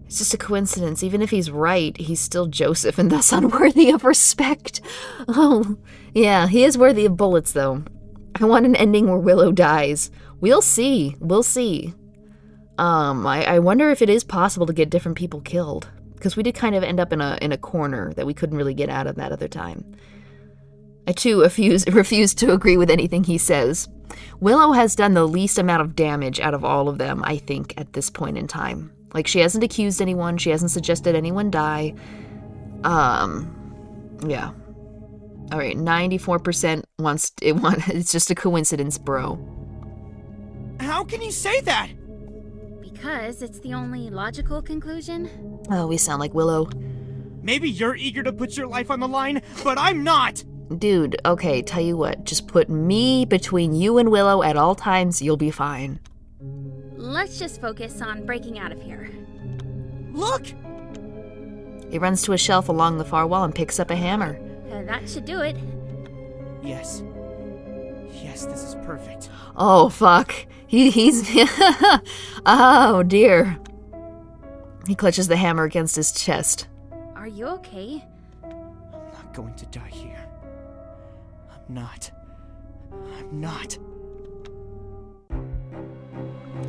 It's just a coincidence. Even if he's right, he's still Joseph and thus unworthy of respect. Oh, yeah, he is worthy of bullets, though. I want an ending where Willow dies. We'll see. I wonder if it is possible to get different people killed. Because we did kind of end up in a corner that we couldn't really get out of that other time. I, too, refuse to agree with anything he says. Willow has done the least amount of damage out of all of them, I think, at this point in time. Like, she hasn't accused anyone, she hasn't suggested anyone die. Yeah. Alright, 94% it's just a coincidence, bro. How can you say that? Because it's the only logical conclusion. Oh, we sound like Willow. Maybe you're eager to put your life on the line, but I'm not! Dude, okay, tell you what, just put me between you and Willow at all times, you'll be fine. Let's just focus on breaking out of here. Look! He runs to a shelf along the far wall and picks up a hammer. That should do it. Yes, this is perfect. Oh, fuck. He's... Oh, dear. He clutches the hammer against his chest. Are you okay? I'm not going to die here. I'm not.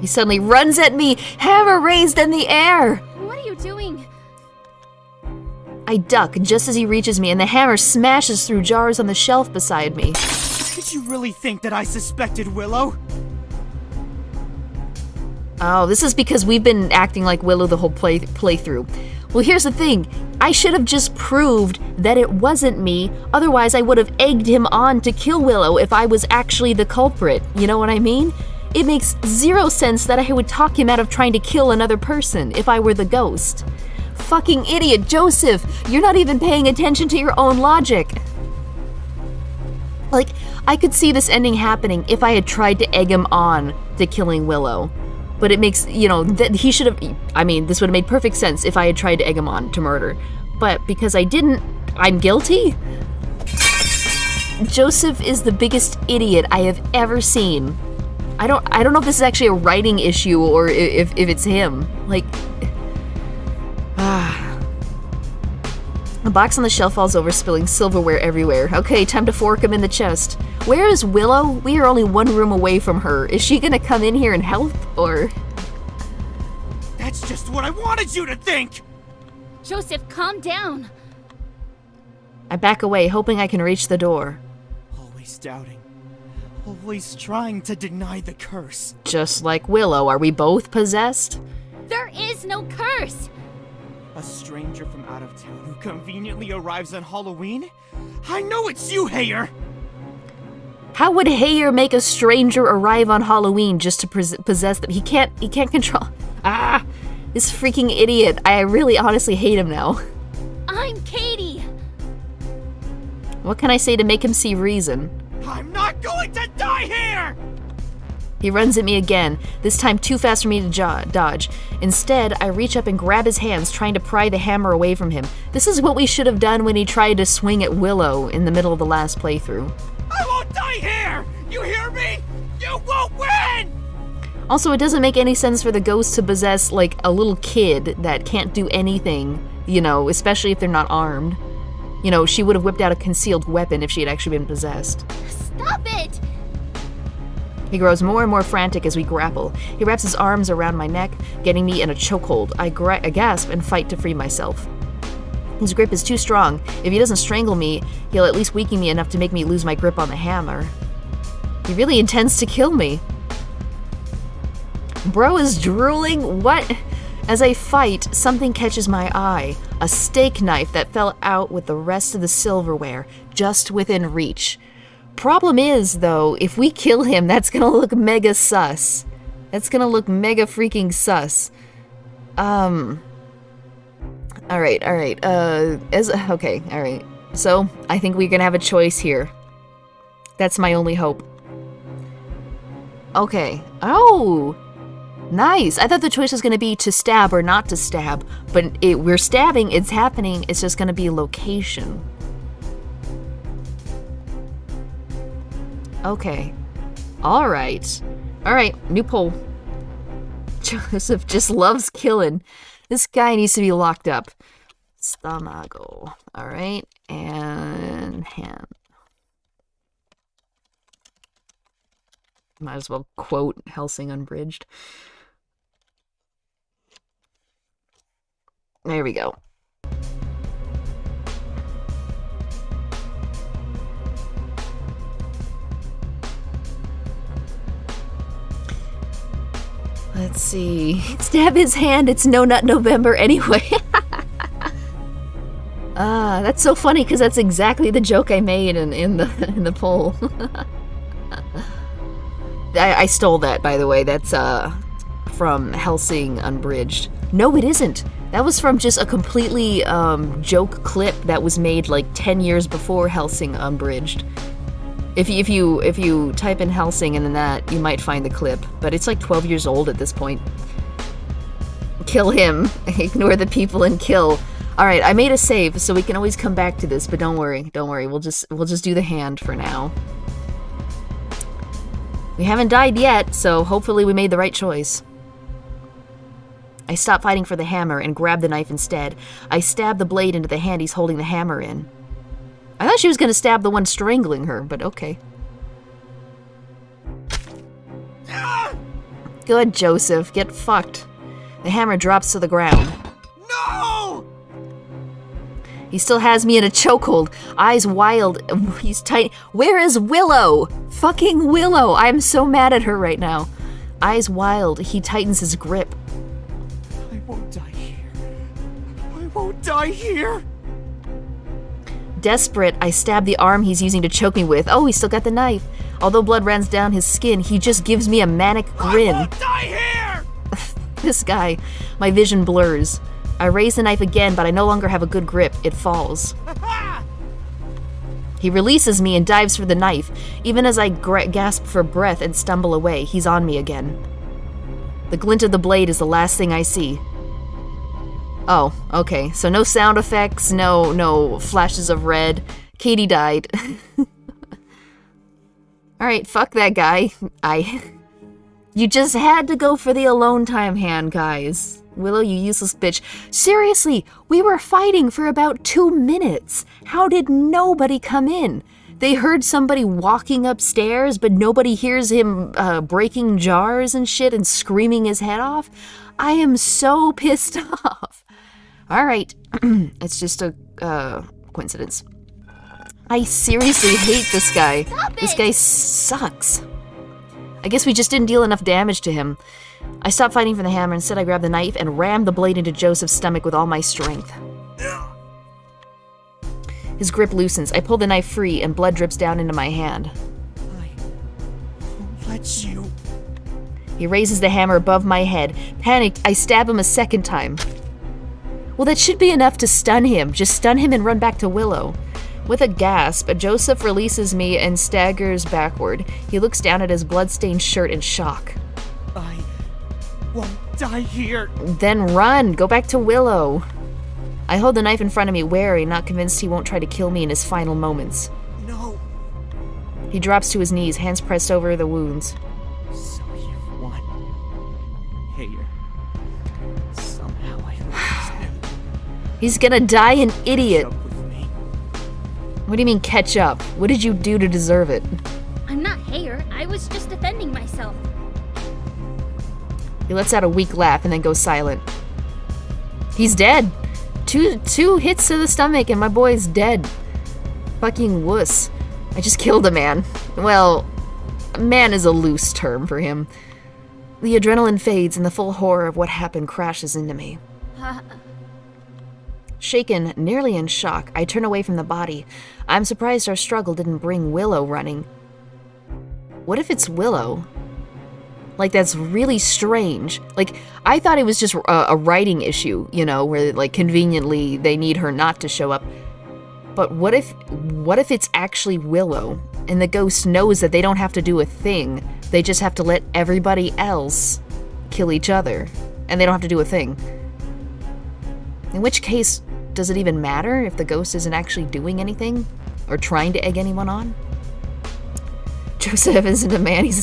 He suddenly runs at me, hammer raised in the air. What are you doing? I duck just as he reaches me, and the hammer smashes through jars on the shelf beside me. Did you really think that I suspected Willow? Oh, this is because we've been acting like Willow the whole playthrough. Well, here's the thing. I should have just proved that it wasn't me, otherwise I would have egged him on to kill Willow if I was actually the culprit. You know what I mean? It makes zero sense that I would talk him out of trying to kill another person if I were the ghost. Fucking idiot, Joseph! You're not even paying attention to your own logic. Like, I could see this ending happening if I had tried to egg him on to killing Willow. But it makes, he should have, this would have made perfect sense if I had tried to egg him on to murder. But because I didn't, I'm guilty? Joseph is the biggest idiot I have ever seen. I don't know if this is actually a writing issue or if it's him. Like, The box on the shelf falls over, spilling silverware everywhere. Okay, time to fork him in the chest. Where is Willow? We are only one room away from her. Is she gonna come in here and help, or...? That's just what I wanted you to think! Joseph, calm down. I back away, hoping I can reach the door. Always doubting. Always trying to deny the curse. Just like Willow, are we both possessed? There is no curse! A stranger from out of town who conveniently arrives on Halloween? I know it's you, Hayer! How would Hayer make a stranger arrive on Halloween just to possess them? He can't control... This freaking idiot. I really honestly hate him now. I'm Katie. What can I say to make him see reason? I'm not going to die here! He runs at me again, this time too fast for me to dodge. Instead, I reach up and grab his hands, trying to pry the hammer away from him. This is what we should have done when he tried to swing at Willow in the middle of the last playthrough. I won't die here! You hear me? You won't win! Also, it doesn't make any sense for the ghost to possess, like, a little kid that can't do anything, you know, especially if they're not armed. You know, she would have whipped out a concealed weapon if she had actually been possessed. Stop it! He grows more and more frantic as we grapple. He wraps his arms around my neck, getting me in a chokehold. I gasp and fight to free myself. His grip is too strong. If he doesn't strangle me, he'll at least weaken me enough to make me lose my grip on the hammer. He really intends to kill me. Bro is drooling. What? As I fight, something catches my eye. A steak knife that fell out with the rest of the silverware, just within reach. Problem is, though, if we kill him, that's gonna look mega sus. That's gonna look mega freaking sus. Alright. Okay, alright. So, I think we're gonna have a choice here. That's my only hope. Okay. Oh! Nice! I thought the choice was gonna be to stab or not to stab, but we're stabbing, it's happening, it's just gonna be location. Okay. Alright. Alright, new poll. Joseph just loves killing. This guy needs to be locked up. Stomago. Alright, and hand. Might as well quote Helsing Unbridged. There we go. Let's see. Stab his hand. It's No Nut November anyway. That's so funny because that's exactly the joke I made in the poll. I stole that, by the way. That's from Helsing Unbridged. No, it isn't. That was from just a completely joke clip that was made like 10 years before Helsing Unbridged. If you type in Helsing and then that, you might find the clip. But it's like 12 years old at this point. Kill him. Ignore the people and kill. Alright, I made a save, so we can always come back to this, but don't worry. We'll just do the hand for now. We haven't died yet, so hopefully we made the right choice. I stop fighting for the hammer and grab the knife instead. I stab the blade into the hand he's holding the hammer in. I thought she was gonna stab the one strangling her, but okay. Good, Joseph. Get fucked. The hammer drops to the ground. No! He still has me in a chokehold. Eyes wild. He's tight. Where is Willow? Fucking Willow. I'm so mad at her right now. Eyes wild. He tightens his grip. I won't die here. I won't die here. Desperate, I stab the arm he's using to choke me with. Oh, he's still got the knife. Although blood runs down his skin, he just gives me a manic grin. I won't die here! This guy. My vision blurs. I raise the knife again, but I no longer have a good grip. It falls. He releases me and dives for the knife. Even as I gasp for breath and stumble away, he's on me again. The glint of the blade is the last thing I see. Oh, okay. So no sound effects, no flashes of red. Katie died. Alright, fuck that guy. You just had to go for the alone time hand, guys. Willow, you useless bitch. Seriously, we were fighting for about 2 minutes. How did nobody come in? They heard somebody walking upstairs, but nobody hears him breaking jars and shit and screaming his head off? I am so pissed off. Alright, it's just a coincidence. I seriously hate this guy. This guy sucks. I guess we just didn't deal enough damage to him. I stopped fighting for the hammer. Instead, I grabbed the knife and rammed the blade into Joseph's stomach with all my strength. His grip loosens. I pull the knife free and blood drips down into my hand. I won't let you. He raises the hammer above my head. Panicked, I stab him a second time. Well, that should be enough to stun him. Just stun him and run back to Willow. With a gasp, Joseph releases me and staggers backward. He looks down at his bloodstained shirt in shock. I won't die here. Then run. Go back to Willow. I hold the knife in front of me, wary, not convinced he won't try to kill me in his final moments. No. He drops to his knees, hands pressed over the wounds. So you've won. Here. Somehow I lost him. He's gonna die an idiot. Up with me. What do you mean catch up? What did you do to deserve it? I'm not Hare. I was just defending myself. He lets out a weak laugh and then goes silent. He's dead. Two hits to the stomach and my boy's dead. Fucking wuss. I just killed a man. Well, man is a loose term for him. The adrenaline fades and the full horror of what happened crashes into me. Shaken, nearly in shock, I turn away from the body. I'm surprised our struggle didn't bring Willow running. What if it's Willow? Like, that's really strange. Like, I thought it was just a writing issue, you know, where, like, conveniently they need her not to show up. But what if it's actually Willow, and the ghost knows that they don't have to do a thing, they just have to let everybody else kill each other, and they don't have to do a thing? In which case, does it even matter if the ghost isn't actually doing anything? Or trying to egg anyone on? Joseph isn't a man, he's a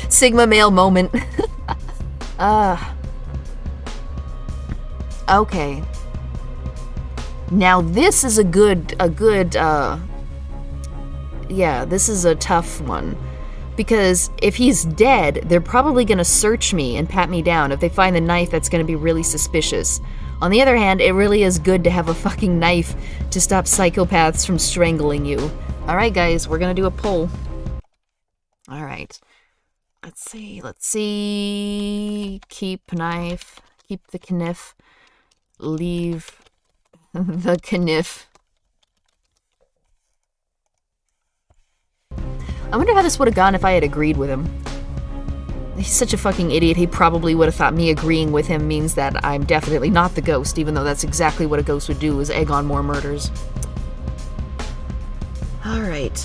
Sigma male moment. Okay. Now this is yeah, this is a tough one. Because if he's dead, they're probably gonna search me and pat me down. If they find the knife, that's gonna be really suspicious. On the other hand, it really is good to have a fucking knife to stop psychopaths from strangling you. Alright guys, we're gonna do a poll. Alright. Let's see. Keep knife. Keep the kniff. Leave the kniff. I wonder how this would have gone if I had agreed with him. He's such a fucking idiot, he probably would have thought me agreeing with him means that I'm definitely not the ghost, even though that's exactly what a ghost would do, is egg on more murders. Alright.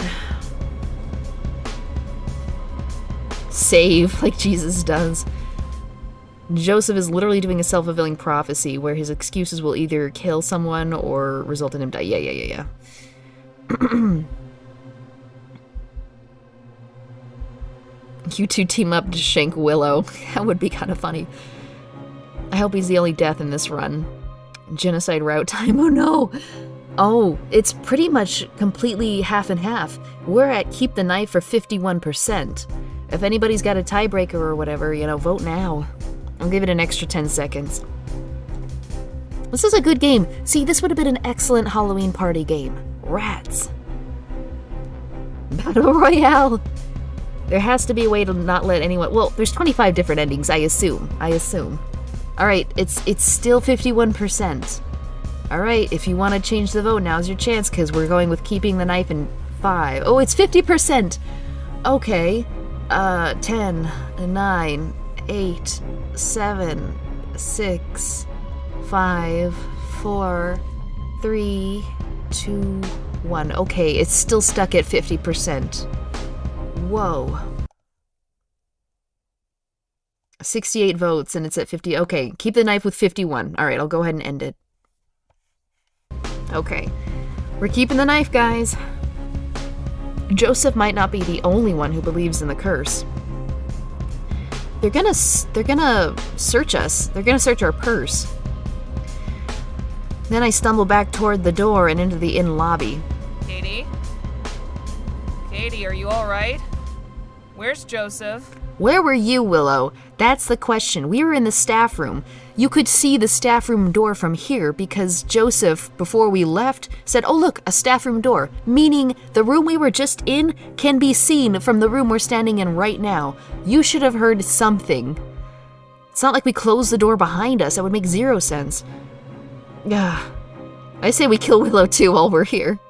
Save, like Jesus does. Joseph is literally doing a self-fulfilling prophecy where his excuses will either kill someone or result in him dying. Yeah. You two team up to shank Willow. That would be kind of funny. I hope he's the only death in this run. Genocide route time, oh no! Oh, it's pretty much completely half and half. We're at keep the knife for 51%. If anybody's got a tiebreaker or whatever, you know, vote now. I'll give it an extra 10 seconds. This is a good game. See, this would have been an excellent Halloween party game. Rats. Battle Royale. There has to be a way to not let anyone... Well, there's 25 different endings, I assume. Alright, it's still 51%. Alright, if you want to change the vote, now's your chance, because we're going with keeping the knife in 5. Oh, it's 50%! Okay. 10, 9, 8, 7, 6, 5, 4, 3, 2, 1. Okay, it's still stuck at 50%. Whoa. 68 votes and it's at 50. Okay, keep the knife with 51. Alright, I'll go ahead and end it. Okay. We're keeping the knife, guys. Joseph might not be the only one who believes in the curse. They're gonna search us. They're gonna search our purse. Then I stumble back toward the door and into the inn lobby. Katie? Katie, are you alright? Where's Joseph? Where were you, Willow? That's the question. We were in the staff room. You could see the staff room door from here because Joseph, before we left, said, oh look, a staff room door, meaning the room we were just in can be seen from the room we're standing in right now. You should have heard something. It's not like we closed the door behind us. That would make zero sense. I say we kill Willow too while we're here.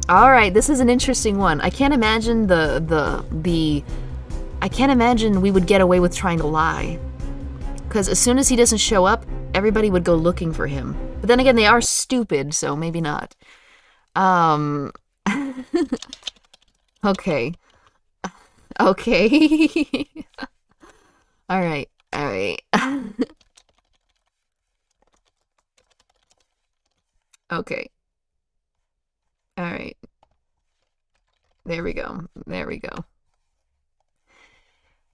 Alright, this is an interesting one. I can't imagine the I can't imagine we would get away with trying to lie. Because as soon as he doesn't show up, everybody would go looking for him. But then again, they are stupid, so maybe not. Okay. Okay. Alright, alright. Okay. Alright. There we go. There we go.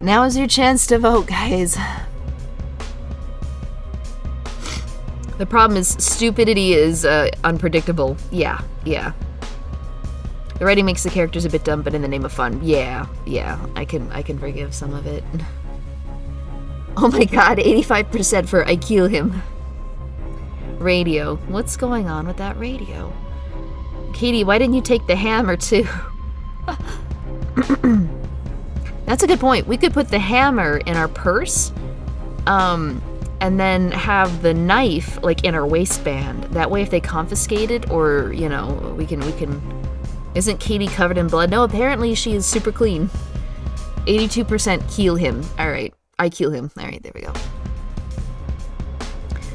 Now is your chance to vote, guys. The problem is stupidity is unpredictable. Yeah, yeah. The writing makes the characters a bit dumb, but in the name of fun. Yeah, yeah. I can forgive some of it. Oh my god, 85% for I kill him. Radio. What's going on with that radio? Katie, why didn't you take the hammer too? That's a good point. We could put the hammer in our purse, and then have the knife like in our waistband. That way if they confiscate it, or, you know, we can... Isn't Katie covered in blood? No, apparently she is super clean. 82% kill him. Alright, I kill him. Alright, there we go.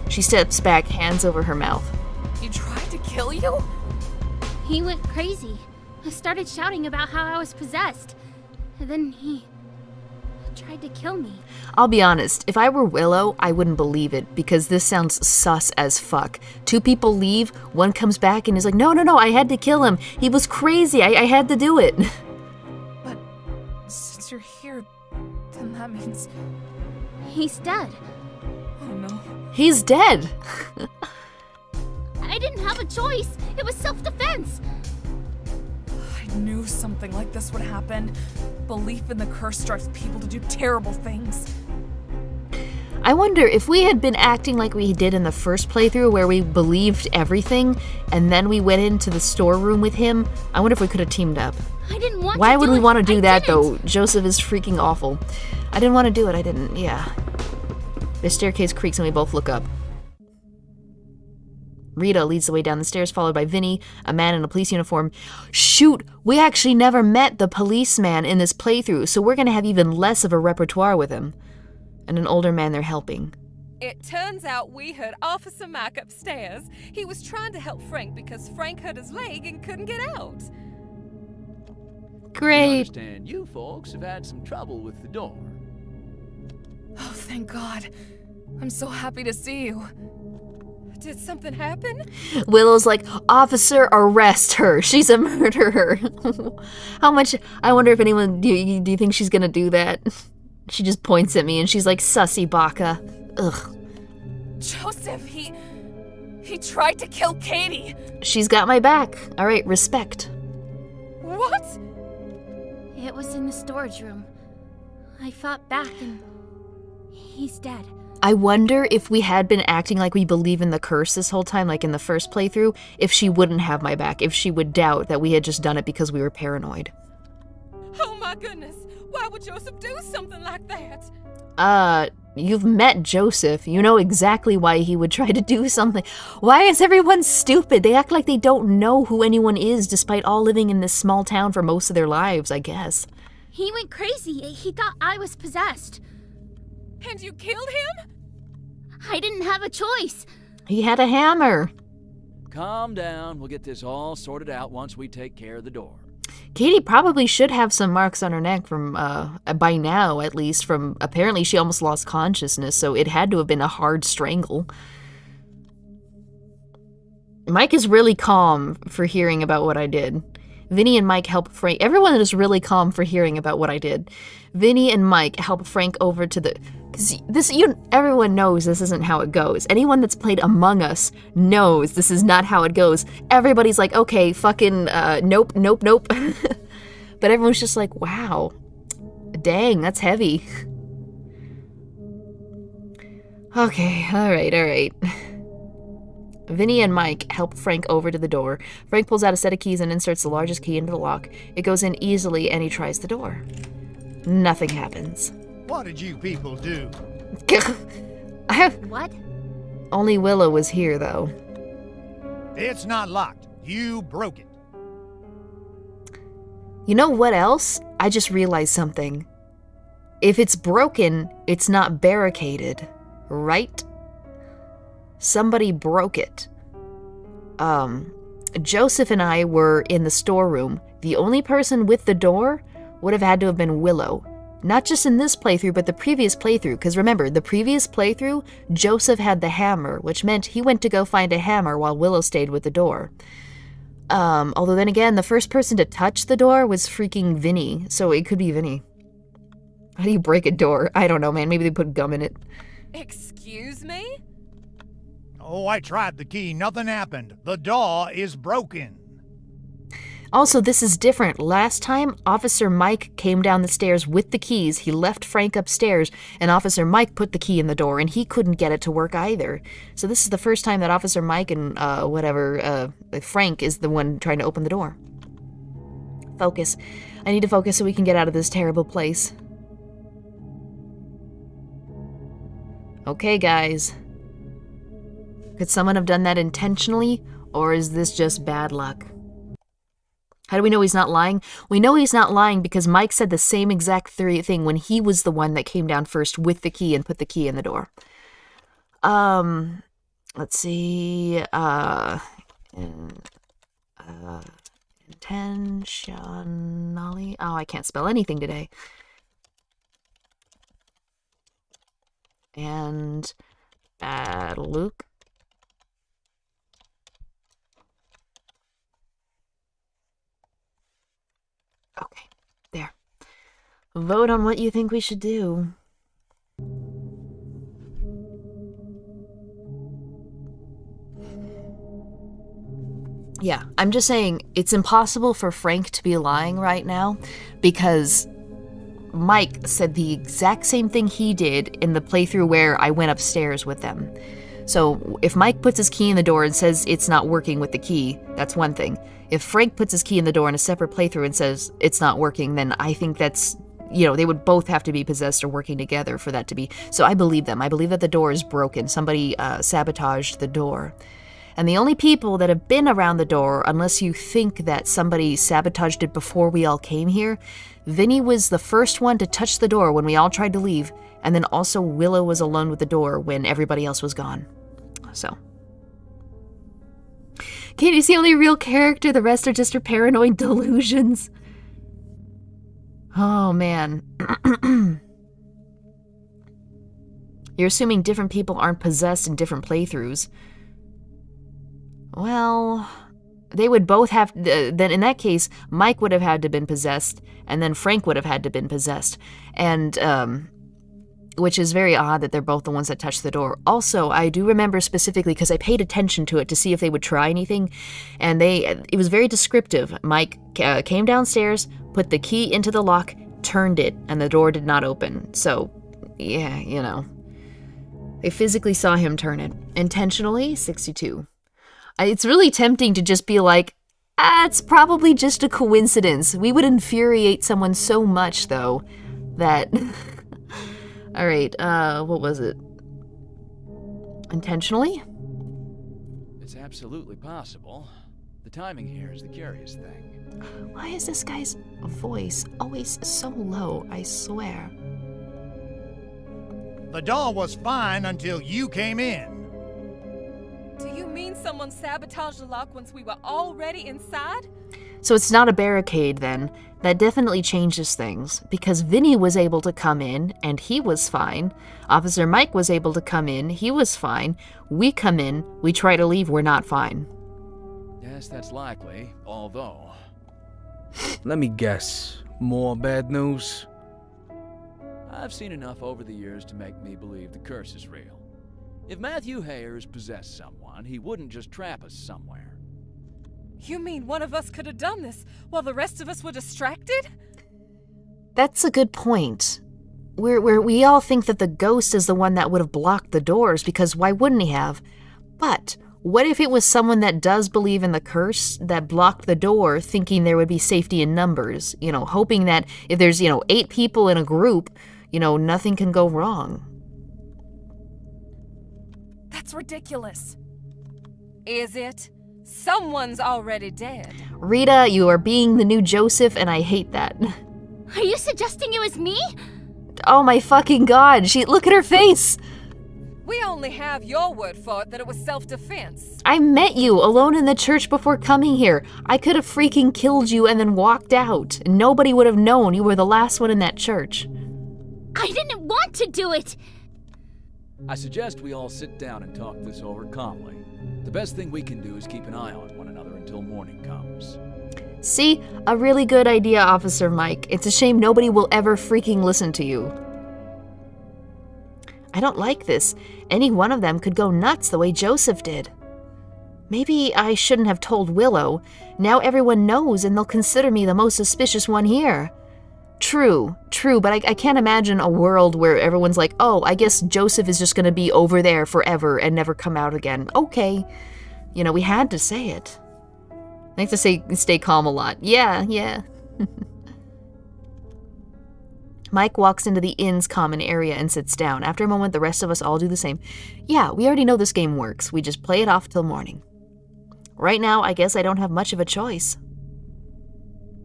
She steps back, hands over her mouth. He tried to kill you? He went crazy. I started shouting about how I was possessed. And then he tried to kill me. I'll be honest, if I were Willow, I wouldn't believe it, because this sounds sus as fuck. 2 people leave, one comes back and is like, no, I had to kill him. He was crazy, I had to do it. But since you're here, then that means... He's dead. Oh no. He's dead. I didn't have a choice. It was self-defense. I knew something like this would happen. Belief in the curse drives people to do terrible things. I wonder if we had been acting like we did in the first playthrough, where we believed everything, and then we went into the storeroom with him, I wonder if we could have teamed up. I didn't want Why to would do we it. want to do I that, didn't. though? Joseph is freaking awful. I didn't want to do it, I didn't, yeah. The staircase creaks and we both look up. Rita leads the way down the stairs, followed by Vinny, a man in a police uniform. Shoot! We actually never met the policeman in this playthrough, so we're gonna have even less of a repertoire with him. And an older man they're helping. It turns out we heard Officer Mac upstairs. He was trying to help Frank because Frank hurt his leg and couldn't get out. I Great! understand you folks have had some trouble with the door. Oh, thank God. I'm so happy to see you. Did something happen? Willow's like, officer, arrest her. She's a murderer. How much... I wonder if anyone... Do you think she's gonna do that? She just points at me and she's like, sussy baka. Ugh. Joseph, he tried to kill Katie. She's got my back. Alright, respect. What? It was in the storage room. I fought back and he's dead. I wonder if we had been acting like we believe in the curse this whole time, like in the first playthrough, if she wouldn't have my back, if she would doubt that we had just done it because we were paranoid. Oh my goodness. Why would Joseph do something like that? You've met Joseph. You know exactly why he would try to do something. Why is everyone stupid? They act like they don't know who anyone is, despite all living in this small town for most of their lives, I guess. He went crazy. He thought I was possessed. And you killed him? I didn't have a choice. He had a hammer. Calm down. We'll get this all sorted out once we take care of the door. Katie probably should have some marks on her neck from, by now at least, from, apparently she almost lost consciousness, so it had to have been a hard strangle. Mike is really calm for hearing about what I did. Vinny and Mike help Frank. Everyone is really calm for hearing about what I did. Vinny and Mike help Frank over to the... Because everyone knows this isn't how it goes. Anyone that's played Among Us knows this is not how it goes. Everybody's like, okay, fucking, nope. But everyone's just like, wow. Dang, that's heavy. Okay, alright. Vinny and Mike help Frank over to the door. Frank pulls out a set of keys and inserts the largest key into the lock. It goes in easily and he tries the door. Nothing happens. What did you people do? What? Only Willow was here, though. It's not locked. You broke it. You know what else? I just realized something. if it's broken, it's not barricaded, right? Somebody broke it. Joseph and I were in the storeroom. The only person with the door would have had to have been Willow. Not just in this playthrough, but the previous playthrough. Because remember, the previous playthrough, Joseph had the hammer, which meant he went to go find a hammer while Willow stayed with the door. Although then again, the first person to touch the door was freaking Vinny, so it could be Vinny. How do you break a door? I don't know, man. Maybe they put gum in it. Excuse me? Oh, I tried the key. Nothing happened. The door is broken. Also, this is different. Last time, Officer Mike came down the stairs with the keys. He left Frank upstairs, and Officer Mike put the key in the door, and he couldn't get it to work either. So this is the first time that Officer Mike and Frank is the one trying to open the door. Focus. I need to focus so we can get out of this terrible place. Okay, guys. Could someone have done that intentionally, or is this just bad luck? How do we know he's not lying? We know he's not lying because Mike said the same exact thing when he was the one that came down first with the key and put the key in the door. Let's see. Intentionally. Oh, I can't spell anything today. And Luke. Okay, there. Vote on what you think we should do. Yeah, I'm just saying, it's impossible for Frank to be lying right now because Mike said the exact same thing he did in the playthrough where I went upstairs with them. So if Mike puts his key in the door and says it's not working with the key, that's one thing. If Frank puts his key in the door in a separate playthrough and says it's not working, then I think that's, they would both have to be possessed or working together for that to be. So I believe them. I believe that the door is broken. Somebody sabotaged the door. And the only people that have been around the door, unless you think that somebody sabotaged it before we all came here, Vinny was the first one to touch the door when we all tried to leave, and then also Willow was alone with the door when everybody else was gone. So. Katie's the only real character, the rest are just her paranoid delusions. Oh, man. You're assuming different people aren't possessed in different playthroughs. Well, they would both have, then in that case, Mike would have had to have been possessed, and then Frank would have had to have been possessed. And, which is very odd that they're both the ones that touched the door. Also, I do remember specifically, because I paid attention to it to see if they would try anything, and it was very descriptive. Mike came downstairs, put the key into the lock, turned it, and the door did not open. So, yeah, they physically saw him turn it. Intentionally, 62. It's really tempting to just be like, it's probably just a coincidence. We would infuriate someone so much, though, that... All right, what was it? Intentionally? It's absolutely possible. The timing here is the curious thing. Why is this guy's voice always so low, I swear? The door was fine until you came in. Do you mean someone sabotaged the lock once we were already inside? So it's not a barricade, then. That definitely changes things, because Vinny was able to come in, and he was fine. Officer Mike was able to come in, he was fine. We come in, we try to leave, we're not fine. Yes, that's likely, although... Let me guess. More bad news? I've seen enough over the years to make me believe the curse is real. If Matthew Hayers possessed someone, he wouldn't just trap us somewhere. You mean one of us could have done this while the rest of us were distracted? That's a good point. We all think that the ghost is the one that would have blocked the doors, because why wouldn't he have? But what if it was someone that does believe in the curse that blocked the door, thinking there would be safety in numbers, hoping that if there's, 8 people in a group, nothing can go wrong. That's ridiculous. Is it? Someone's already dead. Rita, you are being the new Joseph, and I hate that. Are you suggesting it was me? Oh my fucking god, look at her face! We only have your word for it that it was self-defense. I met you alone in the church before coming here. I could have freaking killed you and then walked out. Nobody would have known you were the last one in that church. I didn't want to do it! I suggest we all sit down and talk this over calmly. The best thing we can do is keep an eye on one another until morning comes. See? A really good idea, Officer Mike. It's a shame nobody will ever freaking listen to you. I don't like this. Any one of them could go nuts the way Joseph did. Maybe I shouldn't have told Willow. Now everyone knows and they'll consider me the most suspicious one here. True, but I can't imagine a world where everyone's like, oh, I guess Joseph is just gonna be over there forever and never come out again. Okay. You know, we had to say it. I like to stay calm a lot. Yeah. Mike walks into the inn's common area and sits down. After a moment, the rest of us all do the same. Yeah, we already know this game works. We just play it off till morning. Right now, I guess I don't have much of a choice.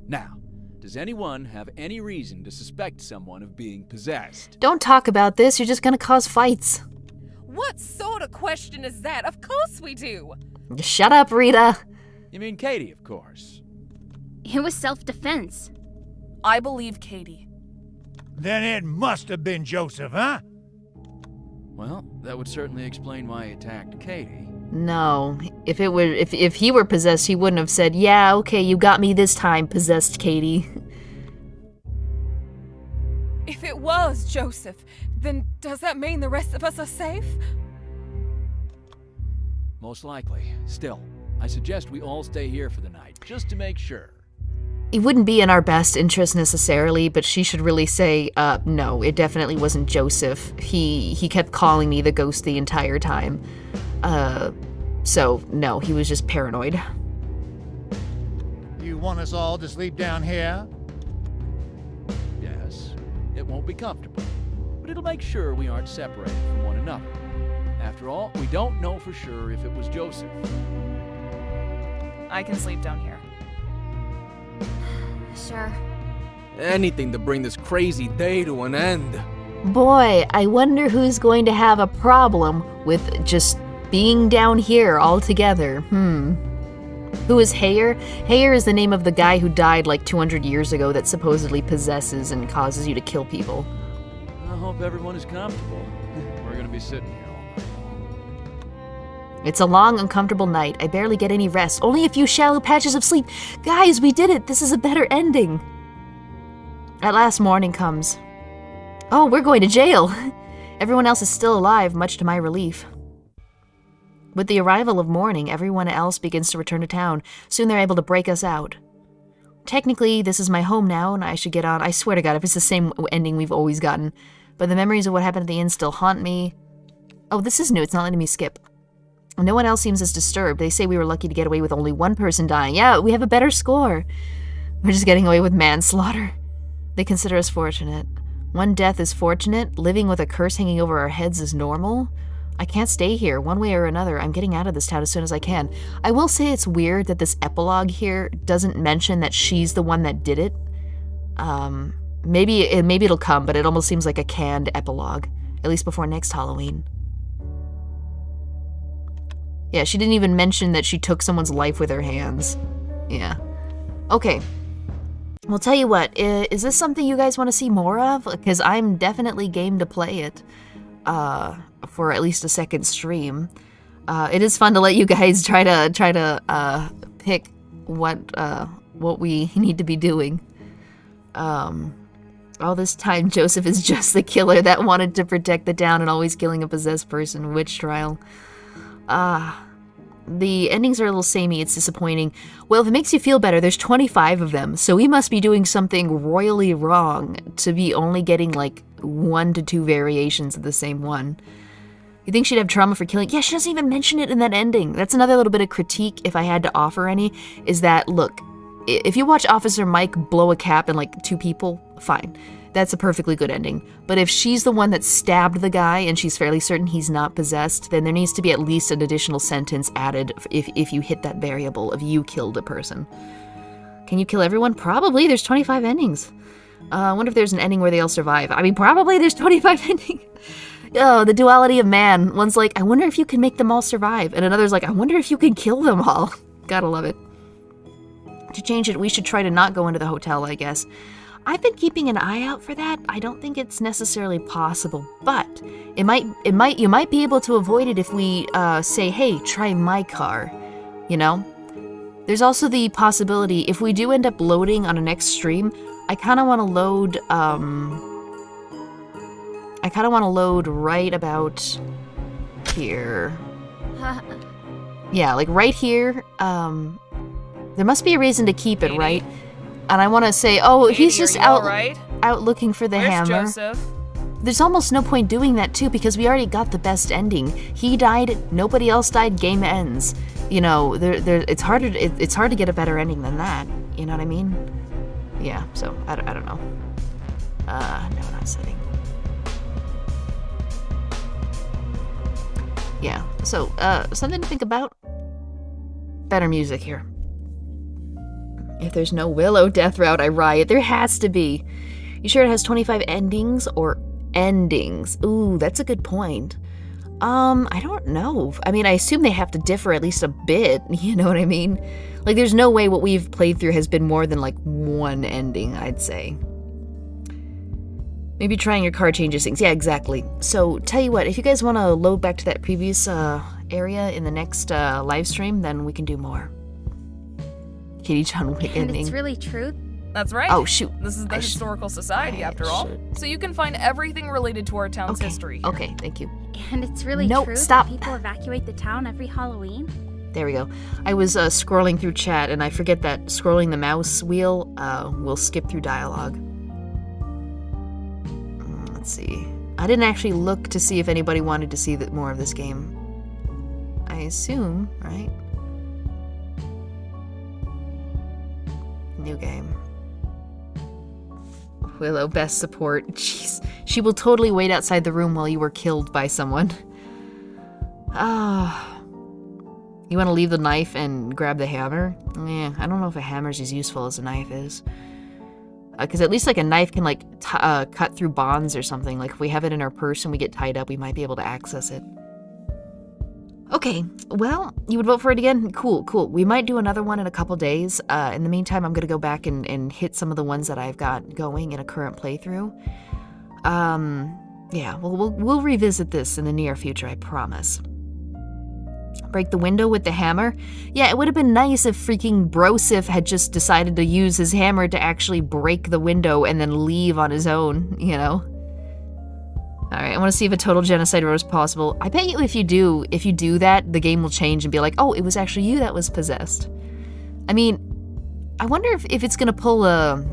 Now, does anyone have any reason to suspect someone of being possessed? Don't talk about this. You're just gonna cause fights. What sort of question is that? Of course we do. Shut up, Rita. You mean Katie, of course. It was self-defense. I believe Katie. Then it must have been Joseph, huh? Well, that would certainly explain why he attacked Katie. No, if he were possessed, he wouldn't have said, yeah, okay, you got me this time, possessed Katie. If it was Joseph, then does that mean the rest of us are safe? Most likely. Still, I suggest we all stay here for the night, just to make sure. It wouldn't be in our best interest necessarily, but she should really say, no, it definitely wasn't Joseph. He kept calling me the ghost the entire time. So, no, he was just paranoid. You want us all to sleep down here? Yes, it won't be comfortable, but it'll make sure we aren't separated from one another. After all, we don't know for sure if it was Joseph. I can sleep down here. Sure. Anything to bring this crazy day to an end. Boy, I wonder who's going to have a problem with just being down here all together. Who is Hayer? Hayer is the name of the guy who died like 200 years ago that supposedly possesses and causes you to kill people. I hope everyone is comfortable. We're gonna be sitting here all night. It's a long, uncomfortable night. I barely get any rest. Only a few shallow patches of sleep. Guys, we did it. This is a better ending. At last, morning comes. Oh, we're going to jail. Everyone else is still alive, much to my relief. With the arrival of morning, everyone else begins to return to town. Soon they're able to break us out. Technically, this is my home now, and I should get on. I swear to God, if it's the same ending we've always gotten. But the memories of what happened at the inn still haunt me. Oh, this is new. It's not letting me skip. No one else seems as disturbed. They say we were lucky to get away with only one person dying. Yeah, we have a better score. We're just getting away with manslaughter. They consider us fortunate. One death is fortunate. Living with a curse hanging over our heads is normal. I can't stay here. One way or another, I'm getting out of this town as soon as I can. I will say it's weird that this epilogue here doesn't mention that she's the one that did it. Maybe it'll come, but it almost seems like a canned epilogue. At least before next Halloween. Yeah, she didn't even mention that she took someone's life with her hands. Yeah. Okay. Well, tell you what, is this something you guys want to see more of? Because I'm definitely game to play it. For at least a second stream. It is fun to let you guys try to pick what we need to be doing. All this time, Joseph is just the killer that wanted to protect the town and always killing a possessed person. Witch trial. The endings are a little samey. It's disappointing. Well, if it makes you feel better, there's 25 of them, so we must be doing something royally wrong to be only getting like 1 to 2 variations of the same one. You think she'd have trauma for killing? Yeah, she doesn't even mention it in that ending. That's another little bit of critique, if I had to offer any, is that, look, if you watch Officer Mike blow a cap in like 2 people, fine. That's a perfectly good ending. But if she's the one that stabbed the guy and she's fairly certain he's not possessed, then there needs to be at least an additional sentence added if you hit that variable of you killed a person. Can you kill everyone? Probably. There's 25 endings. I wonder if there's an ending where they all survive. I mean, probably there's 25 endings. Oh, the duality of man. One's like, I wonder if you can make them all survive. And another's like, I wonder if you can kill them all. Gotta love it. To change it, we should try to not go into the hotel, I guess. I've been keeping an eye out for that. I don't think it's necessarily possible, but you might be able to avoid it if we say, hey, try my car, you know? There's also the possibility, if we do end up loading on a next stream, I kind of want to load, right about here. Yeah, like right here. There must be a reason to keep it, right? And I want to say, oh, Katie, he's just out looking for the Where's hammer. Joseph? There's almost no point doing that too, because we already got the best ending. He died, nobody else died, game ends. You know, it's hard to get a better ending than that. You know what I mean? Yeah. So I don't know. No, not setting. Yeah. So something to think about. Better music here. If there's no Willow death route, I riot. There has to be. You sure it has 25 endings or endings? Ooh, that's a good point. I don't know. I mean, I assume they have to differ at least a bit. You know what I mean? Like, there's no way what we've played through has been more than, like, one ending, I'd say. Maybe trying your car changes things. Yeah, exactly. So, tell you what, if you guys want to load back to that previous area in the next live stream, then we can do more. Kitty John Wick And ending. it's really true. That's right. Oh, shoot. This is the Historical Society, after all. So you can find everything related to our town's history here. Okay, thank you. And it's really Nope, true stop. that people evacuate the town every Halloween. There we go. I was scrolling through chat, and I forget that scrolling the mouse wheel will skip through dialogue. Let's see. I didn't actually look to see if anybody wanted to see more of this game. I assume, right? New game. Willow, best support. Jeez. She will totally wait outside the room while you were killed by someone. Ah. You want to leave the knife and grab the hammer? Yeah, I don't know if a hammer's as useful as a knife is. Because at least like a knife can like cut through bonds or something. Like if we have it in our purse and we get tied up, we might be able to access it. Okay, well, you would vote for it again? Cool, cool. We might do another one in a couple days. In the meantime, I'm going to go back and hit some of the ones that I've got going in a current playthrough. Yeah, we'll revisit this in the near future, I promise. Break the window with the hammer? Yeah, it would have been nice if freaking Brosif had just decided to use his hammer to actually break the window and then leave on his own, you know? Alright, I want to see if a total genocide road is possible. I bet you if you do that, the game will change and be like, oh, it was actually you that was possessed. I mean, I wonder if it's gonna pull a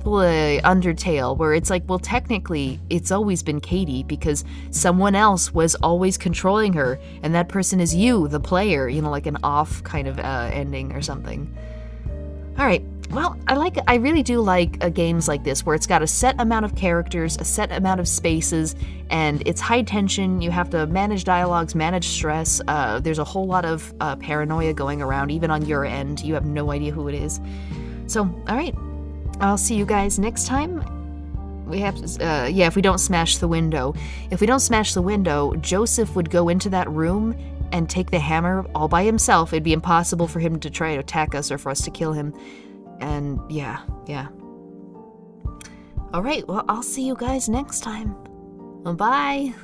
Undertale where it's like, well, technically it's always been Katie because someone else was always controlling her and that person is you, the player, you know, like an off kind of ending or something. Alright, well, I really do like games like this where it's got a set amount of characters, a set amount of spaces, and it's high tension. You have to manage dialogues, manage stress. There's a whole lot of paranoia going around, even on your end. You have no idea who it is. So, alright. I'll see you guys next time. We have to, yeah, if we don't smash the window. If we don't smash the window, Joseph would go into that room and take the hammer all by himself. It'd be impossible for him to try to attack us or for us to kill him. And yeah. Alright, well, I'll see you guys next time. Bye.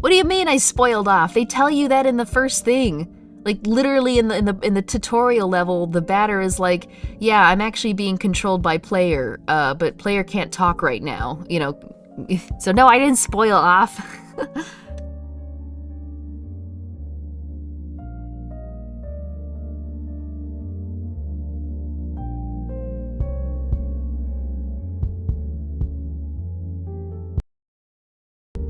What do you mean I spoiled off? They tell you that in the first thing. Like literally in the tutorial level, the batter is like, yeah, I'm actually being controlled by player, but player can't talk right now, you know. So no, I didn't spoil off.